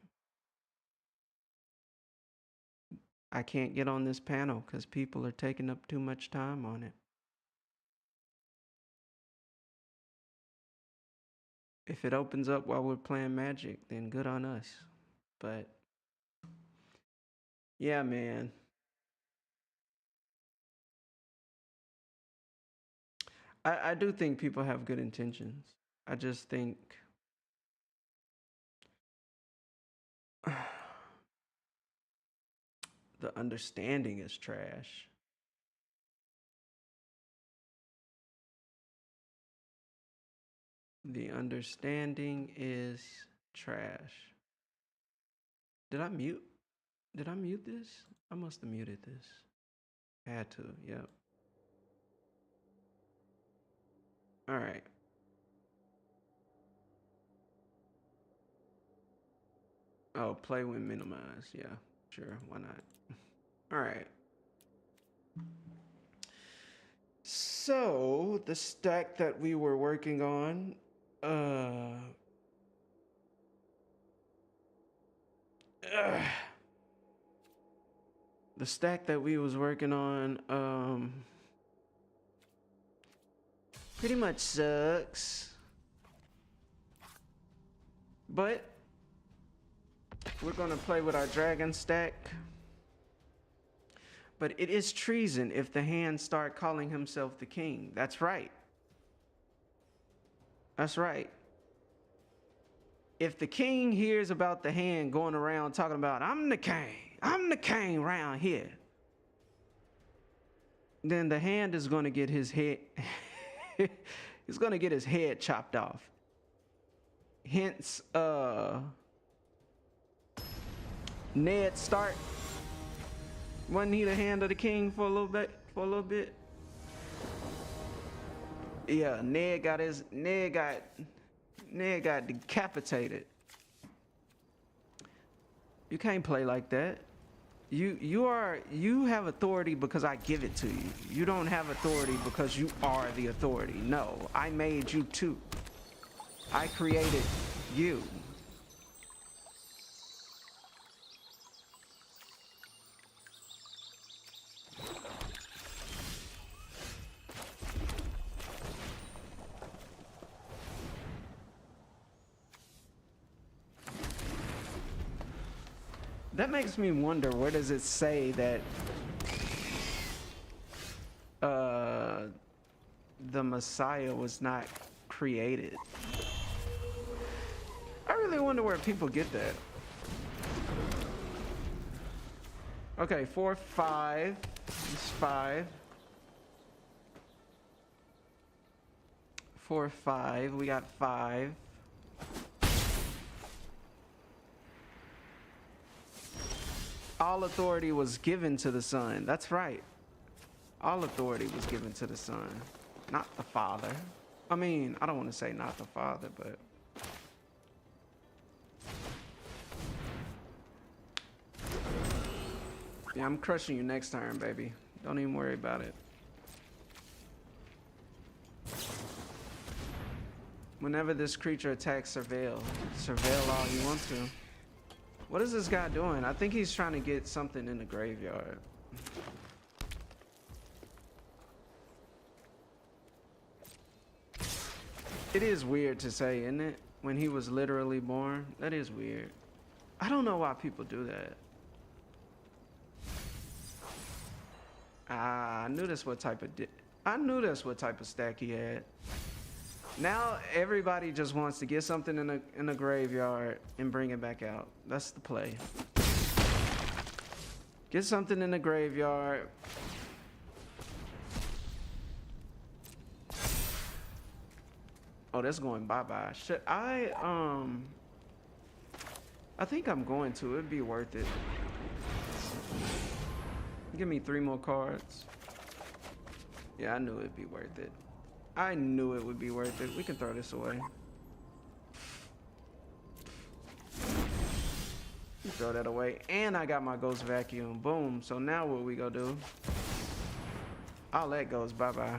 I can't get on this panel because people are taking up too much time on it. If it opens up while we're playing Magic, then good on us. But yeah, man. I do think people have good intentions. I just think the understanding is trash. The understanding is trash. Did I mute this? I must have muted this. I had to, yep. All right. Oh, play when minimized. Yeah, sure. Why not? All right. So the stack that we were working on, the stack that we was working on, pretty much sucks. But we're gonna play with our dragon stack. But it is treason if the hand start calling himself the king. That's right. That's right. If the king hears about the hand going around talking about, I'm the king around here, then the hand is going to get his head, he's going to get his head chopped off. Hence, Ned Stark. Wasn't he the hand of the king for a little bit? Yeah, Ned got decapitated. You can't play like that. You have authority because I give it to you. You don't have authority because you are the authority. No, I made you too. I created you. That makes me wonder, where does it say that the Messiah was not created? I really wonder where people get that. Okay, 4, 5. It's 5. 4, 5. We got 5. All authority was given to the Son. That's right. All authority was given to the Son, not the Father. I mean, I don't want to say not the Father, but yeah, I'm crushing you next turn, baby. Don't even worry about it. Whenever this creature attacks, surveil. Surveil all you want to. What is this guy doing? I think he's trying to get something in the graveyard. It is weird to say, isn't it? When he was literally born. That is weird. I don't know why people do that. I knew that's what type of stack he had. Now everybody just wants to get something in the graveyard and bring it back out. That's the play. Get something in the graveyard. Oh, that's going bye-bye. Should I think I'm going to. It'd be worth it. Give me 3 more cards. Yeah, I knew it'd be worth it. I knew it would be worth it. We can throw this away. Throw that away. And I got my Ghost Vacuum. Boom. So now what we gonna do? All that goes bye-bye.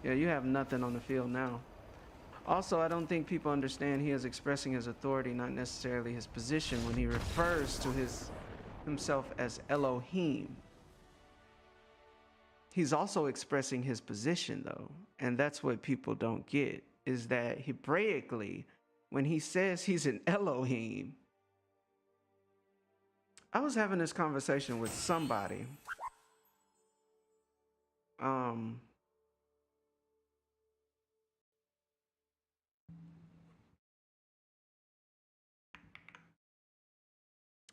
Yeah, you have nothing on the field now. Also, I don't think people understand he is expressing his authority, not necessarily his position, when he refers to himself as Elohim. He's also expressing his position, though, and that's what people don't get, is that Hebraically, when he says he's an Elohim, I was having this conversation with somebody.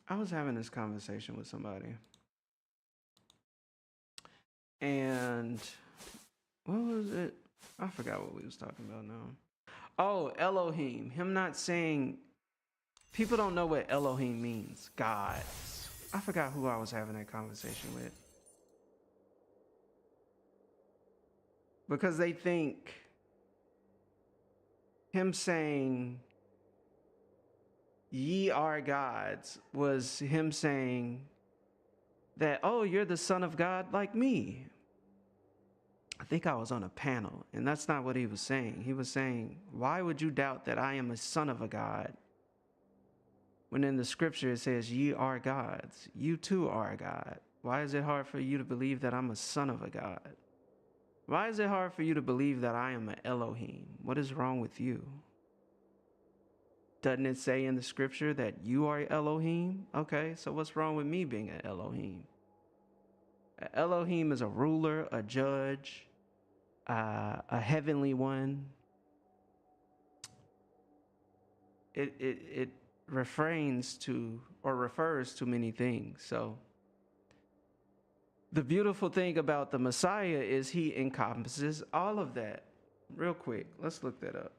I was having this conversation with somebody. And what was it? I forgot what we was talking about now. Oh, Elohim. Him not saying, people don't know what Elohim means. God. I forgot who I was having that conversation with. Because they think him saying, ye are gods, was him saying that, oh, you're the son of God like me. I think I was on a panel, and that's not what he was saying. He was saying, why would you doubt that I am a son of a God? When in the scripture it says, ye are gods. You too are a God. Why is it hard for you to believe that I'm a son of a God? Why is it hard for you to believe that I am an Elohim? What is wrong with you? Doesn't it say in the scripture that you are Elohim? Okay, so what's wrong with me being an Elohim? An Elohim is a ruler, a judge, a heavenly one. It refrains to or refers to many things. So the beautiful thing about the Messiah is he encompasses all of that. Real quick, let's look that up.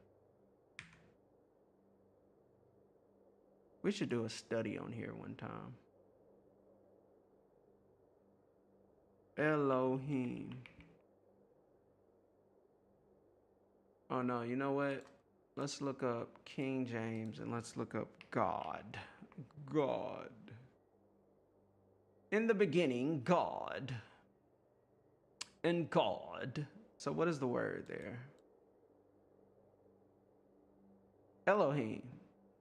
We should do a study on here one time. Elohim. Oh no, you know what? Let's look up King James and let's look up God. God. In the beginning, God. And God. So what is the word there? Elohim.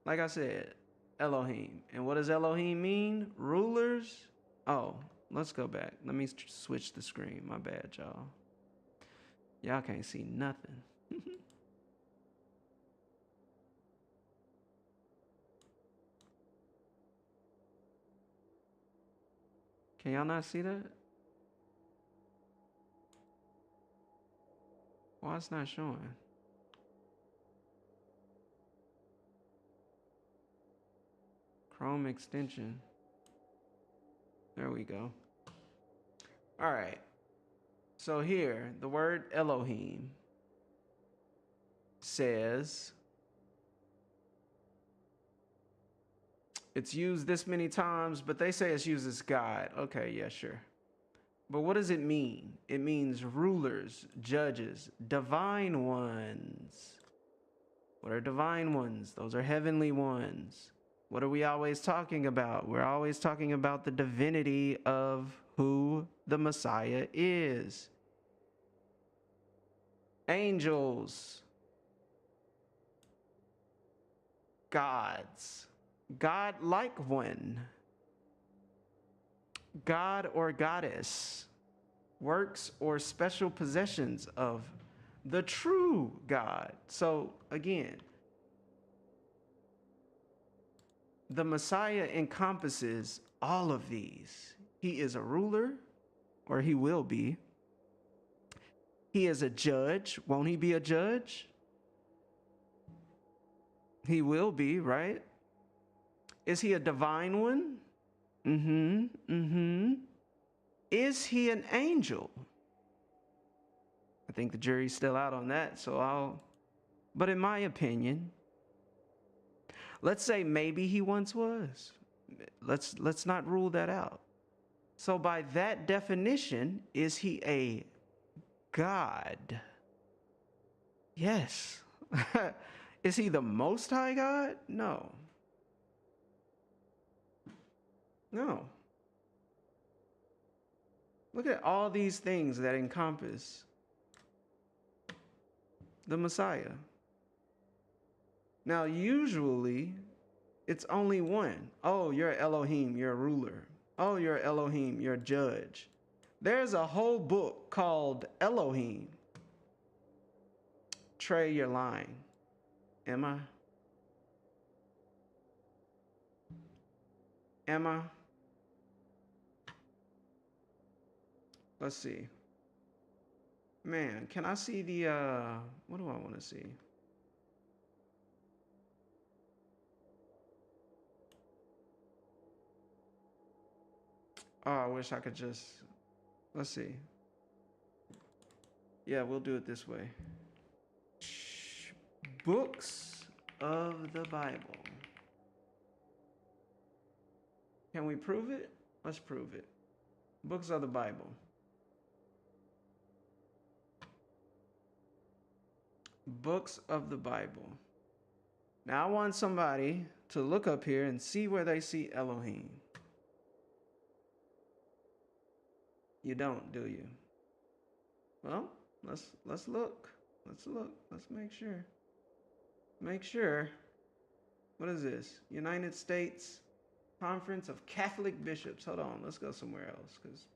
Like I said, Elohim. And what does Elohim mean? Rulers? Oh, let's go back. Let me switch the screen. My bad, y'all. Y'all can't see nothing. Can y'all not see that? Why it's not showing? Chrome extension. There we go. All right. So here, the word Elohim says it's used this many times, but they say it's used as God. Okay, yeah, sure. But what does it mean? It means rulers, judges, divine ones. What are divine ones? Those are heavenly ones. What are we always talking about? We're always talking about the divinity of who the Messiah is. Angels, gods, God-like one, God or goddess, works or special possessions of the true God. So again, the Messiah encompasses all of these. He is a ruler, or he will be. He is a judge. Won't he be a judge? He will be, right? Is he a divine one? Is he an angel? I think the jury's still out on that, but in my opinion, let's say maybe he once was. Let's not rule that out. So by that definition, is he a God? Yes. Is he the Most High God? No. No. Look at all these things that encompass the Messiah. Now, usually, it's only one. Oh, you're Elohim, you're a ruler. Oh, you're Elohim, you're a judge. There's a whole book called Elohim. Trey, you're lying. Am I? Am I? Let's see. Man, can I see the, what do I want to see? Oh, I wish I could just, let's see. Yeah, we'll do it this way. Books of the Bible. Can we prove it? Let's prove it. Books of the Bible. Books of the Bible. Now I want somebody to look up here and see where they see Elohim. You don't, do you? Well, let's look. Let's look. Let's make sure. Make sure. What is this? United States Conference of Catholic Bishops. Hold on, let's go somewhere else, because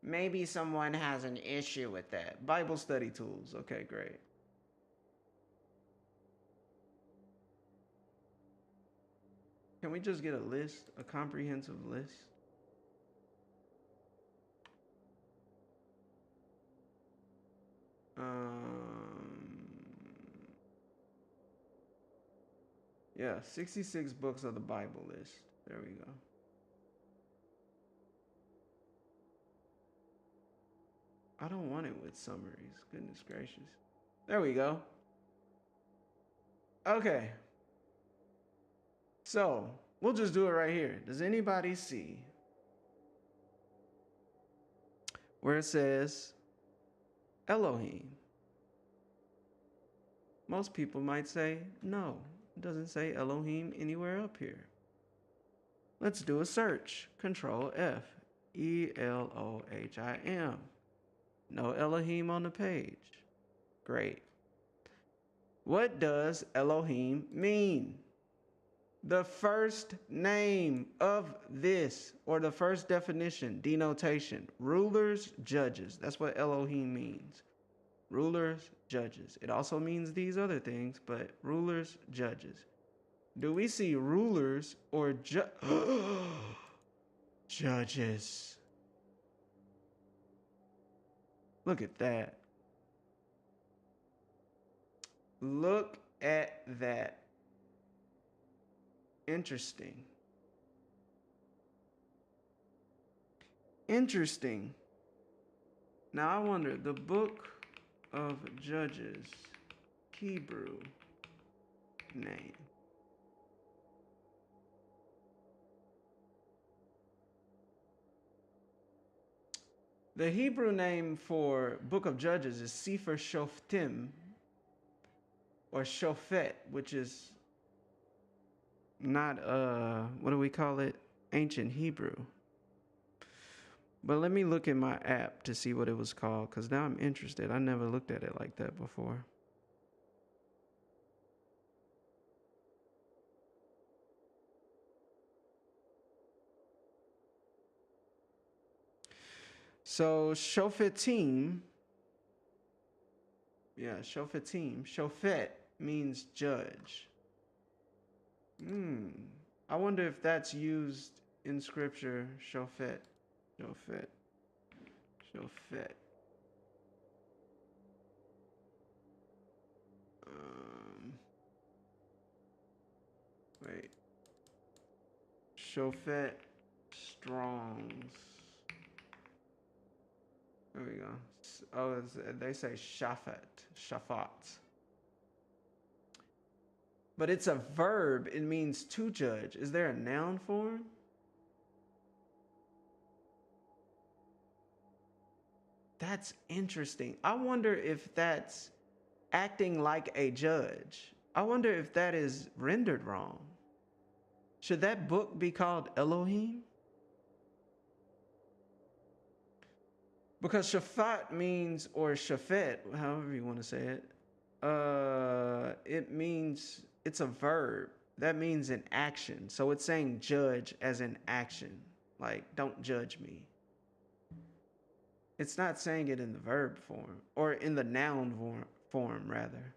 maybe someone has an issue with that. Bible study tools. Okay, great. Can we just get a list, a comprehensive list? Yeah, 66 books of the Bible list. There we go. I don't want it with summaries. Goodness gracious. There we go. Okay. So, we'll just do it right here. Does anybody see where it says Elohim? Most people might say no. It doesn't say Elohim anywhere up here. Let's do a search. Control F. Elohim. No Elohim on the page. Great. What does Elohim mean? The first name of this, or the first definition, denotation, rulers, judges. That's what Elohim means. Rulers, judges. It also means these other things, but rulers, judges. Do we see rulers or judges? Look at that. Look at that. Interesting. interesting. Now I wonder, the book of Judges, Hebrew name. The Hebrew name for Book of Judges is Sefer Shoftim, or Shofet, which is not, what do we call it? Ancient Hebrew. But let me look in my app to see what it was called, because now I'm interested. I never looked at it like that before. So Shofetim, Shofetim. Shofet means judge. I wonder if that's used in scripture. Shofet. Wait. Shofet Strongs. There we go. Oh, they say Shafat. But it's a verb. It means to judge. Is there a noun form? That's interesting. I wonder if that's acting like a judge. I wonder if that is rendered wrong. Should that book be called Elohim? Because Shafat means, or Shafet, however you want to say it, it means, it's a verb. That means an action. So it's saying judge as an action. Like, don't judge me. It's not saying it in the verb form, or in the noun form, rather.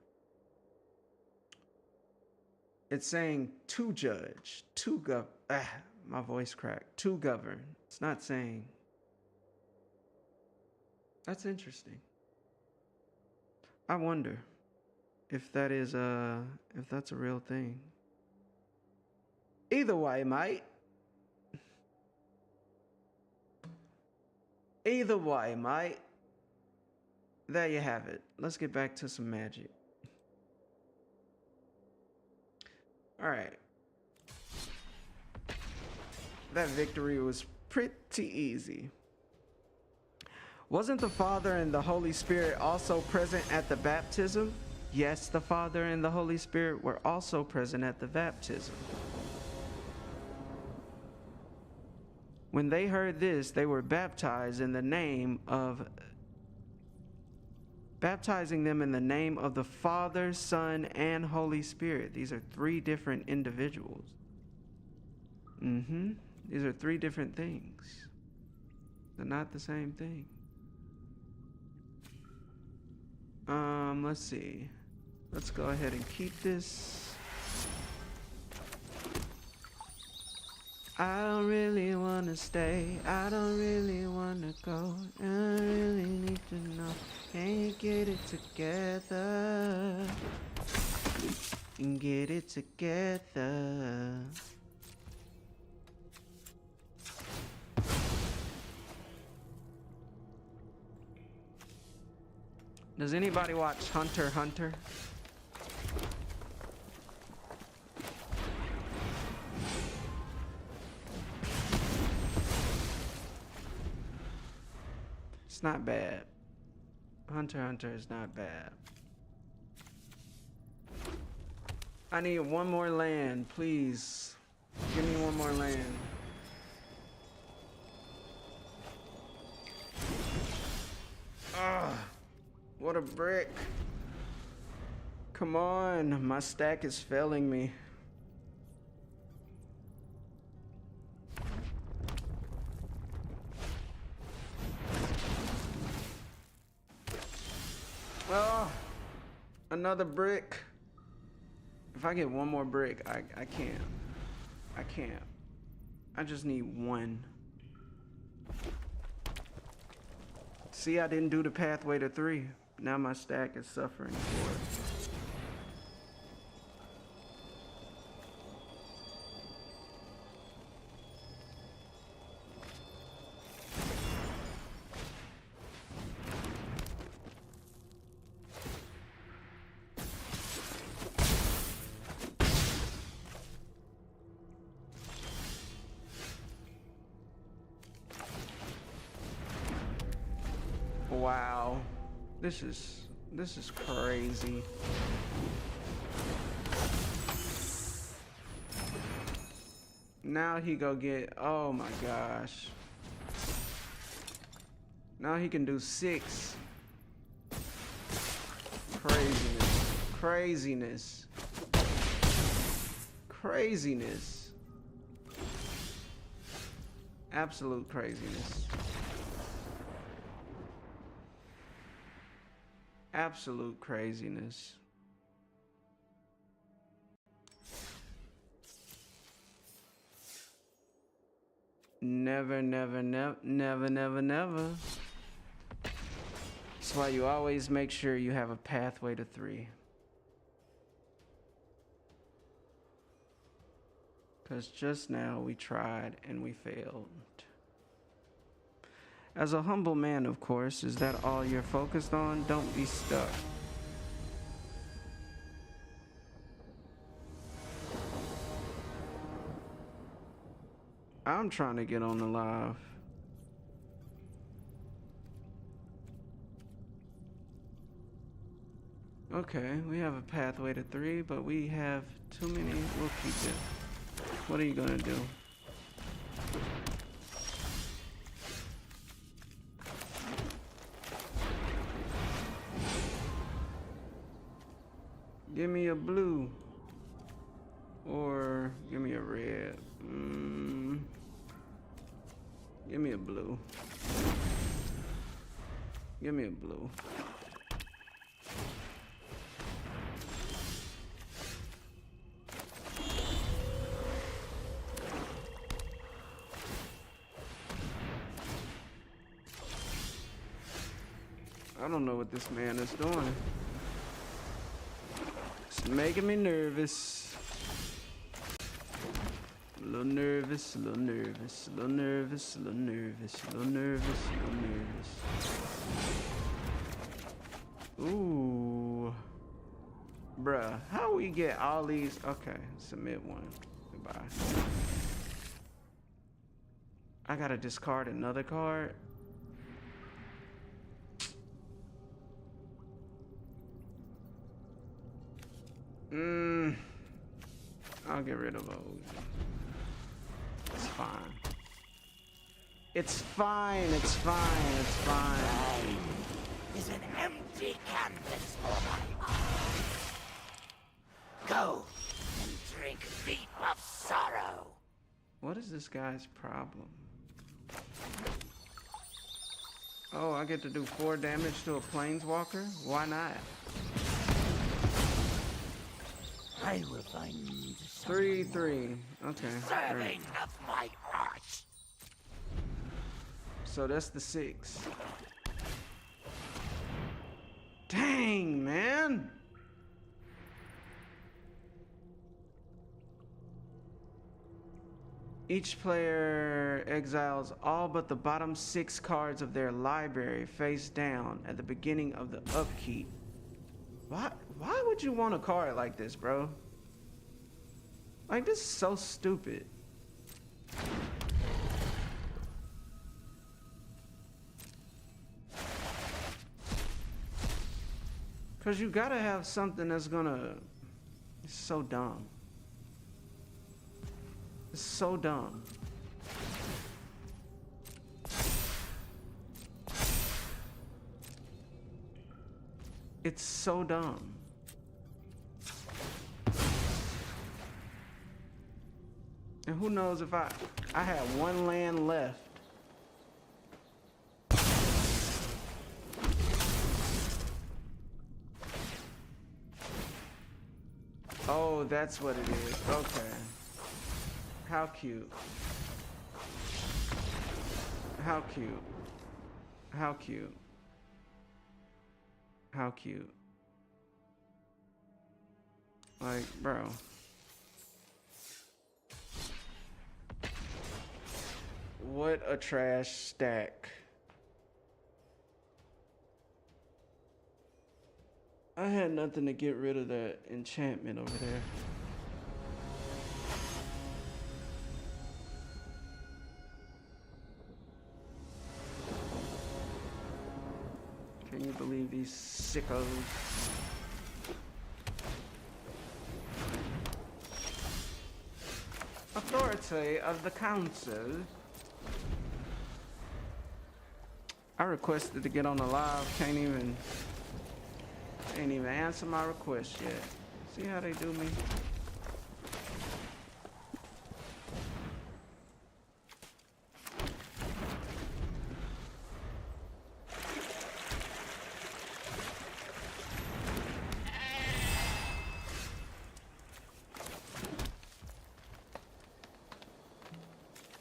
It's saying to judge, to my voice cracked, to govern. It's not saying. That's interesting. I wonder if that is if that's a real thing. Either way, mate. Either way, mate. There you have it. Let's get back to some magic. All right. That victory was pretty easy. Wasn't the Father and the Holy Spirit also present at the baptism? Yes, the Father and the Holy Spirit were also present at the baptism. When they heard this, they were baptizing them in the name of the Father, Son, and Holy Spirit. These are three different individuals. These are three different things. They're not the same thing. Let's see. Let's go ahead and keep this. I don't really want to stay. I don't really want to go. I really need to know. Can you get it together? And get it together. Does anybody watch Hunter x Hunter? It's not bad. Hunter x Hunter is not bad. I need one more land, please. Give me one more land. Ah, what a brick. Come on, my stack is failing me. Oh, another brick. If I get one more brick, I can't. I can't. I just need one. See, I didn't do the pathway to 3. Now my stack is suffering for it. wow. This is crazy. Now he go get, oh my gosh. Now he can do 6. Craziness. Craziness. Craziness. Absolute craziness. Absolute craziness. Never, never, never, never, never, never. That's why you always make sure you have a pathway to 3. Because just now we tried and we failed. As a humble man, of course, is that all you're focused on? Don't be stuck. I'm trying to get on the live. Okay, we have a pathway to 3, but we have too many. We'll keep it. What are you gonna do? Give me a blue. Or give me a red. Give me a blue. Give me a blue. I don't know what this man is doing. It's making me nervous. A little nervous, a little nervous, a little nervous, a little nervous, a little nervous, a little nervous. Ooh. Bruh, how we get all these? Okay, submit 1. Goodbye. I gotta discard another card. I'll get rid of those. It's fine. It's fine. It's fine. It's fine. Is an empty canvas for my eyes. Go and drink deep of sorrow. What is this guy's problem? Oh, I get to do 4 damage to a planeswalker? Why not? I will find 3/3. Okay. serving Great. of my art. So that's the 6. Dang, man. Each player exiles all but the bottom 6 cards of their library face down at the beginning of the upkeep. Why would you want a card like this, bro? Like, this is so stupid. Cause you gotta have something that's gonna... It's so dumb. It's so dumb. It's so dumb. And who knows if I had 1 land left. Oh, that's what it is. Okay. How cute. How cute. How cute. How cute. Like, bro. What a trash stack. I had nothing to get rid of that enchantment over there. Can you believe these sickos? Authority of the council. I requested to get on the live. Can't even answer my request yet. See how they do me?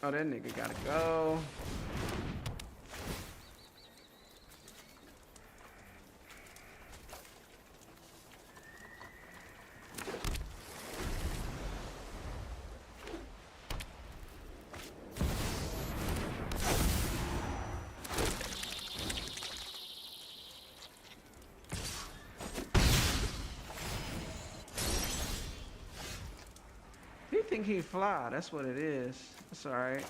Oh, that nigga gotta go. He think he fly, that's what it is. It's alright.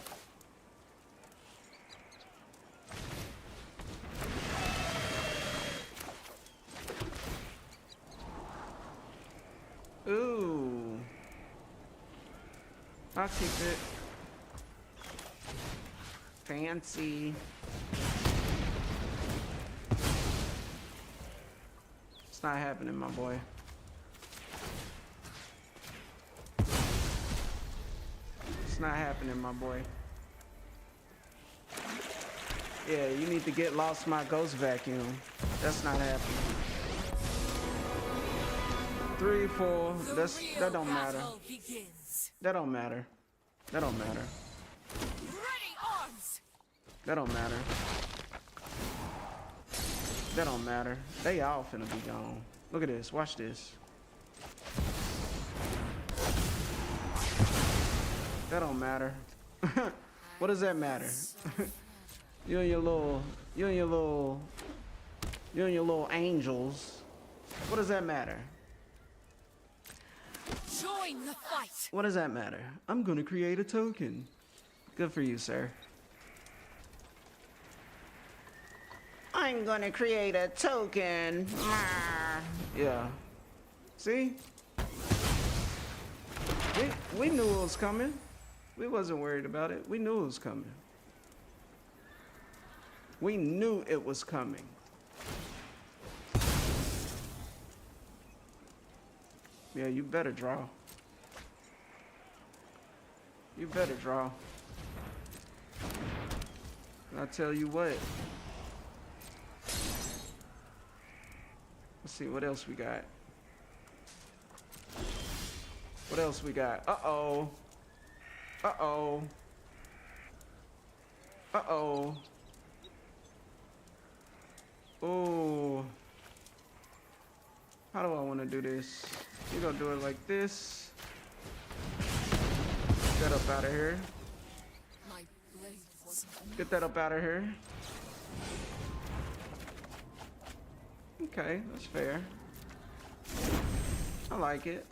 Ooh. I'll keep it. Fancy. It's not happening, my boy. It's not happening, my boy. Yeah, you need to get lost my ghost vacuum. That's not happening. 3, 4. That don't matter. That don't matter. That don't matter. That don't matter. That don't matter. They all finna be gone. Look at this. Watch this. That don't matter. What does that matter? You and your little angels. What does that matter? Join the fight. What does that matter? I'm gonna create a token. Good for you, sir. I'm gonna create a token. Yeah. See? We knew it was coming. We wasn't worried about it. We knew it was coming. We knew it was coming. Yeah, you better draw. You better draw. And I tell you what. Let's see, what else we got? What else we got? Uh-oh. Uh-oh. Uh-oh. Oh. How do I want to do this? You're gonna do it like this. Get that up out of here. Get that up out of here. Okay, that's fair. I like it.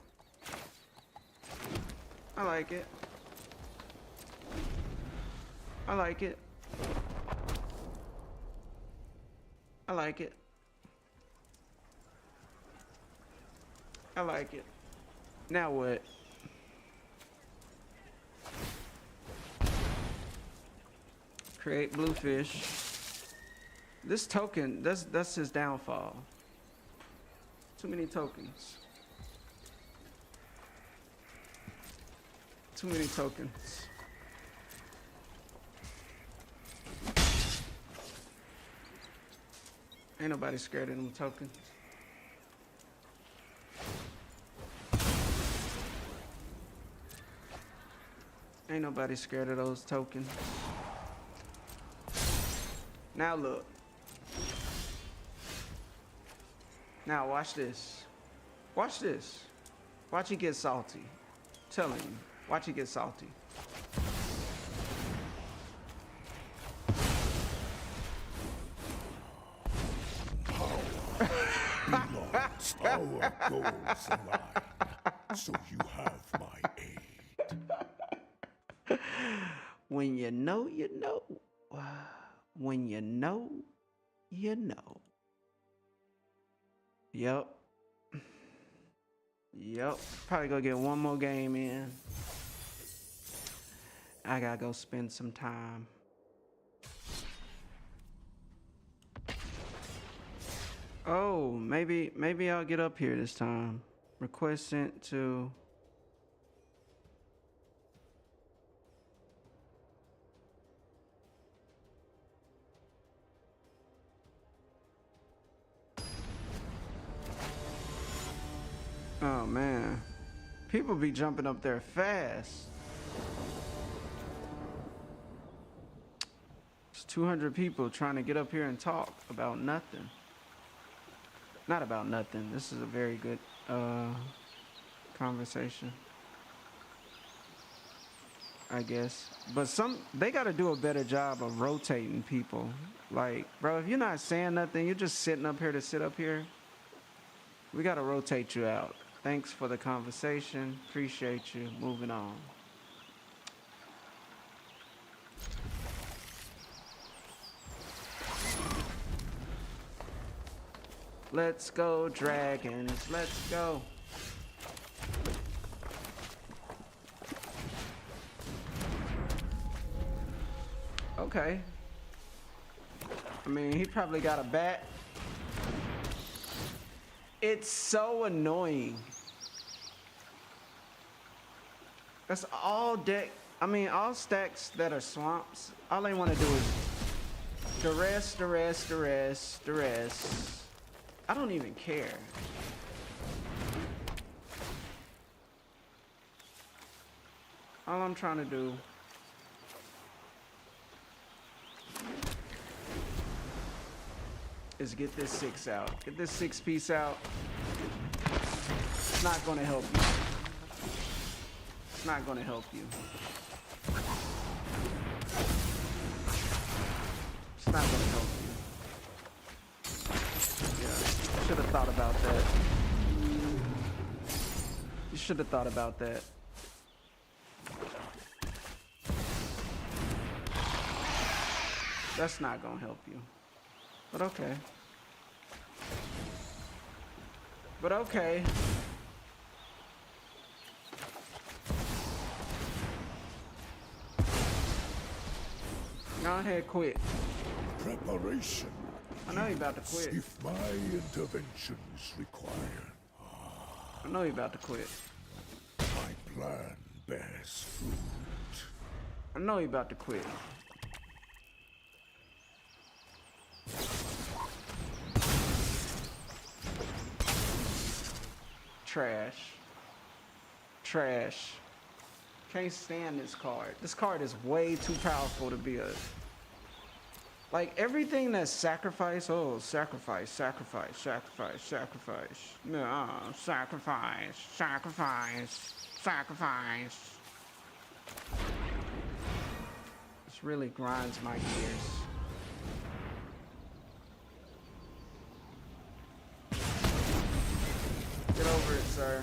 I like it. I like it. I like it. I like it. Now what? Create bluefish. This token, that's his downfall. Too many tokens. Too many tokens. Ain't nobody scared of them tokens. Ain't nobody scared of those tokens. Now look. Now watch this. Watch this. Watch it get salty. Telling you. Watch it get salty. Our goals align, so you have my aid. When you know, you know. When you know, you know. Yep. Yep. Probably gonna get one more game in. I gotta go spend some time. Oh, maybe I'll get up here this time. Request sent to... Oh man, people be jumping up there fast. It's 200 people trying to get up here and talk about nothing. Not about nothing. This is a very good conversation, I guess. But they got to do a better job of rotating people. Like, bro, if you're not saying nothing, you're just sitting up here to sit up here. We got to rotate you out. Thanks for the conversation. Appreciate you. Moving on. Let's go, dragons. Let's go. Okay. I mean, he probably got a bat. It's so annoying. That's all deck. I mean, all stacks that are swamps. All they want to do is duress. I don't even care. All I'm trying to do is get this 6 out. Get this 6-piece out. It's not gonna help you. It's not gonna help you. It's not gonna help you. Yeah, should have thought about that. You should have thought about that. That's not gonna help you. But okay. But okay. Go ahead, quit. Preparation. I know you're about to quit. If my intervention is required. I know you're about to quit. My plan bears fruit. I know you're about to quit. Trash. Trash. Can't stand this card. This card is way too powerful to be a... Like, everything that's sacrifice, oh, sacrifice. No, sacrifice. This really grinds my gears. Get over it, sir.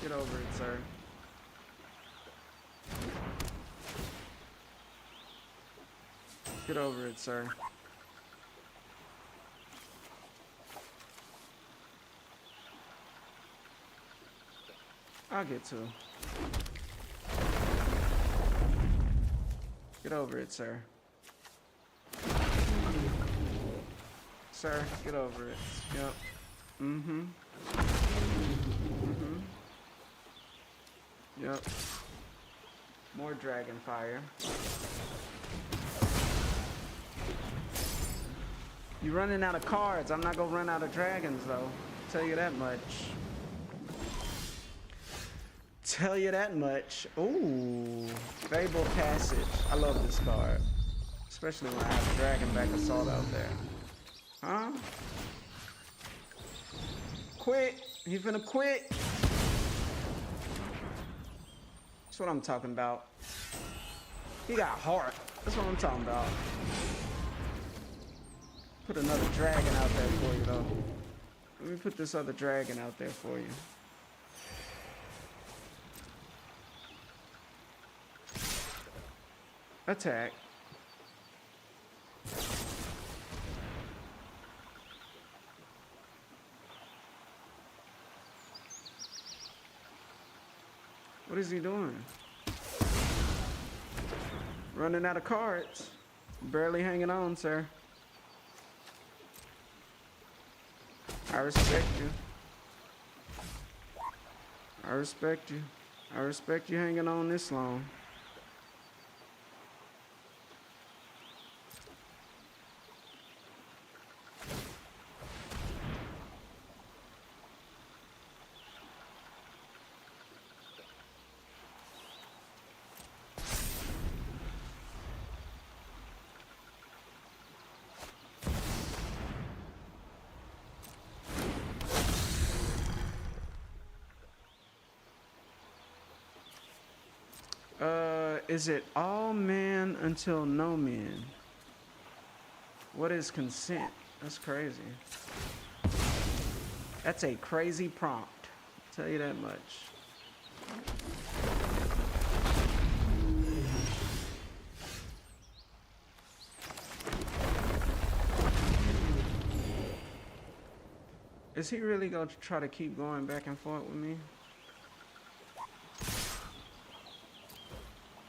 Get over it, sir. Get over it, sir. I'll get to. Get over it, sir. Sir, get over it. Yep. Yep. More dragon fire. You're running out of cards. I'm not gonna run out of dragons, though. Tell you that much. Tell you that much. Ooh, Fable Passage. I love this card, especially when I have Dragonback Assault out there. Huh? Quit. You finna quit. That's what I'm talking about. He got heart. That's what I'm talking about. Put another dragon out there for you, though. Let me put this other dragon out there for you. Attack. What is he doing? Running out of cards. Barely hanging on, sir. I respect you. I respect you. I respect you hanging on this long. Is it all men until no men? What is consent? That's crazy. That's a crazy prompt. I'll tell you that much. Is he really gonna try to keep going back and forth with me?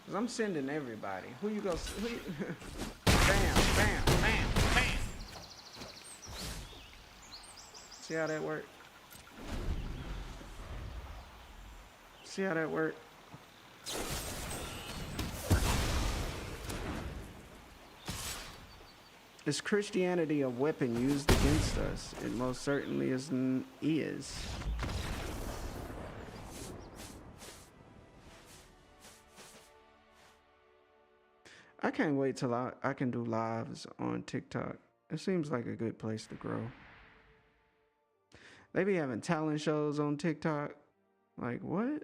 Cause I'm sending everybody. Who you go? Who you bam, bam, bam, bam. See how that worked? See how that worked? Is Christianity a weapon used against us? It most certainly is. I can't wait till I can do lives on TikTok. It seems like a good place to grow. They be having talent shows on TikTok. Like, what?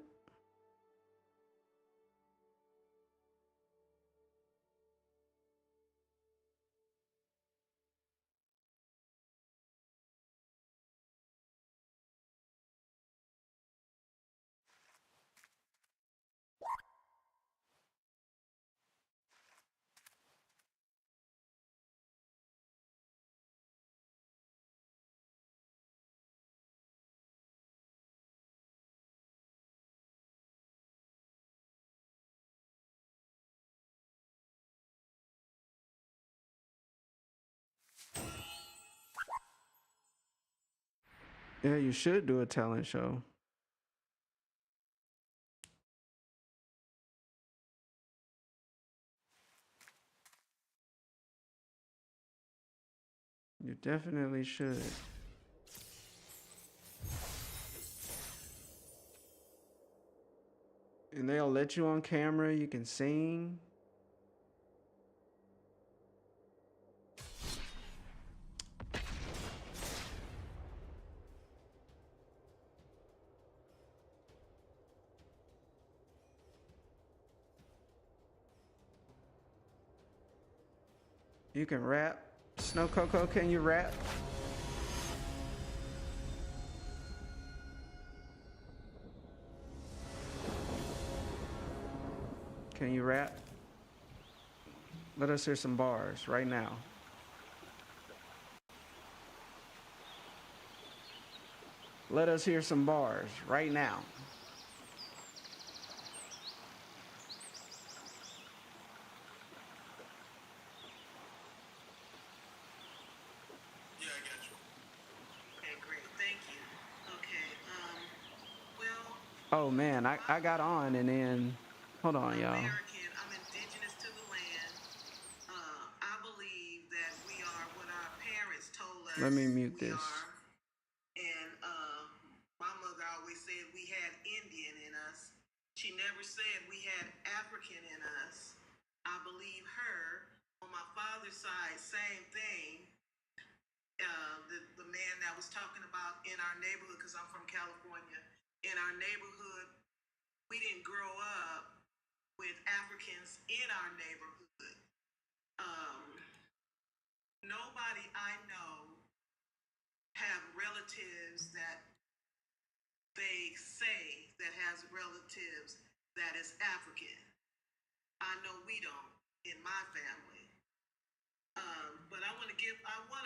Yeah, you should do a talent show. You definitely should. And they'll let you on camera. You can sing. You can rap. Snow Coco, can you rap? Can you rap? Let us hear some bars right now. Let us hear some bars right now. Yeah, I got you. Okay, great. Thank you. Okay. Well. Oh man, I got on and then, hold on, y'all. American. I'm indigenous to the land. I believe that we are what our parents told us. Let me mute we this. Are. And my mother always said we had Indian in us. She never said we had African in us. I believe her. On my father's side, same thing. The man that was talking about in our neighborhood, because I'm from California, in our neighborhood, we didn't grow up with Africans in our neighborhood. Nobody I know have relatives that they say that has relatives that is African. I know we don't in my family. But I want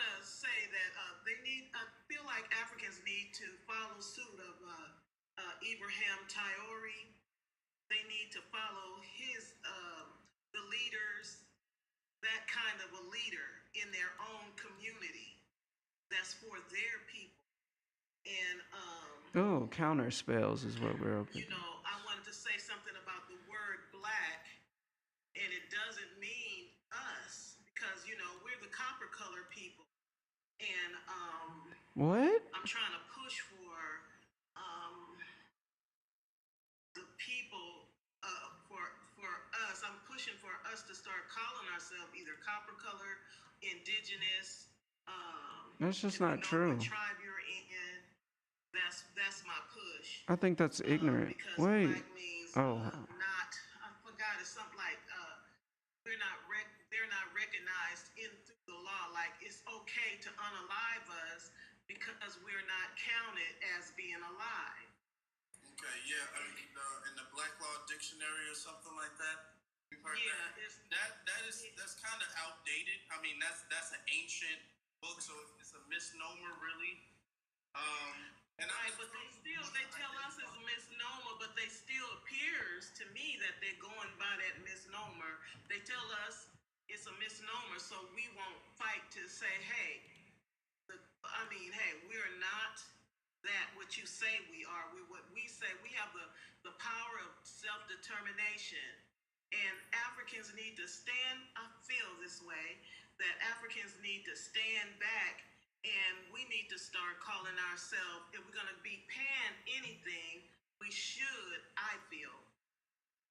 to say that I feel like Africans need to follow suit of Ibrahim Traore they need to follow his the leaders, that kind of a leader in their own community that's for their people. And Oh, counter spells is what we're opening. you know, I wanted to say something about the word black, and it doesn't mean us because you know we're the copper color people, and What? I'm trying to push for the people for us. I'm pushing for us to start calling ourselves either copper color, indigenous. That's just if you not know true. What tribe you're in? That's my push. I think that's ignorant. Because Wait. black means Oh. not. I forgot. It's something like they're not recognized in through the law. Like it's okay to unalive us because we're not counted as being alive. Okay, yeah, I mean, in the Black Law Dictionary or something like that. We've heard that's kind of outdated. I mean, that's an ancient book, so it's a misnomer, really. Right, but they tell us it's a misnomer, but they still appears to me that they're going by that misnomer. They tell us it's a misnomer, so we won't fight to say, hey, we're not that what you say we are. What we say, we have the power of self-determination. And Africans need to stand, I feel this way, that Africans need to stand back and we need to start calling ourselves, if we're going to be pan anything, we should, I feel,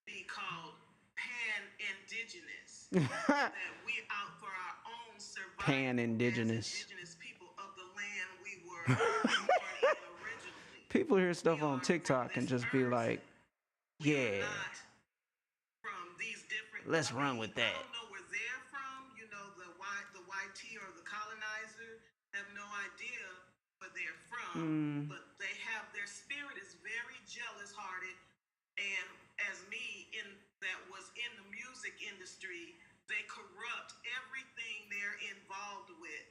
be called pan-indigenous. That we're out for our own survival. Pan-indigenous. Indigenous people of the land we were born in originally. People hear stuff on TikTok and just be like, yeah. From these different, Let's run with that. I don't know where they're from. You know, the YT or the colonizer have no idea where they're from. But they have, their spirit is very jealous-hearted. And as me, that was in the music industry, they corrupt everything they're involved with.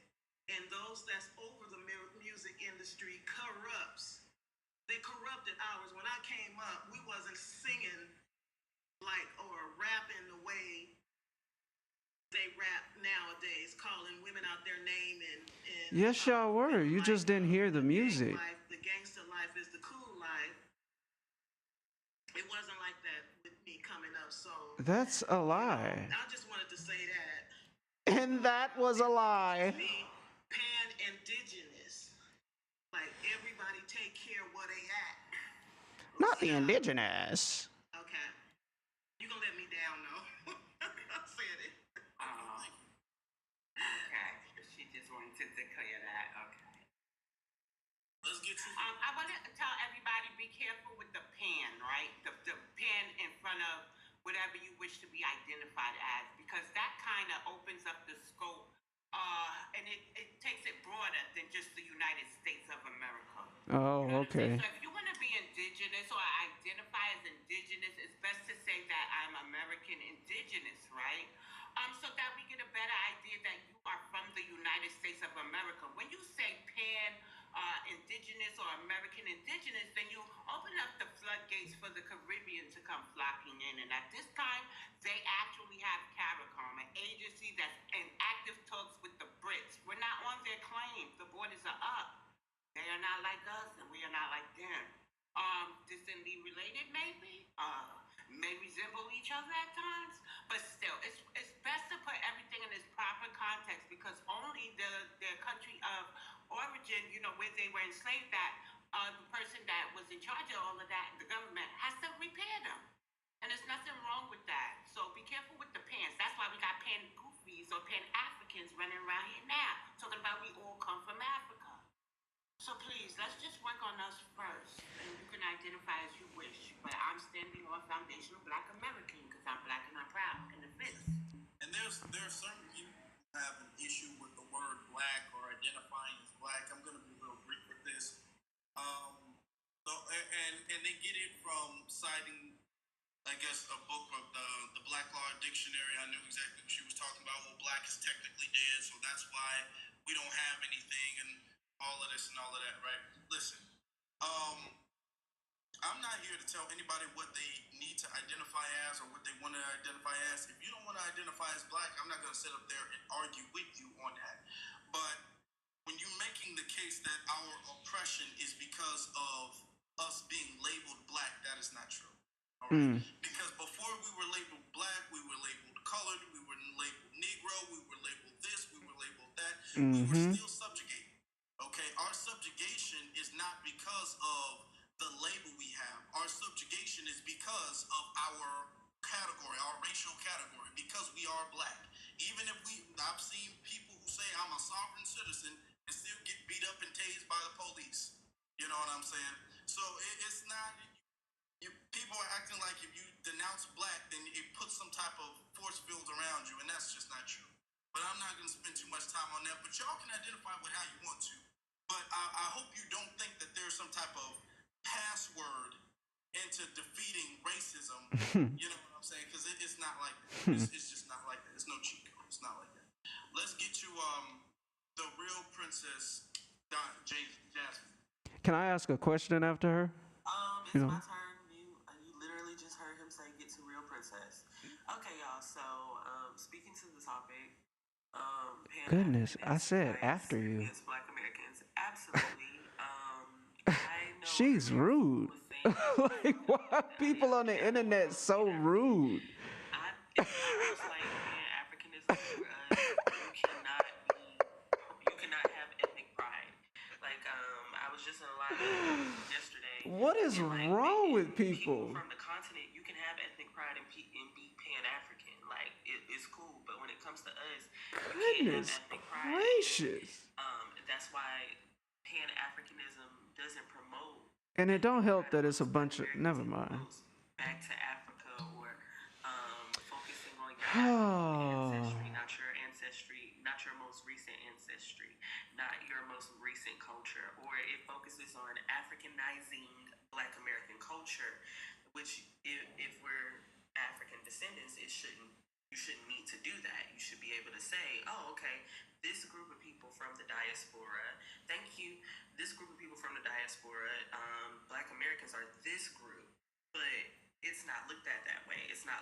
And those that's over the music industry corrupts. They corrupted ours. When I came up, we wasn't singing like or rapping the way they rap nowadays, calling women out their name and Yes, y'all were. You just didn't hear the music. life, the gangster life is the cool life. It wasn't like that with me coming up, so That's a lie. I just wanted to say that. And that was a lie. Be pan-indigenous. Like everybody take care where they at. Not the indigenous. Okay. You gonna let me down though. I said it. Okay. She just wanted to declare that. Okay. Let's get you. I want to tell everybody, be careful with the pen, right? The pen in front of whatever you wish to be identified as, because that kind of opens up the scope, and it takes it broader than just the United States of America. Oh, okay. So if you want to be indigenous or identify as indigenous, it's best to say that I'm American indigenous, right? So that we get a better idea that you are from the United States of America. When you say pan indigenous or American indigenous, then you open up the floodgates for the Caribbean to come flocking in. And at this time, they actually have CARICOM, an agency that's in active talks with the Brits. We're not on their claim. The borders are up. They are not like us, and we are not like them. Distantly related, maybe. May resemble each other at times, but still, it's best to put everything in its proper context, because only their country of origin, you know, where they were enslaved, that the person that was in charge of all of that, the government, has to repair them. And there's nothing wrong with that. So be careful with the pans. That's why we got pan goofies or pan Africans running around here now, talking about we all come from Africa. So please, let's just work on us first, and you can identify as you wish. But I'm standing on foundational Black American because I'm Black and I'm proud, and it fits. And there are certain people who have an issue with the word black or identifying as black. I'm going to be real brief with this. And they get it from citing, I guess, a book of the Black Law Dictionary. I knew exactly what she was talking about. Well, black is technically dead, so that's why we don't have anything and all of this and all of that, right? Listen, I I'm not here to tell anybody what they need to identify as or what they want to identify as. If you don't want to identify as black, I'm not going to sit up there and argue with you on that. But when you're making the case that our oppression is because of us being labeled black, that is not true. All right? Because before we were labeled black, we were labeled colored, we were labeled Negro, we were labeled this, we were labeled that. We were still subjugated. Okay, our subjugation is not because of the label we have. Our subjugation is because of our category, our racial category, because we are black. Even if I've seen people who say I'm a sovereign citizen and still get beat up and tased by the police. You know what I'm saying? So it's not, people are acting like if you denounce black, then it puts some type of force field around you, and that's just not true. But I'm not going to spend too much time on that, but y'all can identify with how you want to. But I hope you don't think that there's some type of password into defeating racism. You know what I'm saying? Because it's not like that. It's just not like that. It's no cheat code. It's not like that. Let's get to the real princess, Jasmine. Can I ask a question after her? It's my turn. You literally just heard him say, "Get to real princess." Okay, y'all. So, speaking to the topic, Goodness, I said after you. against Black Americans, absolutely. I know She's rude. Like, why are people on the internet so rude? it's almost like being Africanism for us. You cannot have ethnic pride. Like, I was just in a live yesterday. What is wrong with people? From the continent, you can have ethnic pride and be Pan-African. Like, it's cool. But when it comes to us, you can't have ethnic pride. Gracious. That's why Pan-Africanism doesn't promote. And it don't help that it's a bunch of, never mind. Back to Africa or focusing on your ancestry, not your most recent ancestry, not your most recent culture, or it focuses on Africanizing Black American culture, which if we're African descendants, you shouldn't need to do that. You should be able to say, oh, okay, this group of people from the diaspora, thank you, this group of people from the diaspora, Black Americans are this group, but it's not looked at that way. It's not,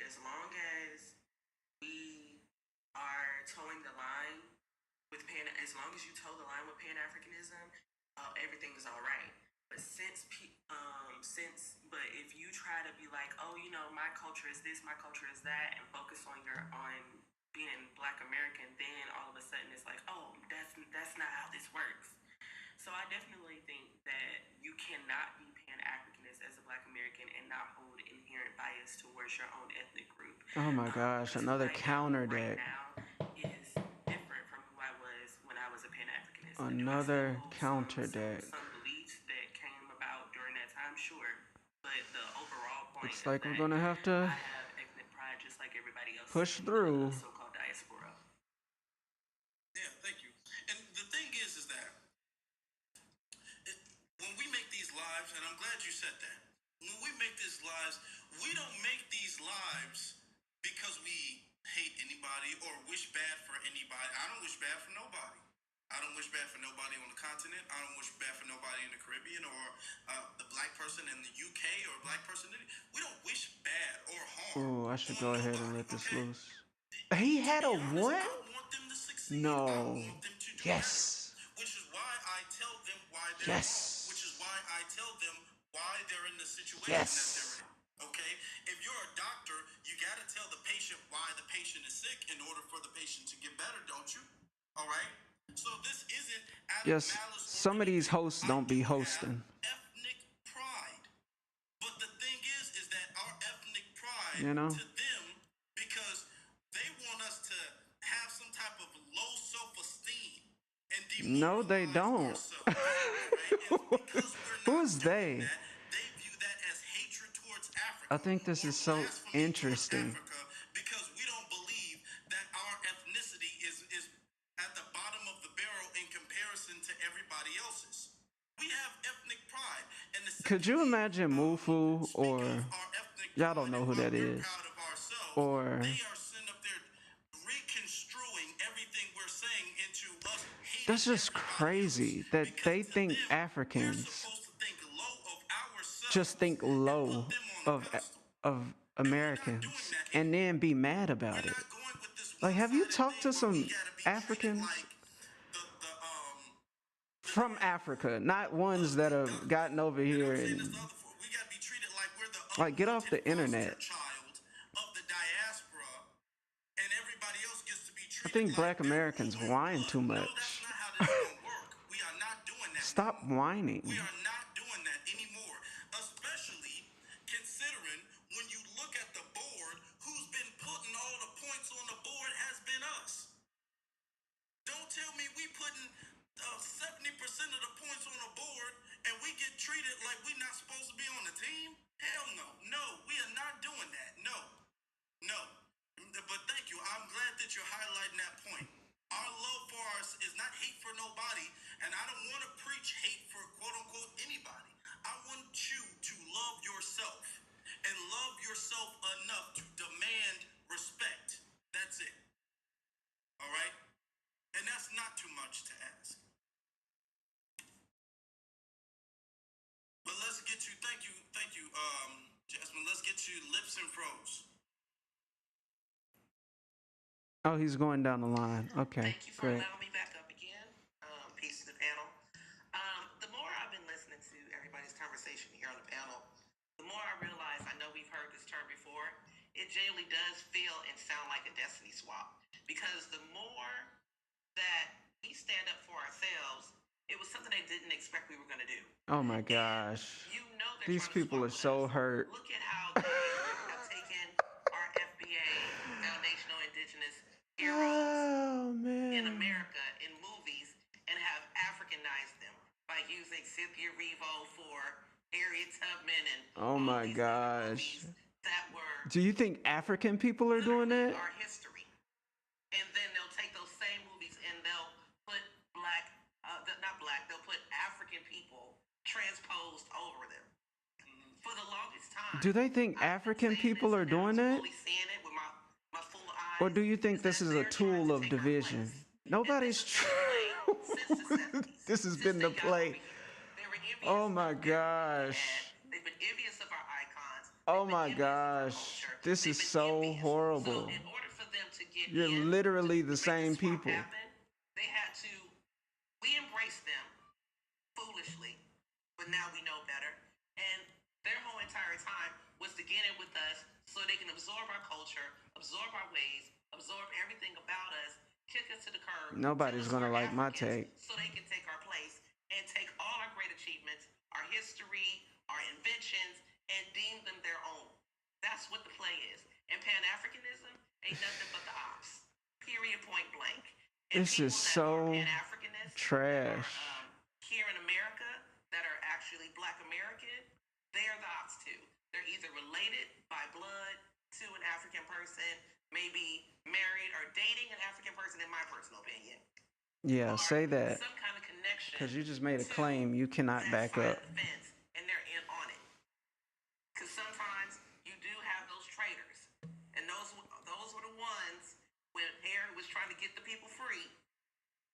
as long as we are towing the line with as long as you toe the line with Pan-Africanism, everything is all right. But but if you try to be like, oh, you know, my culture is this, my culture is that, and focus on being Black American, then all of a sudden it's like, oh, that's not how this works. So I definitely think that you cannot be Pan-Africanist as a Black American and not hold inherent bias towards your own ethnic group. Oh my gosh, another counter deck. Is different from who I was when I was a Pan-Africanist. Another counter deck. Some beliefs that came about during that time, sure, but the overall point Looks like we're gonna have to I have ethnic pride just like everybody else. push through. So-called diaspora. Yeah, thank you. And the thing is that when we make these lives, and I'm glad you said that, when we make these lives, we don't make these lives because we hate anybody or wish bad for anybody. I don't wish bad for nobody. I don't wish bad for nobody on the continent. I don't wish bad for nobody in the Caribbean or the black person in the UK or a black person in we don't wish bad or harm. Oh, I should go ahead and let this loose. He had a what? No. Yes. Which is why I tell them why they're Yes. Which is why I tell them why they're in the situation Yes. that they're in. Okay? If you're a doctor, you got to tell the patient why the patient is sick in order for the patient to get better, don't you? All right? So this isn't out of Yes, malice or some of these hosts don't be hosting. ethnic pride. But the thing is that our ethnic pride You know? to them, because they want us to have some type of low self-esteem and No, they don't. Who's they? I think this is so interesting. because we don't believe that our ethnicity is at the bottom of the barrel in comparison to everybody else's. We have ethnic pride. And Could you imagine Mufu or y'all don't know who that is? Or they are sitting up there reconstruing everything we're saying into us hating That's just crazy that they think Africans just think low of Americans and then be mad about it. Like, have you talked to some Africans from Africa, not ones that have gotten over here and like get off the internet? I think Black Americans whine too much. Stop whining. We are not doing that anymore, especially considering when you look at the board, who's been putting all the points on the board has been us. Don't tell me we putting 70% of the points on the board and we get treated like we're not supposed to be on the team? Hell no. No, we are not doing that. No. No. But thank you. I'm glad that you're highlighting that point. Our love for us is not hate for nobody, and I don't want to preach hate for quote-unquote anybody. I want you to love yourself and love yourself enough to demand respect. That's it. All right? And that's not too much to ask. But let's get you, thank you, Jasmine. Let's get you Lips and Froze. Oh, he's going down the line. Okay, Thank you for great. allowing me back up again. Peace to the panel. The more I've been listening to everybody's conversation here on the panel, the more I realize, I know we've heard this term before, it genuinely does feel and sound like a destiny swap. Because the more that we stand up for ourselves, it was something they didn't expect we were going to do. Oh my gosh. These people are so hurt. Look at how they have taken our FBA, Foundational Indigenous Heroes in America in movies and have Africanized them by using Cynthia Erivo for Harriet Tubman and Oh my gosh. that were Do you think African people are doing that? our history. And then they'll take those same movies and they'll put they'll put African people transposed over them. For the longest time. Do they think African people are doing that? Or do you think this is a tool of division? Nobody's true. This has been the play. Oh my gosh. They've been envious of our icons. Oh my gosh. This is so horrible. You're literally the same people. They had to, we embraced them foolishly, but now we know better. And their whole entire time was to get in with us so they can absorb our culture, absorb our ways, absorb everything about us, kick us to the curb. Nobody's gonna like my take. So they can take our place and take all our great achievements, our history, our inventions, and deem them their own. That's what the play is. And Pan-Africanism ain't nothing but the ops. Period, point blank. This is so trash. Here in America that are actually Black American, they're the ops too. They're either related by blood to an African person, maybe married or dating an African person, in my personal opinion. Yeah, say that. Some kind of connection. Because you just made a claim you cannot back up. And they're in on it. Because sometimes you do have those traitors. And those were the ones when Aaron was trying to get the people free.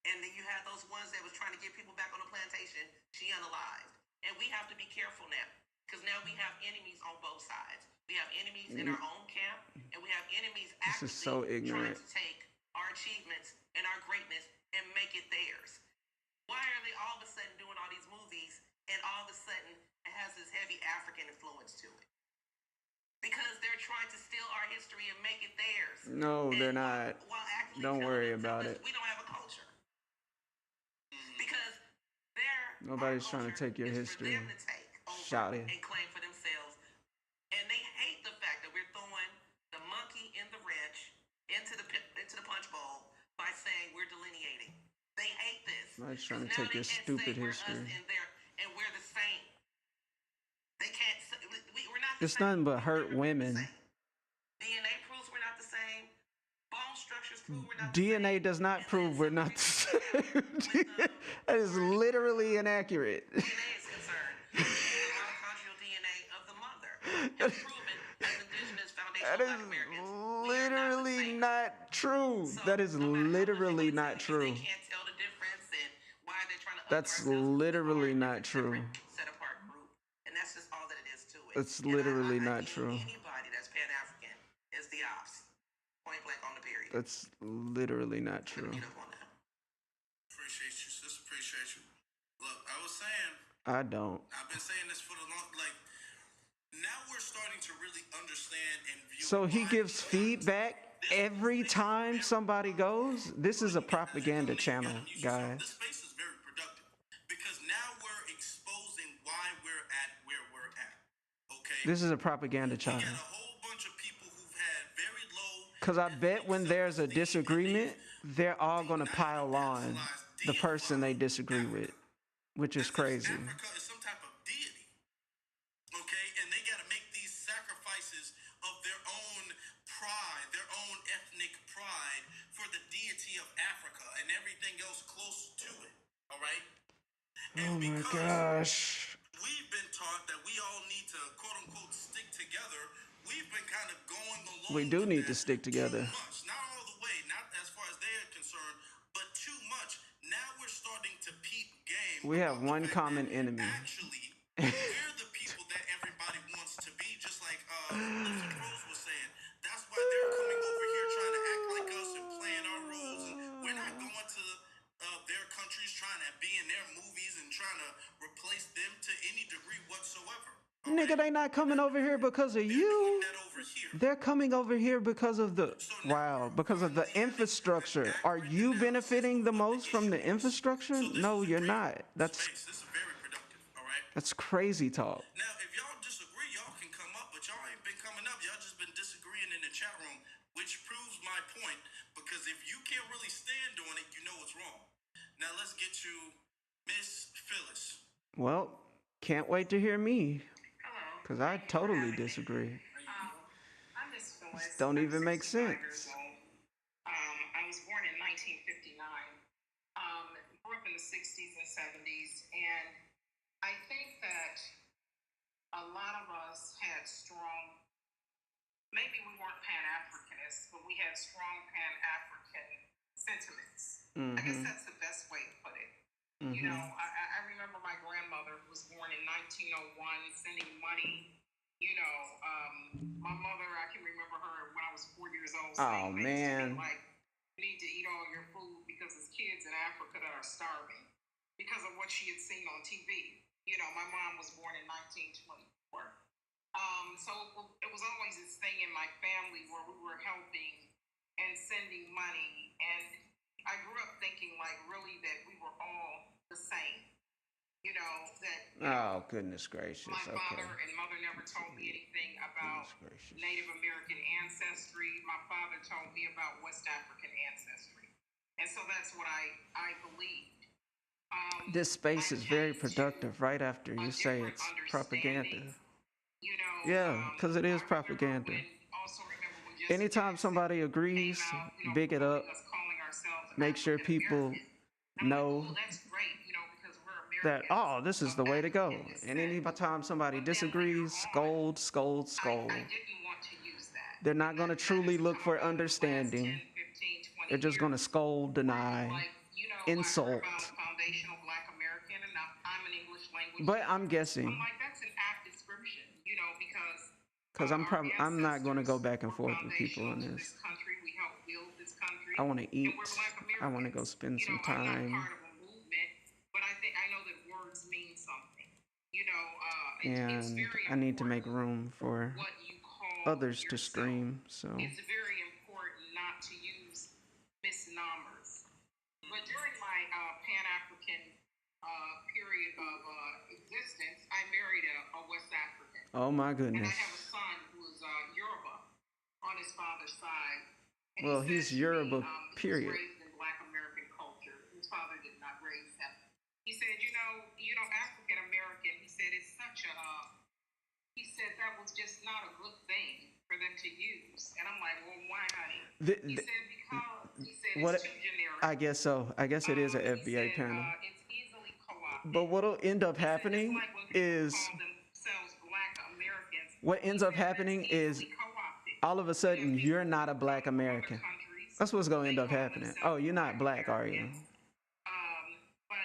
And then you had those ones that was trying to get people back on the plantation. She unalived. And we have to be careful now. Because now we have enemies on both sides. We have enemies in our own camp. And we have enemies This is so ignorant. trying to take our achievements and our greatness and make it theirs. Why are they all of a sudden doing all these movies and all of a sudden it has this heavy African influence to it? Because they're trying to steal our history and make it theirs. No, they're not. Don't worry about it. We don't have a culture. Because they're Nobody's trying to take your history. Shout it. and claim for themselves. And they hate the fact that we're throwing the monkey in the wrench into the punch bowl by saying we're delineating. They hate this. Nobody's trying to take your stupid history. And we're the same. They can't say, we're not the It's same. nothing but hurt women. DNA proves we're not the same. Bone structures prove we're not DNA does not prove we're not the same. That is literally inaccurate. DNA is concerned. The mitochondrial DNA of the mother has proven as indigenous foundational That is literally not true. That is literally not true. They can't tell the difference, and That's literally not true. Set apart group, and that's just all that it is to it. It's literally not true. Anybody that's Pan African is the ops. Point blank on the period. That's literally not true. Appreciate you, sis. Appreciate you. Look, I was saying. I don't. I've been saying this for the long. Like, now we're starting to really understand and view. So he gives feedback every time somebody goes? This is a propaganda channel, guys. This space is very productive because now we're exposing why we're at where we're at. Okay. This is a propaganda channel. We got a whole bunch of people who've had very low. Because I bet when there's a disagreement, they're all going to pile on the person they disagree with, which is crazy. Africa is some type of deity. Okay, and they got to make these sacrifices of their own pride, their own ethnic pride for the deity of Africa and everything else close to it. All right? Oh my gosh. We've been taught that we all need to quote unquote stick together. We've been kind of going along. We do need to stick together. Too much. Not all the way, not as far as they're concerned, but too much. Now we're starting to peep game. We have one common enemy. Actually, we're the people that everybody wants to be, just like Listen Rose was saying. That's why they're coming over here trying to act like us and playing our roles. And we're not going to their countries trying to be in their movies and trying to replace them to any degree whatsoever. Nigga, they not coming over here because of you. They're coming over here because of the, because of the infrastructure. Are you benefiting the most from the infrastructure? No, you're not. That's crazy talk. Now, if y'all disagree, y'all can come up, but y'all ain't been coming up. Y'all just been disagreeing in the chat room, which proves my point. Because if you can't really stand on it, you know it's wrong. Now let's get to Miss Phyllis. Well, can't wait to hear me. Because I totally disagree. I'm Miss Phyllis. This don't even make sense. I was born in 1959. Grew up in the 60s and 70s. And I think that a lot of us had strong, maybe we weren't Pan-Africanists, but we had strong Pan-African sentiments. I guess that's the best way to put it. You know, I remember my grandmother who was born in 1901 sending money. You know, my mother, I can remember her when I was 4 years old saying things to me like, you need to eat all your food because there's kids in Africa that are starving because of what she had seen on TV. You know, my mom was born in 1924. So it was always this thing in my family where we were helping and sending money. And I grew up thinking like really that we were all the same. You know, that Oh, goodness gracious. my Okay. father and mother never told me anything about Native American ancestry. My father told me about West African ancestry. And so that's what I believed. This space is very productive right after you say it's propaganda. Yeah, because it is propaganda. Anytime somebody agrees, big it up. Make sure people know that, oh, this is the way to go. And anytime somebody disagrees, scold, scold, scold. They're not going to truly look for understanding. They're just going to scold, deny, insult. But I'm guessing, because I'm not going to go back and forth with people on this. I want to eat. I want to go spend some time. And I need to make room for others to stream, so. It's very important not to use misnomers. But during my Pan-African period of existence, I married a West African. Oh my goodness. And I have a son who is Yoruba on his father's side. And Well, he's Yoruba, He period. was raised in Black American culture. His father did not raise him. He said, you know, African American. He said it's such a. He said that was just not a good thing for them to use. And I'm like, well, why, honey? He said because he said What? it's too generic. I guess so. I guess it is an FBA panel. It's easily co-opted. But what'll end up happening is, what ends up happening is, all of a sudden, you're not a Black American. That's what's going to end up happening. Oh, you're not Black, are you? But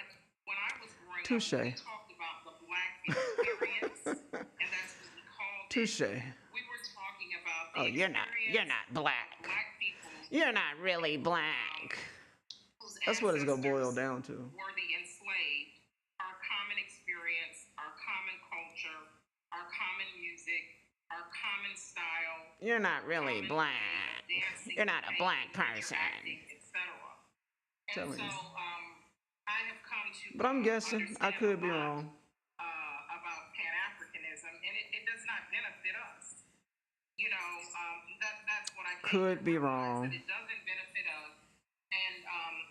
when I was Touche. We talked about the black experience, and that's what we called it. Touche. We were talking about the Oh, you're not black. black people You're not really black. That's what it's gonna boil down to. were the enslaved. Our common experience, our common culture, our common music, our common style. You're not really black. Dancing, You're not a black person. etc. And Telling so, you. I have come to. But I'm guessing I could be wrong. About Pan-Africanism, and it does not benefit us. You know, that's what I Could be wrong. That it doesn't benefit us. And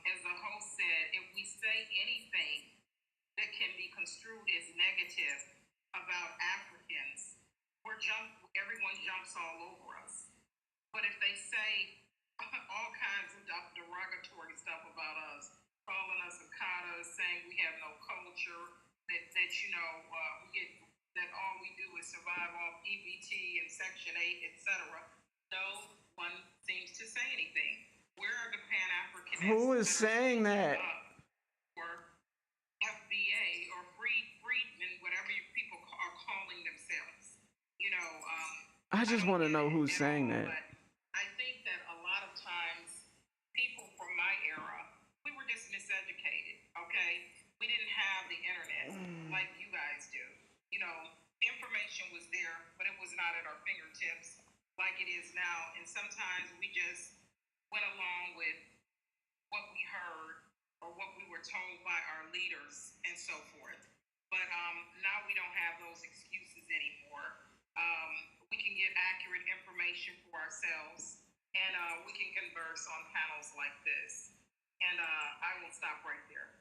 as the host said, if we say anything that can be construed as negative about Africans, everyone jumps all over us. But if they say all kinds of derogatory stuff about us, calling us Akatas, saying we have no culture, that you know, we get that all we do is survive off EBT and Section 8, etc. No one seems to say anything. Where are the Pan-Africanists? Who is saying that? Or FBA or freedmen, whatever you people are calling themselves. You know, I just want to know who's saying that. I think that a lot of times people from my era, we were just miseducated, okay? We didn't have the internet like you guys do. You know, information was there, but it was not at our fingertips like it is now. And sometimes we just went along with what we heard or what we were told by our leaders and so forth. But now we don't have those excuses anymore. We can get accurate information for ourselves, and we can converse on panels like this. And I will stop right there.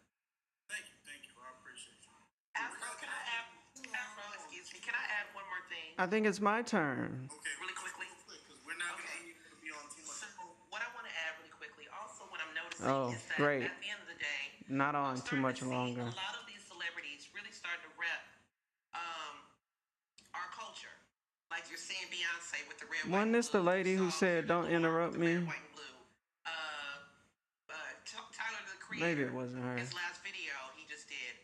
Thank you. I appreciate you. Afro, can I add? Afro, excuse me. Can I add one more thing? I think it's my turn. Okay, really quickly. Because we're not going to be on too much. So what I want to add really quickly, also what I'm noticing Oh, is that great. at the end of the day, Not on too much longer. a lot of these celebrities really start to rep our culture. Like you're seeing Beyonce with the red, Wasn't this the lady who said, "Don't interrupt me"? Tyler the Creator. Maybe it wasn't her. His last video he just did,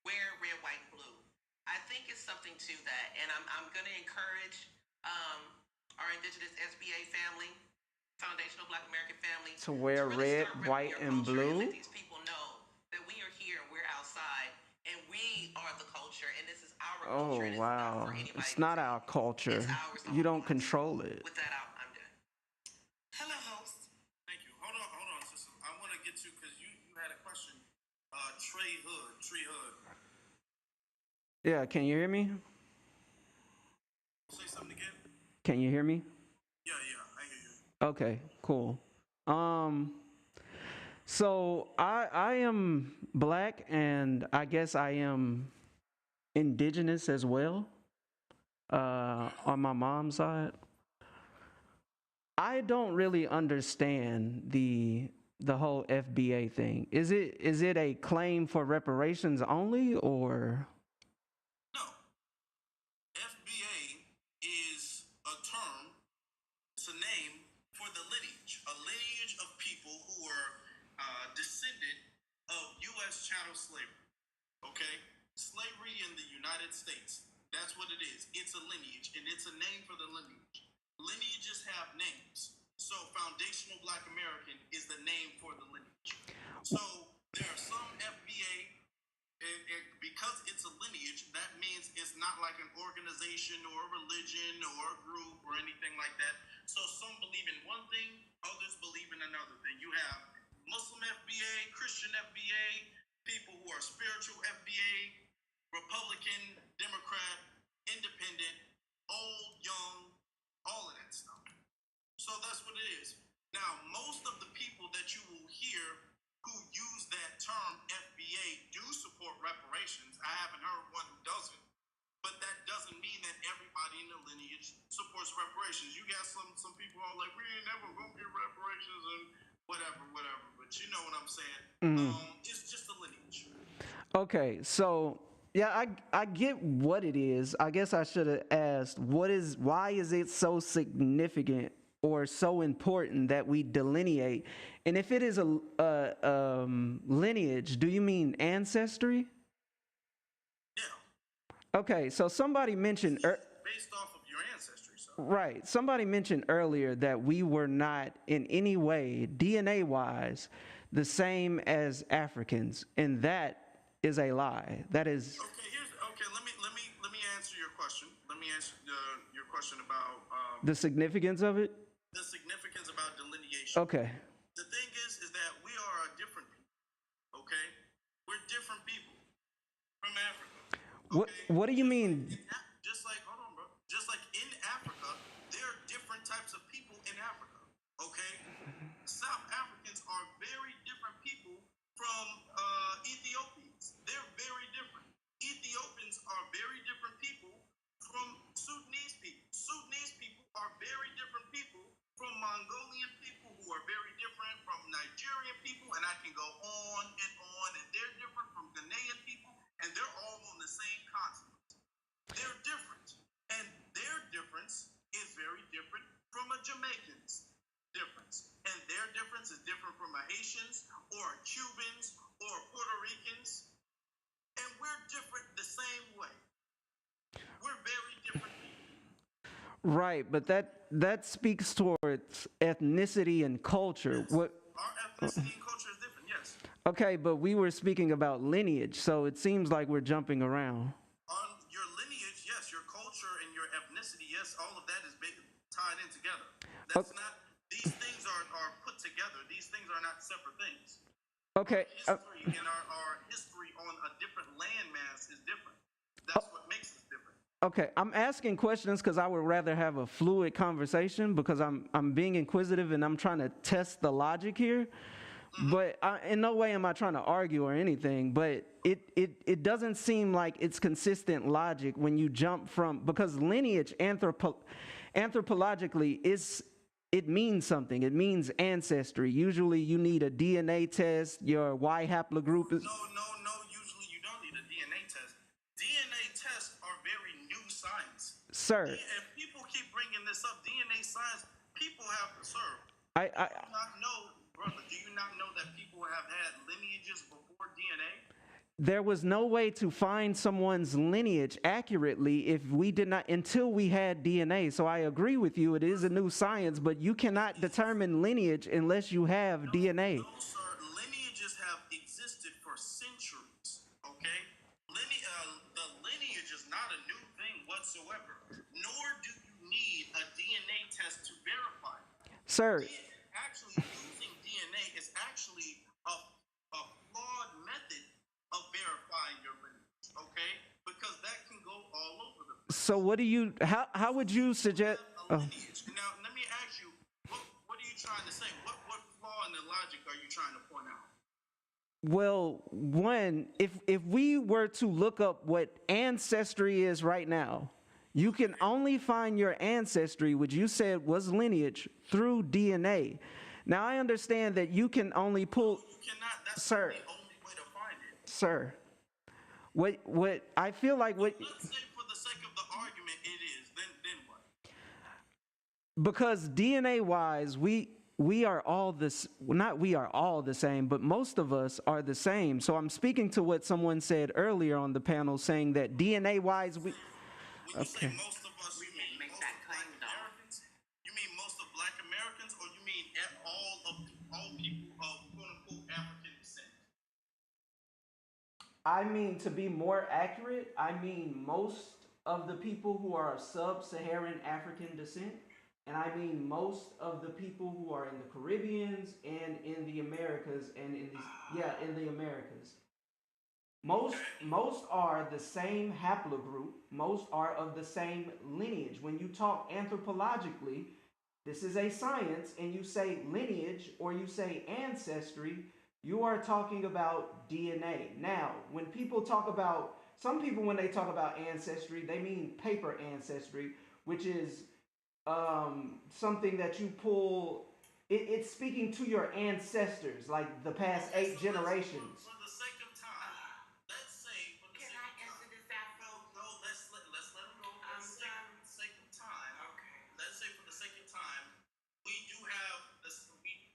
wear red, white, and blue. I think it's something to that, and I'm going to encourage our Indigenous SBA family, Foundational Black American family, To wear red, white, and blue? let these people know that we are here, we're outside, and we are the culture, and this is our Oh, culture. And wow. It's not our culture. You don't control it. with that out, I'm done. Hello, host. Thank you. Hold on, sister. I want to get to, because you had a question. Trey Hood. Yeah, can you hear me? Say something again? Can you hear me? Yeah, I hear you. Okay, cool. So I am black, and I guess I am indigenous as well. On my mom's side, I don't really understand the whole FBA thing. Is it a claim for reparations only, or? FBA is a term, it's a name for the lineage, a lineage of people who were descendant of U.S. chattel slavery, okay? Slavery in the United States, that's what it is. It's a lineage, and it's a name for the lineage. Lineages have names, so Foundational Black American is the name for the lineage. So there are some FBA, and because it's a lineage, that means it's not like an organization or a religion or a group or anything like that. So some believe in one thing, others believe in another thing. You have Muslim FBA, Christian FBA, people who are spiritual FBA, Republican, Democrat, Independent, old, young, all of that stuff. So that's what it is. Now, most of the people that you will hear who use that term FBA do support reparations. I haven't heard one who doesn't. But that doesn't mean that everybody in the lineage supports reparations. You got some people who are like, we ain't never gonna get reparations and whatever. But you know what I'm saying. It's just a lineage. Okay, so yeah, I get what it is. I guess I should have asked, why is it so significant or so important that we delineate? And if it is a lineage, do you mean ancestry? Okay, so somebody mentioned based off of your ancestry. So. right. Somebody mentioned earlier that we were not in any way DNA-wise the same as Africans, and that is a lie. That is. Okay. Let me answer your question. Let me answer your question about The significance of it? the significance about delineation. Okay. The thing is that we are a different people. Okay, we're different people from Africa. What do you mean? Just like, hold on, bro. Just like in Africa, there are different types of people in Africa. Okay, South Africans are very different people from Ethiopians. They're very different. Ethiopians are very different people from Sudanese people. Sudanese people are very different people from Mongolian people, who are very different from Nigerian people, and I can go on, and they're different from Ghanaian people, and they're all on the same continent. They're different, and their difference is very different from a Jamaican's difference, and their difference is different from a Haitians or Cubans or Puerto Ricans, and we're different the same way. We're very different people. Right, but that speaks towards ethnicity and culture. What? Our ethnicity and culture is different, yes. Okay, but we were speaking about lineage, so it seems like we're jumping around. On your lineage, yes, your culture and your ethnicity, yes, all of that is tied in together. That's not, these things are put together. These things are not separate things. Okay. History and our history on a different landmass is different. That's what makes us different. Okay, I'm asking questions because I would rather have a fluid conversation, because I'm being inquisitive and I'm trying to test the logic here. But in no way am I trying to argue or anything, but it doesn't seem like it's consistent logic when you jump from, because lineage anthropologically it means something. It means ancestry. Usually you need a DNA test, your Y haplogroup is... No, usually you don't need a DNA test. DNA tests are very new science. Sir. If people keep bringing this up, DNA science, people have, sir, I do you not know, brother, do you not know that people have had lineages before DNA? There was no way to find someone's lineage accurately if we did not, until we had DNA. So I agree with you, it is a new science, but you cannot determine lineage unless you have DNA. No, sir, lineages have existed for centuries, okay? The lineage is not a new thing whatsoever, nor do you need a DNA test to verify. Sir. Actually, using DNA is actually a flawed method of verifying your lineage, okay? Because that can go all over the place. So what do you, how would you suggest? Now, let me ask you, what are you trying to say? What flaw in the logic are you trying to point out? Well, one, if we were to look up what ancestry is right now, you can only find your ancestry, which you said was lineage, through DNA. Now, I understand that you can only pull... You cannot, that's sir, the only way to find it. Sir, what I feel like what... Let's say for the sake of the argument it is, then what? Because DNA-wise, we are all this, not we are all the same, but most of us are the same. So I'm speaking to what someone said earlier on the panel, saying that DNA-wise, we... When you say most of us, you mean most of Black Americans? You mean most of Black Americans, or you mean all people of quote-unquote African descent? I mean, to be more accurate, I mean most of the people who are of sub-Saharan African descent, and I mean most of the people who are in the Caribbeans and in the Americas and in the Americas. Most are the same haplogroup. Most are of the same lineage. When you talk anthropologically, this is a science, and you say lineage or you say ancestry, you are talking about DNA. Now, when people talk about, some people when they talk about ancestry, they mean paper ancestry, which is something that you pull, it's speaking to your ancestors, like the past 8 generations. For the sake of time, let's say for the sake of time. No, let's let him go. For the sake of time. Okay. Let's say for the sake of time, we do have this.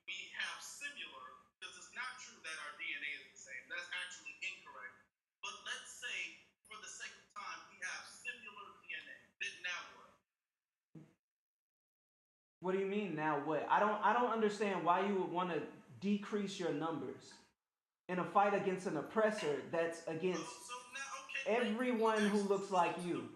We have similar, because it's not true that our DNA is the same. That's actually incorrect. But let's say for the sake of time, we have What do you mean now? What? I don't understand why you would want to decrease your numbers in a fight against an oppressor that's against everyone who looks like you.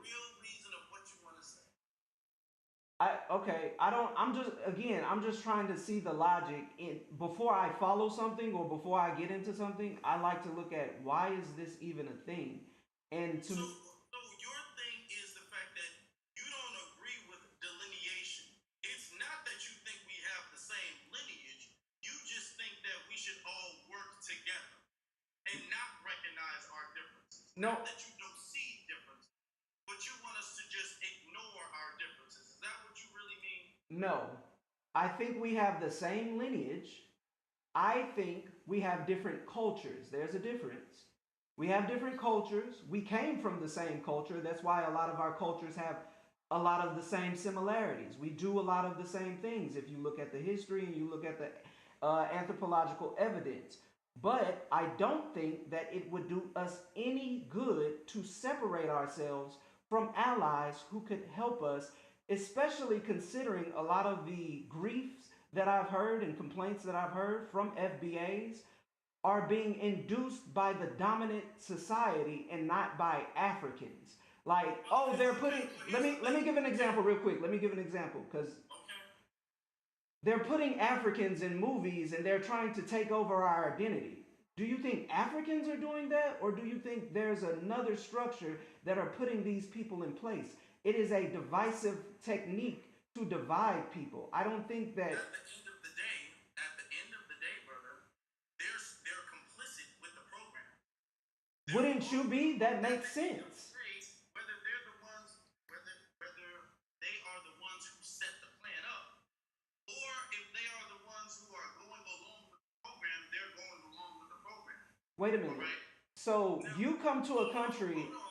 I'm just trying to see the logic in before I follow something or before I get into something. I like to look at why is this even a thing, and to It's not that you think we have the same lineage. You just think that we should all work together and not recognize our differences. no. Not that you don't see differences, but you want us to just ignore our differences. Is that what you really mean? No, I think we have the same lineage. I think we have different cultures. There's a difference. We have different cultures. We came from the same culture. That's why a lot of our cultures have a lot of the same similarities. We do a lot of the same things if you look at the history and you look at the anthropological evidence. But I don't think that it would do us any good to separate ourselves from allies who could help us, especially considering a lot of the griefs that I've heard and complaints that I've heard from FBAs are being induced by the dominant society and not by Africans. Like, oh, they're putting. Let me give an example real quick. Let me give an example because they're putting Africans in movies and they're trying to take over our identity. Do you think Africans are doing that, or do you think there's another structure that are putting these people in place? It is a divisive technique to divide people. I don't think that. At the end of the day, brother, they're complicit with the program. Wouldn't you be? That makes sense. Whether they're the ones, whether they are the ones who set the plan up, or if they are the ones who are going along with the program, they're going along with the program. Wait a minute. Right? So you come to a country. Hold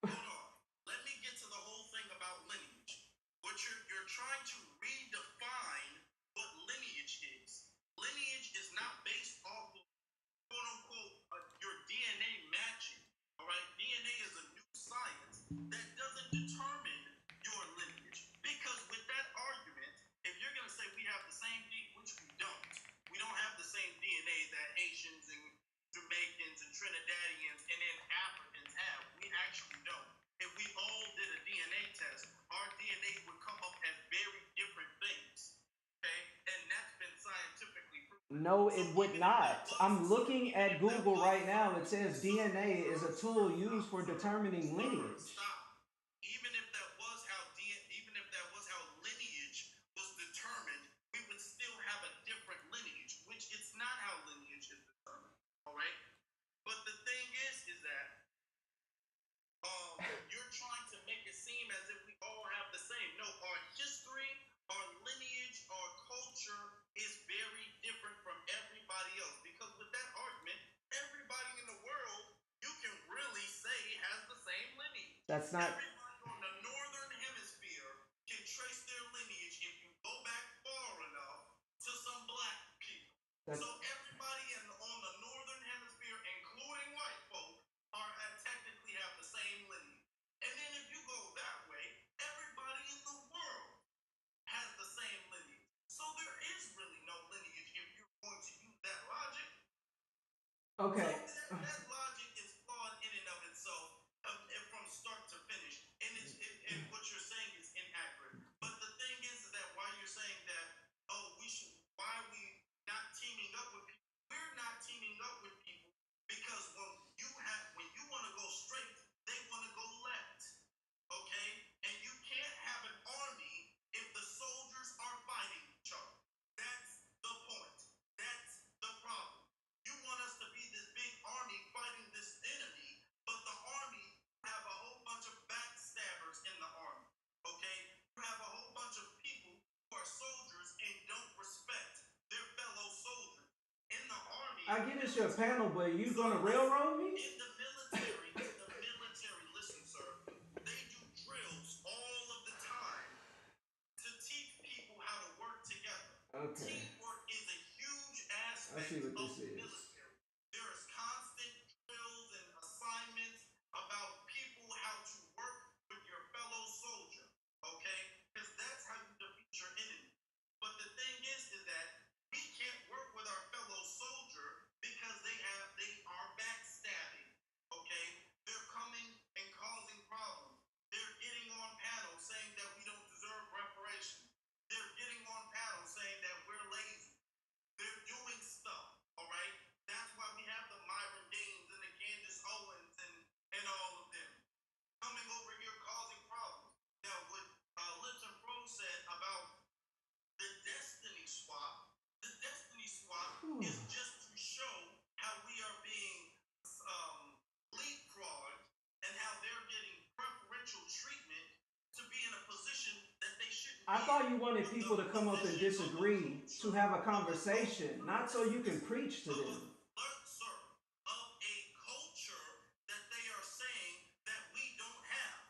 on. Let me get to the whole thing about lineage. What you're trying to redefine what lineage is. Lineage is not based off of quote unquote your DNA matching. All right, DNA is a new science that doesn't determine your lineage. Because with that argument, if you're gonna say we have the same DNA, which we don't have the same DNA that Haitians and Jamaicans and Trinidadians and then Africans have. We actually don't. If we all did a DNA test, our DNA would come up as very different things. Okay? And that's been scientifically proven. No, it would not. I'm looking at Google right now. It says DNA is a tool used for determining lineage. Even if that was how lineage was determined, we would still have a different lineage, which it's not how lineage is determined. All right? But the thing is that you're trying to make it seem as if we all have the same. No, our history, our lineage, our culture is very different from everybody else. Because with that argument, everybody in the world, you can really say has the same lineage. That's not. Everybody on the northern hemisphere can trace their lineage if you go back far enough to some black people. So everybody on the northern hemisphere, including white folk, technically have the same lineage. And then if you go that way, everybody in the world has the same lineage. So there is really no lineage if you're going to use that logic. Okay. So that logic is flawed in and of itself from start to finish. And what you're saying is inaccurate. But the thing is that why you're saying that, why are we not teaming up with people? We're not teaming up with people because when you want to go straight, they want to go left. Okay? And you can't have an army if the soldiers are fighting each other. That's the point. That's the problem. You want us to be this big army fighting this enemy, but the army have a whole bunch of backstabbers in the army. Okay? You have a whole bunch of people who are soldiers and don't respect their fellow soldiers. In the army, I get it's your panel, but you gonna railroad me? in the military, listen, sir, they do drills all of the time to teach people how to work together. Okay. Teamwork is a huge aspect I see what of this the is. military. There is constant drills and assignments about people how to work with your fellow soldier. Okay? Because that's how you defeat your enemy. I thought you wanted people to come up and disagree, to have a conversation, not so you can preach to them. Sir, of a culture that they are saying that we don't have.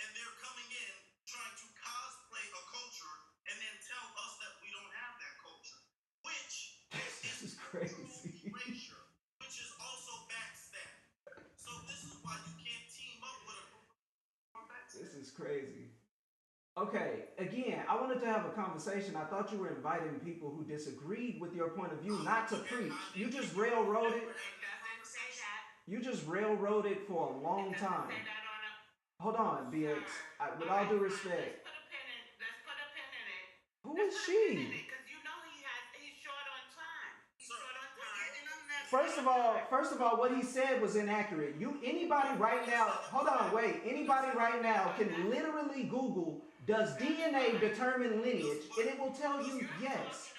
And they're coming in trying to cosplay a culture and then tell us that we don't have that culture. Which This is crazy. erasure, which is also backstab. So this is why you can't team up with a group of backstab. This is crazy. Okay, again, I wanted to have a conversation. I thought you were inviting people who disagreed with your point of view, not to preach. You just railroaded. You just railroaded for a long time. Hold on, BX. With all due respect. Let's put a pin in it. Who is she? Because you know he's short on time. He's short on time. First of all, what he said was inaccurate. Anybody right now, hold on, wait. Anybody right now can literally Google, does DNA determine lineage? And it will tell you yes.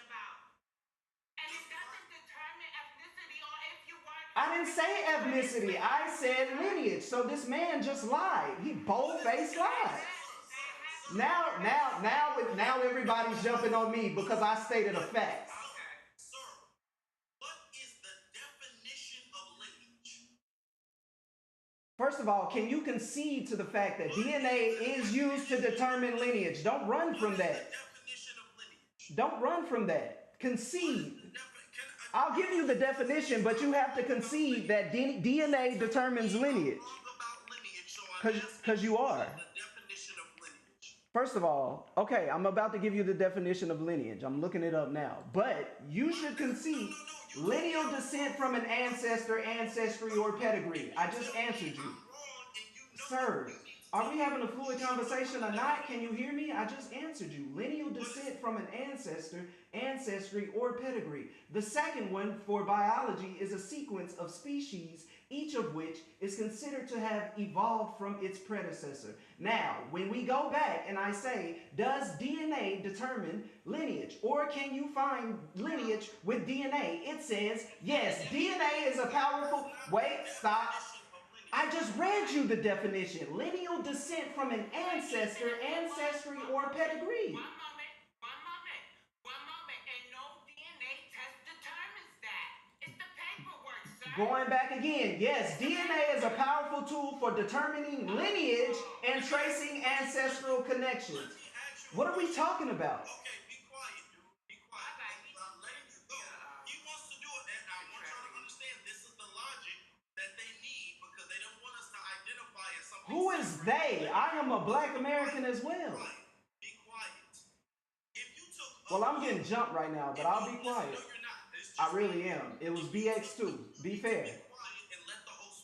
I didn't say ethnicity. I said lineage. So this man just lied. He bold-faced lied. Now everybody's jumping on me because I stated a fact. First of all, can you concede to the fact that DNA is used to determine lineage? Don't run from that. Don't run from that. Concede. I'll give you the definition, but you have to concede that DNA determines lineage. Because you are. First of all, okay, I'm about to give you the definition of lineage. I'm looking it up now. But you should concede lineal descent from an ancestor, ancestry, or pedigree. I just answered you. Sir, are we having a fluid conversation or not? Can you hear me? I just answered you. Lineal descent from an ancestor, ancestry, or pedigree. The second one for biology is a sequence of species, each of which is considered to have evolved from its predecessor. Now, when we go back and I say, does DNA determine lineage? Or can you find lineage with DNA? It says, yes, DNA is a powerful... Wait, stop. I just read you the definition. Lineal descent from an ancestor, ancestry, or pedigree. One moment. And no DNA test determines that. It's the paperwork, sir. Going back again, yes, DNA is a powerful tool for determining lineage and tracing ancestral connections. What are we talking about? Who is they? I am a black American as well. Well, I'm getting jumped right now, but I'll be quiet. I really am. It was BX too. Be fair.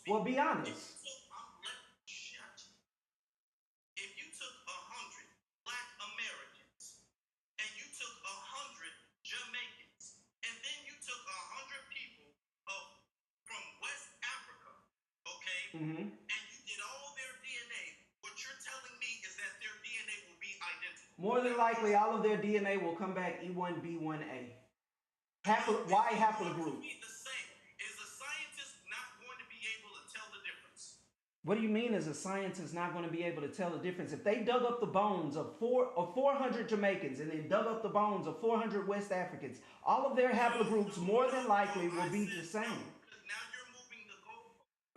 Well, be honest. If you took 100 black Americans and you took 100 Jamaicans and then you took 100 people from West Africa, okay? Mm-hmm. More than likely, all of their DNA will come back E1B1A. Y haplogroup. Is a scientist not going to be able to tell the difference? What do you mean is a scientist not going to be able to tell the difference? If they dug up the bones of 400 Jamaicans and then dug up the bones of 400 West Africans, all of their haplogroups more than likely will be the same.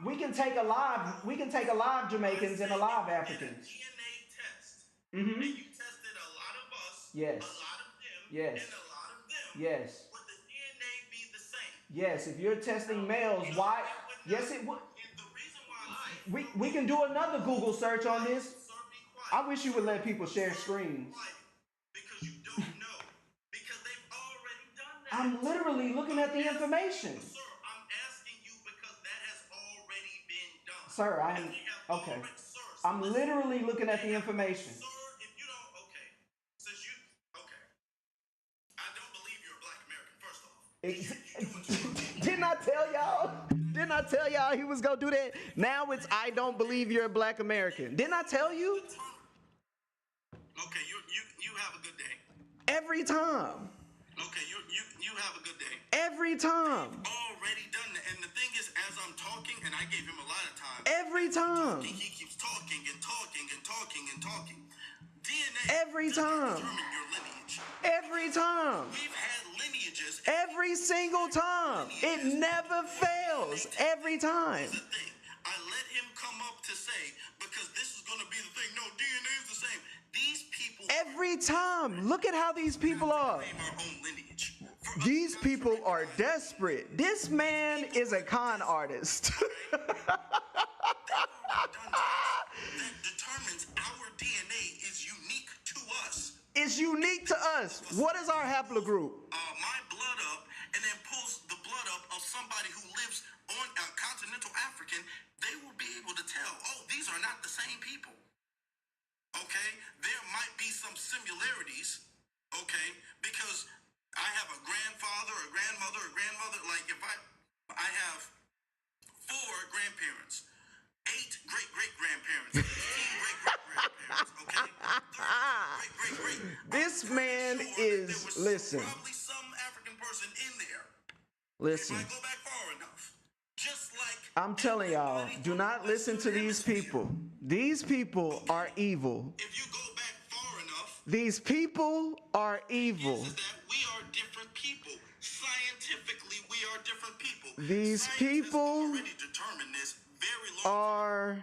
We can take alive Jamaicans and alive Africans. Mm-hmm. Yes. Yes. Yes. Would the DNA be the same? Yes. If you're testing males, why? Yes, it would. We can do another Google search on this. I wish you would let people share screens. Because you don't know. Because they've already done that. I'm literally looking at the information. Sir, I'm asking you because that has already been done. Sir, okay. I'm literally looking at the information. Didn't I tell y'all? Didn't I tell y'all he was gonna do that? Now it's I don't believe you're a black American. Didn't I tell you? Okay, you have a good day. Every time. Okay, you have a good day. Every time. Already done that. And the thing is, as I'm talking, and I gave him a lot of time. Every time. He keeps talking and talking and talking and talking. DNA Every time. Every time. Every single time. It never fails. Every time. I let him come up to say, because this is going to be the thing. No, DNA is the same. These people. Every time. Look at how these people are. These people are desperate. This man is a con artist. Determines our DNA is unique to us. It's unique to us. What is our haplogroup? My blood up, and then pulls the blood up of somebody who lives on continental African. They will be able to tell, oh, these are not the same people. Okay? There might be some similarities, okay? Because I have a grandfather, a grandmother, like if I have 4 grandparents, 8 great-great-grandparents, 18 great-great-grandparents, okay? 30 great-great-great. This man is, listen. Probably some African person in there. Listen. If I go back far enough. Just like I'm telling y'all, do not listen to these people. These people are evil. if you go back far enough, These people are evil. is that we are different people. Scientifically, we are different people. These people Already determined this very long are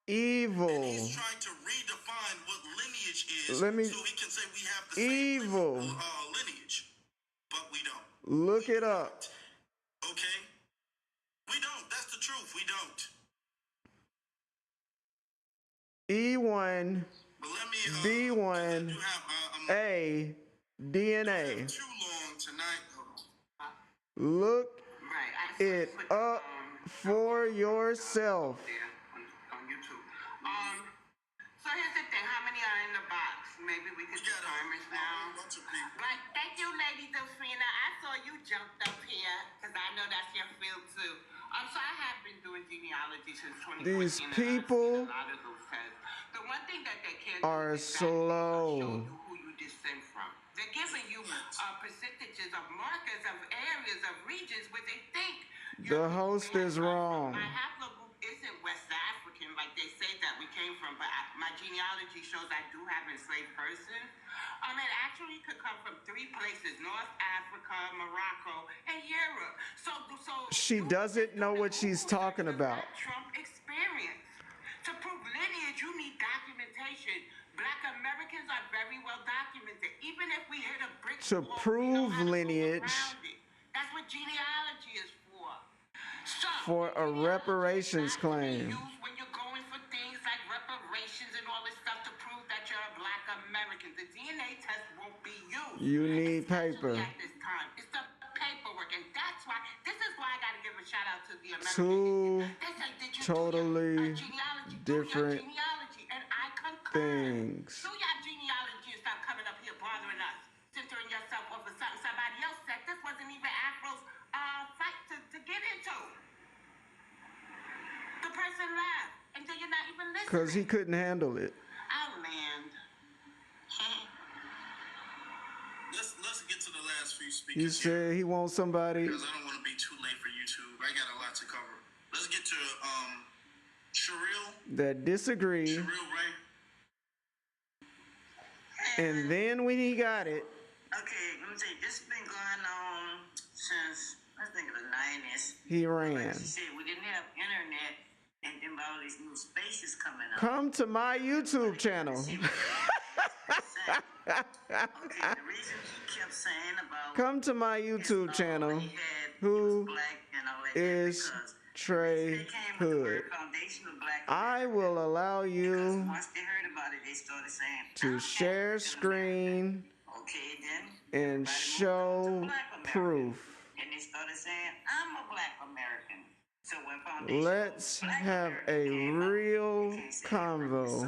evil. He's trying to redefine what lineage is Let me- so he can say we have the same Evil. lineage. But we don't. Look it up. Okay? We don't. That's the truth. We don't. E1, B1, A, DNA. Too long tonight. Look it up for yourself. On YouTube. So here's the thing. How many are in the box? Maybe we could do timers now. Right. Thank you, Lady Delphina. I saw you jumped up here because I know that's your field too. So I have been doing genealogy since 2014. These and I've people seen a lot of those tests. The one thing that they can't are do is slow. who you descend from. They're giving you percentages of markers of areas of regions where they think The host is wrong. my haplogroup isn't West African like they say that we came from, but my genealogy shows I do have enslaved persons. It actually could come from 3 places: North Africa, Morocco, and Europe. So She doesn't know what she's talking about. Trump experience. To prove lineage, you need documentation. Black Americans are very well documented. Even if we hit a brick To wall, prove lineage that's what genealogy is for. So, for a reparations claim. when you're going for things like reparations and all this stuff to prove that you're a Black American, the DNA test won't be used. You need paper. At this time, it's the paperwork, and that's why. This is why I got to give a shout out to the American. Two They say, did you totally genealogy? different Genealogy, and I concur. things. Do your genealogy and stop coming up here bothering us, centering yourself over something somebody else said. This wasn't even Afro's fight to get into. The person left, and then you're not even listening. Because he couldn't handle it. I'll land. Let's get to the last few speakers. He said he wants somebody Because I don't want to be too late for YouTube. I got a lot to cover. Let's get to Sherrill. that disagreed. Sherrill, right? And then when he got it, Okay, let me tell you, this has been going on since, I think, the 90s. he ran. Like she said, we didn't have internet, and then all these new spaces coming up. Come to my YouTube channel. Okay, the reason he kept saying about Come to my YouTube channel. Who is Trey Hood? I will allow you once they heard about it, they started saying, to share screen okay, then. and show proof. And they started saying, I'm a Black American. So when Foundation Let's have a real convo.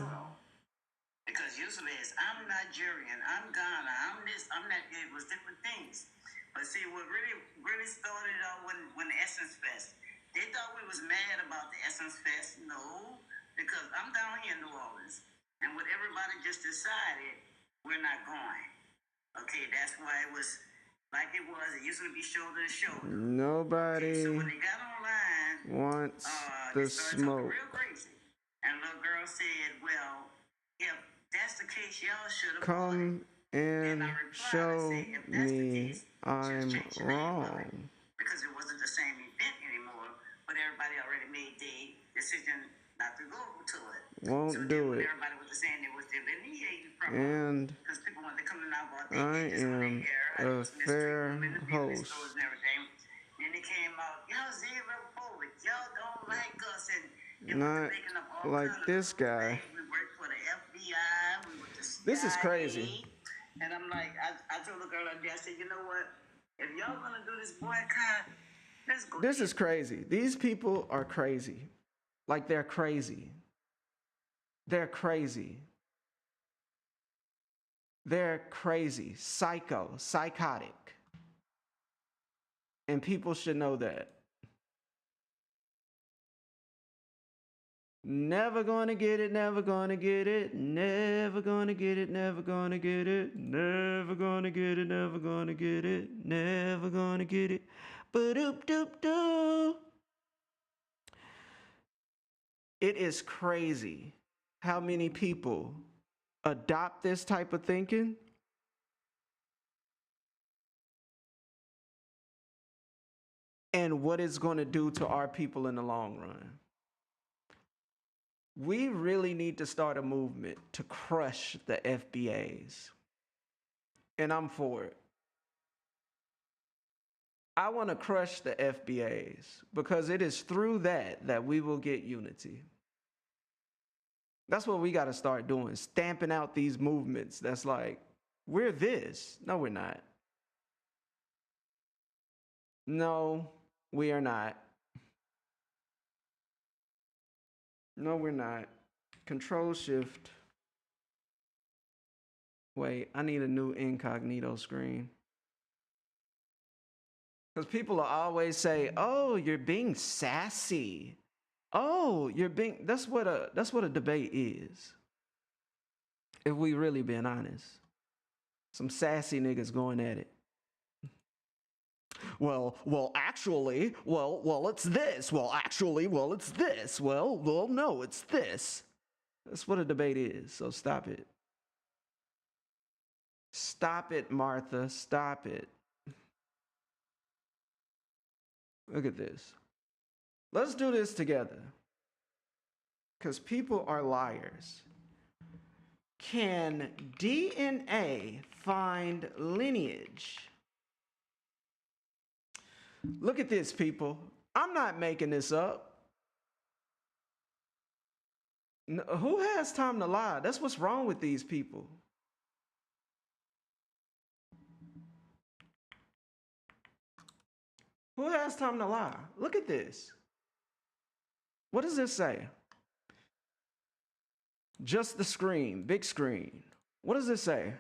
Because usually it's, I'm Nigerian, I'm Ghana, I'm this, I'm that. It was different things. But see, what really started out when the Essence Fest, they thought we was mad about the Essence Fest. No, because I'm down here in New Orleans, and what everybody just decided, we're not going. Okay, that's why it was like it was. It used to be shoulder to shoulder. Nobody So when they got online, wants they the started talking smoke. real crazy. And a little girl said, well, if that's the case, y'all should have come and show me I'm wrong. because it wasn't the same event anymore, but everybody already made the decision not to go to it. Won't do it. Everybody was saying it was delineated from And because people wanted to come in and out. I am a fair host. And everything. Then it came out, y'all zero forward, y'all don't like us, and it not was making up all like kinds this guy. We worked for the FBI, we were the CIA. This is crazy. And I'm like, I told the girl out there, I said, you know what? If y'all gonna do this boycott, let's go. This is crazy. These people are crazy. Like they're crazy. They're crazy. They're crazy, psycho, psychotic. And people should know that. Never gonna get it, never gonna get it, never gonna get it, never gonna get it, never gonna get it, never gonna get it, never gonna get it. Ba-doop doop doo. It is crazy how many people adopt this type of thinking and what it's going to do to our people in the long run. We really need to start a movement to crush the FBAs. And I'm for it. I want to crush the FBAs because it is through that we will get unity. That's what we got to start doing, stamping out these movements that's like, we're this. No, we're not. No, we are not. No, we're not. Control Shift. Wait, I need a new incognito screen. Because people will always say, oh, you're being sassy. Oh, you're being, that's what a debate is. If we really been honest. Some sassy niggas going at it. Well, actually, it's this. Well, actually, it's this. Well, no, it's this. That's what a debate is, so stop it. Stop it, Martha, stop it. Look at this. Let's do this together. Because people are liars. Can DNA find lineage? Look at this, people. I'm not making this up. No, who has time to lie? That's what's wrong with these people. Who has time to lie? Look at this. What does this say? Just the screen, big screen. What does this say?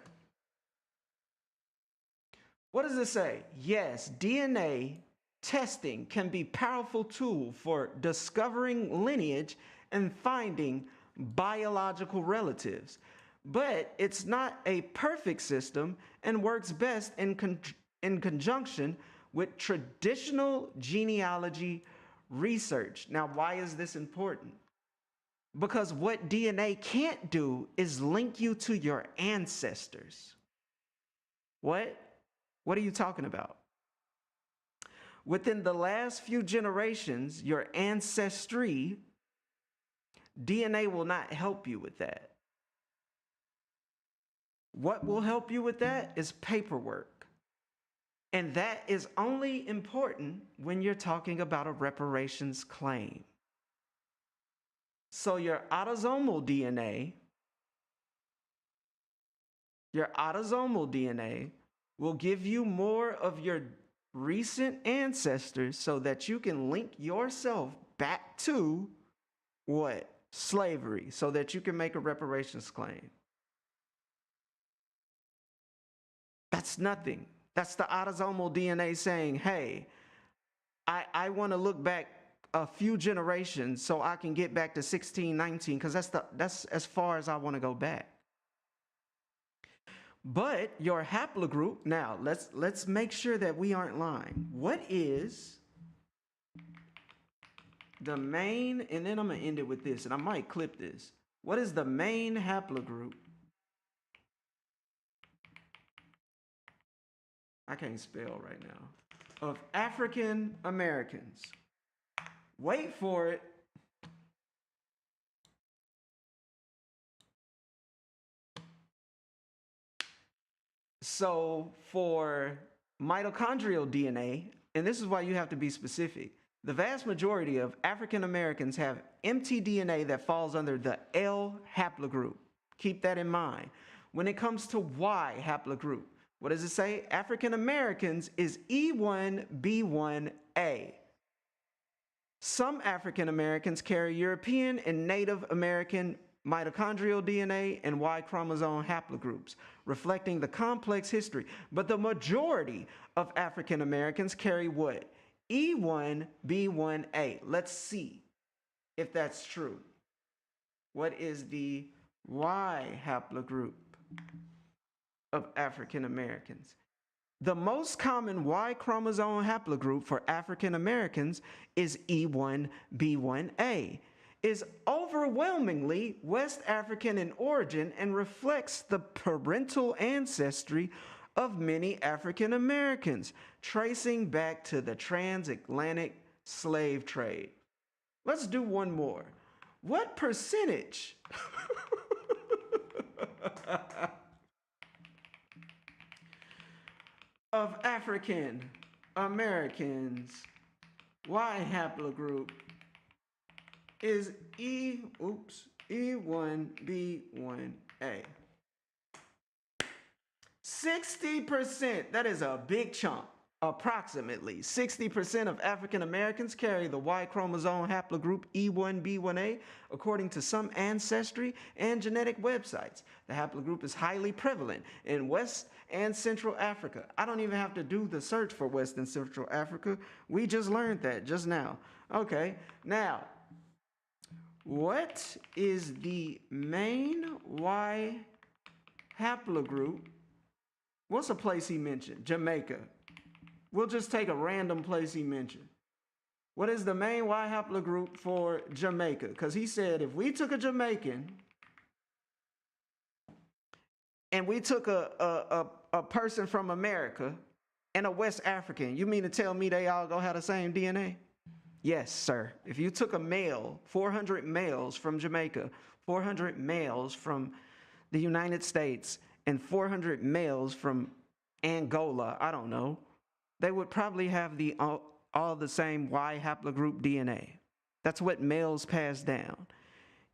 What does it say? Yes, DNA testing can be a powerful tool for discovering lineage and finding biological relatives, but it's not a perfect system and works best in conjunction with traditional genealogy research. Now, why is this important? Because what DNA can't do is link you to your ancestors. What? What are you talking about? Within the last few generations, your ancestry, DNA will not help you with that. What will help you with that is paperwork. And that is only important when you're talking about a reparations claim. So your autosomal DNA will give you more of your recent ancestors so that you can link yourself back to what? Slavery, so that you can make a reparations claim. That's nothing. That's the autosomal DNA saying, hey, I want to look back a few generations so I can get back to 1619, because that's as far as I want to go back. But your haplogroup, now let's make sure that we aren't lying. What is the main, and then I'm going to end it with this, and I might clip this. What is the main haplogroup I can't spell right now, of African Americans. Wait for it. So for mitochondrial DNA, and this is why you have to be specific, the vast majority of African Americans have mtDNA that falls under the L haplogroup. Keep that in mind. When it comes to Y haplogroup, what does it say? African Americans is E1B1A. Some African Americans carry European and Native American mitochondrial DNA and Y chromosome haplogroups, reflecting the complex history. But the majority of African Americans carry what? E1B1A. Let's see if that's true. What is the Y haplogroup of African Americans? The most common Y chromosome haplogroup for African Americans is E1B1A. Is overwhelmingly West African in origin and reflects the parental ancestry of many African Americans, tracing back to the transatlantic slave trade. Let's do one more. What percentage of African Americans Y haplogroup is E1B1A? 60%. That is a big chunk. Approximately 60% of African Americans carry the Y chromosome haplogroup E1B1A, according to some ancestry and genetic websites. The haplogroup is highly prevalent in West and Central Africa. I don't even have to do the search for West and Central Africa. We just learned that just now. Okay, now, what is the main Y haplogroup? What's a place he mentioned? Jamaica. We'll just take a random place he mentioned. What is the main Y haplogroup for Jamaica? Because he said if we took a Jamaican and we took a person from America and a West African, you mean to tell me they all gonna have the same DNA? Yes, sir. If you took a male, 400 males from Jamaica, 400 males from the United States, and 400 males from Angola, I don't know, they would probably have all the same Y haplogroup DNA. That's what males pass down.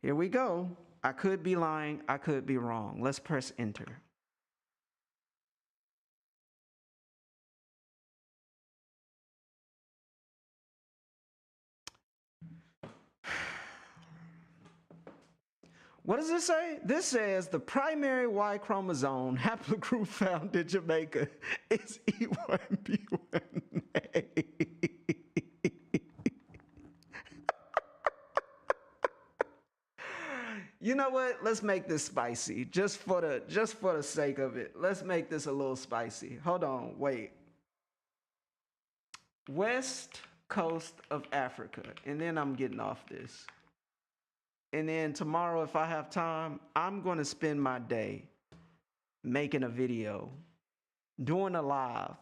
Here we go. I could be lying. I could be wrong. Let's press enter. What does this say? This says the primary Y chromosome haplogroup found in Jamaica is E1B1A. You know what? Let's make this spicy, just for the sake of it. Let's make this a little spicy. Hold on, wait. West coast of Africa, and then I'm getting off this. And then tomorrow, if I have time, I'm going to spend my day making a video, doing a live.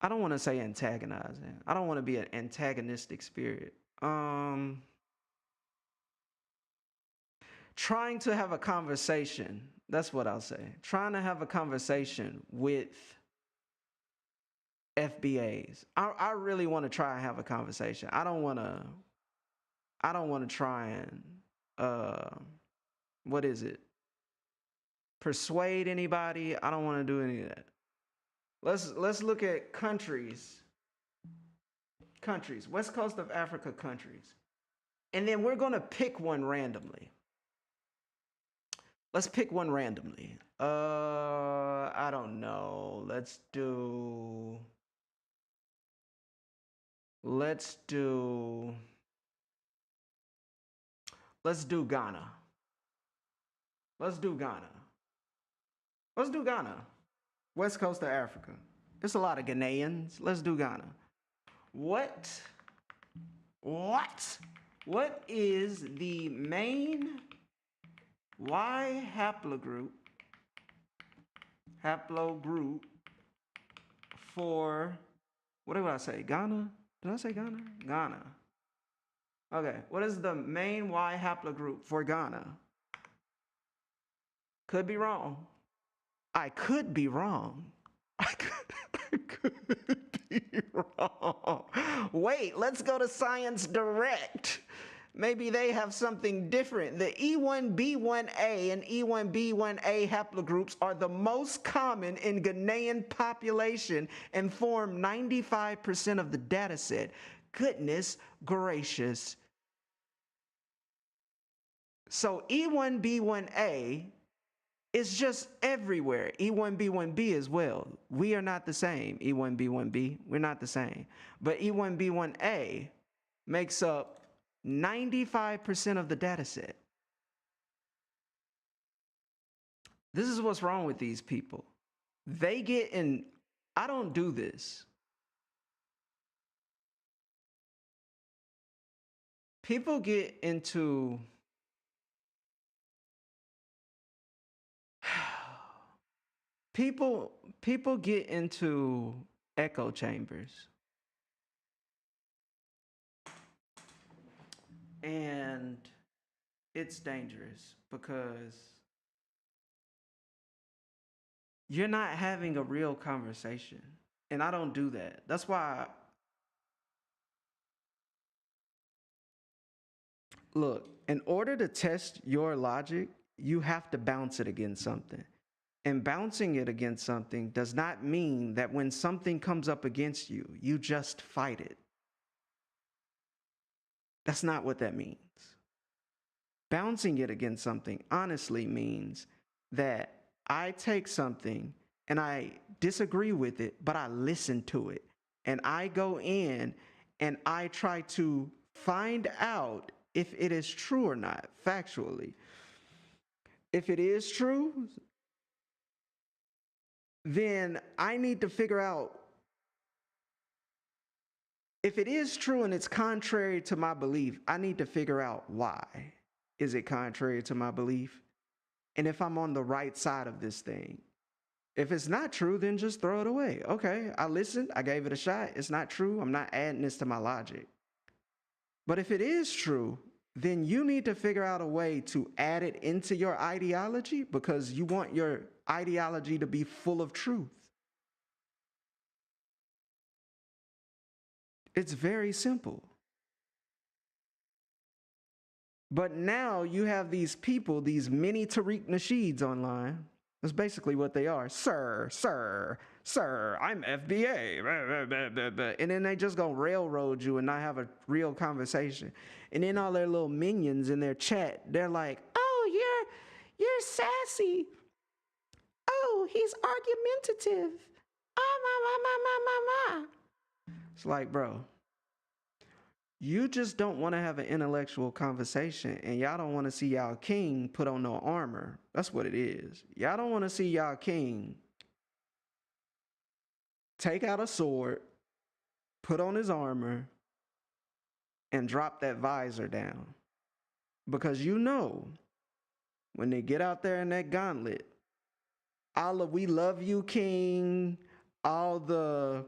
I don't want to say antagonizing. I don't want to be an antagonistic spirit. Trying to have a conversation. That's what I'll say. Trying to have a conversation with FBAs. I really want to try and have a conversation. I don't want to try and, persuade anybody. I don't want to do any of that. Let's look at countries, West Coast of Africa countries. And then we're going to pick one randomly. Let's pick one randomly. I don't know. Let's do Ghana. Let's do Ghana. West Coast of Africa. There's a lot of Ghanaians. Let's do Ghana. What is the main Y haplogroup for, what did I say? Ghana? Did I say Ghana? Ghana. Okay, what is the main Y haplogroup for Ghana? Could be wrong. I could be wrong. I could be wrong. Wait, let's go to Science Direct. Maybe they have something different. The E1B1A and E1B1A haplogroups are the most common in Ghanaian population and form 95% of the data set. Goodness gracious. So E1B1A is just everywhere. E1B1B as well. We are not the same. E1B1B, we're not the same. But E1B1A makes up 95% of the data set. This is what's wrong with these people. They get in, I don't do this. People get into people get into echo chambers. And it's dangerous because you're not having a real conversation. And I don't do that. That's why, look, in order to test your logic, you have to bounce it against something. And bouncing it against something does not mean that when something comes up against you, you just fight it. That's not what that means. Bouncing it against something honestly means that I take something and I disagree with it, but I listen to it. And I go in and I try to find out if it is true or not, factually. If it is true, then I need to figure out if it is true and it's contrary to my belief. I need to figure out why. Is it contrary to my belief? And if I'm on the right side of this thing. If it's not true, then just throw it away. Okay, I listened, I gave it a shot. It's not true. I'm not adding this to my logic. But if it is true, then you need to figure out a way to add it into your ideology because you want your ideology to be full of truth. It's very simple. But now you have these people, these mini Tariq Nasheeds online. That's basically what they are. Sir, I'm FBA. And then they just go railroad you and not have a real conversation. And then all their little minions in their chat, they're like, oh, you're sassy. Oh, he's argumentative. Ah, ma. It's like, bro, you just don't want to have an intellectual conversation and y'all don't want to see y'all king put on no armor. That's what it is. Y'all don't want to see y'all king take out a sword, put on his armor, and drop that visor down. Because you know, when they get out there in that gauntlet, all of we love you, king, all the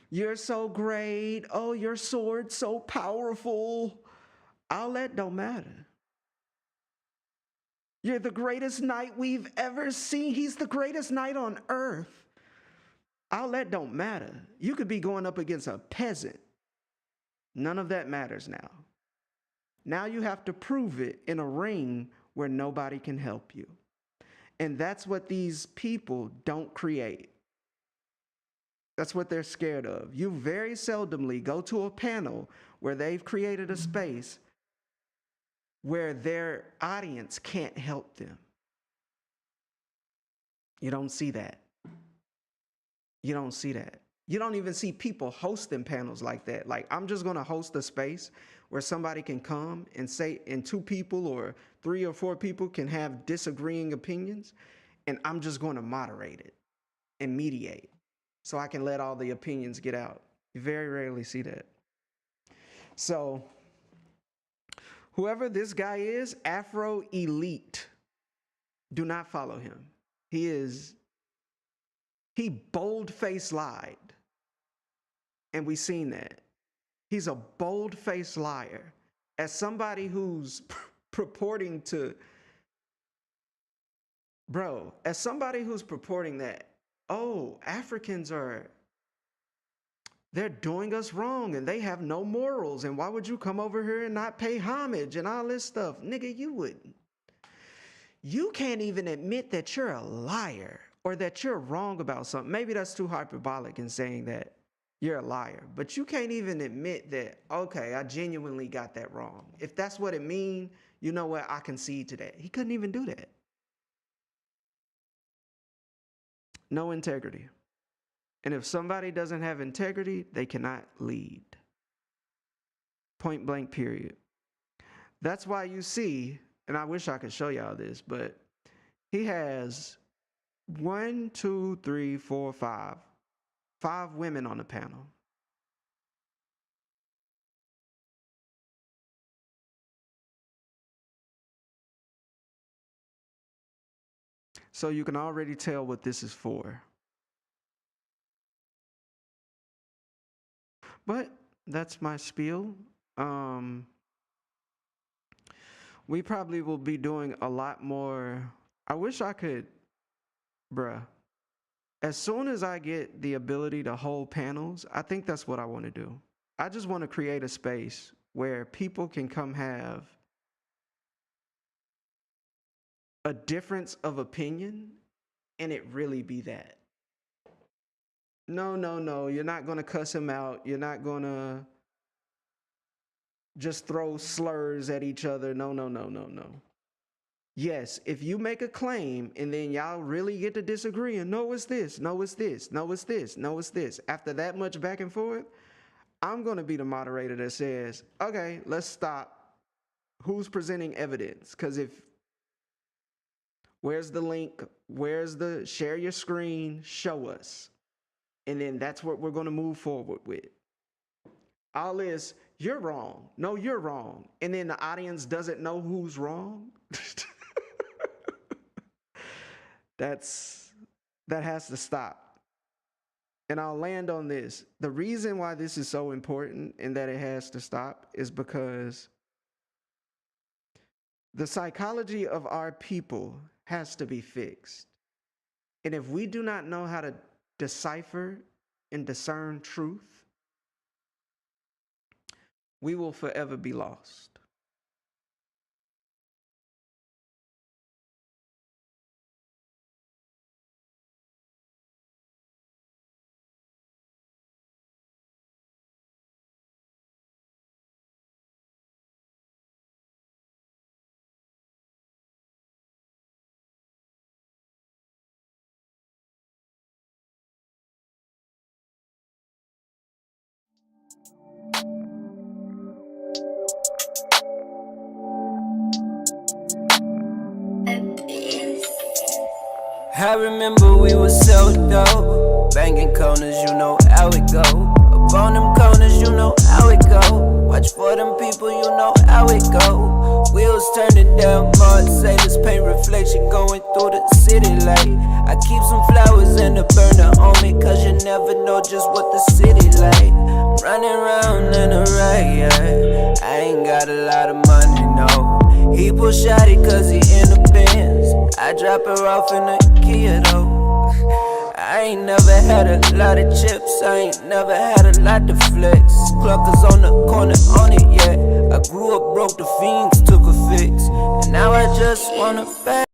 you're so great, oh, your sword's so powerful, all that don't matter. You're the greatest knight we've ever seen. He's the greatest knight on earth. All that don't matter. You could be going up against a peasant. None of that matters now. Now you have to prove it in a ring where nobody can help you. And that's what these people don't create. That's what they're scared of. You very seldomly go to a panel where they've created a space where their audience can't help them. You don't see that. You don't see that. You don't even see people hosting panels like that. Like, I'm just going to host a space where somebody can come and say, and 2 people or 3 or 4 people can have disagreeing opinions, and I'm just going to moderate it and mediate so I can let all the opinions get out. You very rarely see that. So, whoever this guy is, Afro Elite, do not follow him. He bold-faced lied. And we've seen that. He's a bold-faced liar. As somebody who's purporting to, as somebody who's purporting that, oh, Africans they're doing us wrong and they have no morals. And why would you come over here and not pay homage and all this stuff? Nigga, you wouldn't. You can't even admit that you're a liar or that you're wrong about something. Maybe that's too hyperbolic in saying that you're a liar, but you can't even admit that, okay, I genuinely got that wrong. If that's what it means, you know what? I concede to that. He couldn't even do that. No integrity. And if somebody doesn't have integrity, they cannot lead. Point blank, period. That's why you see, and I wish I could show y'all this, but he has 5 women on the panel. So you can already tell what this is for. But that's my spiel. We probably will be doing a lot more. I wish I could, as soon as I get the ability to hold panels, I think that's what I want to do. I just want to create a space where people can come have a difference of opinion and it really be that. No, you're not going to cuss him out. You're not going to just throw slurs at each other. No. Yes, if you make a claim and then y'all really get to disagreeing, no, it's this, no, it's this, no, it's this, no, it's this. After that much back and forth, I'm going to be the moderator that says, okay, let's stop. Who's presenting evidence? Because where's the link? Where's the share your screen? Show us. And then that's what we're going to move forward with. All this, you're wrong. No, you're wrong. And then the audience doesn't know who's wrong. That has to stop. And I'll land on this. The reason why this is so important and that it has to stop is because the psychology of our people has to be fixed. And if we do not know how to decipher and discern truth, we will forever be lost. I remember we were so dope, banging corners, you know how it go. Up on them corners, you know how it go. Watch for them people, you know how it go. Wheels turning down, mud sailors paint reflection going through the city light. I keep some flowers and a burner on me, cause you never know just what the city like. Running around in a riot, I ain't got a lot of money, no. He push shotty cause he in the Benz, I drop her off in a Kia though. I ain't never had a lot of chips, I ain't never had a lot to flex. Cluckers on the corner on it, yeah. I grew up broke, the fiends took a fix, and now I just wanna back.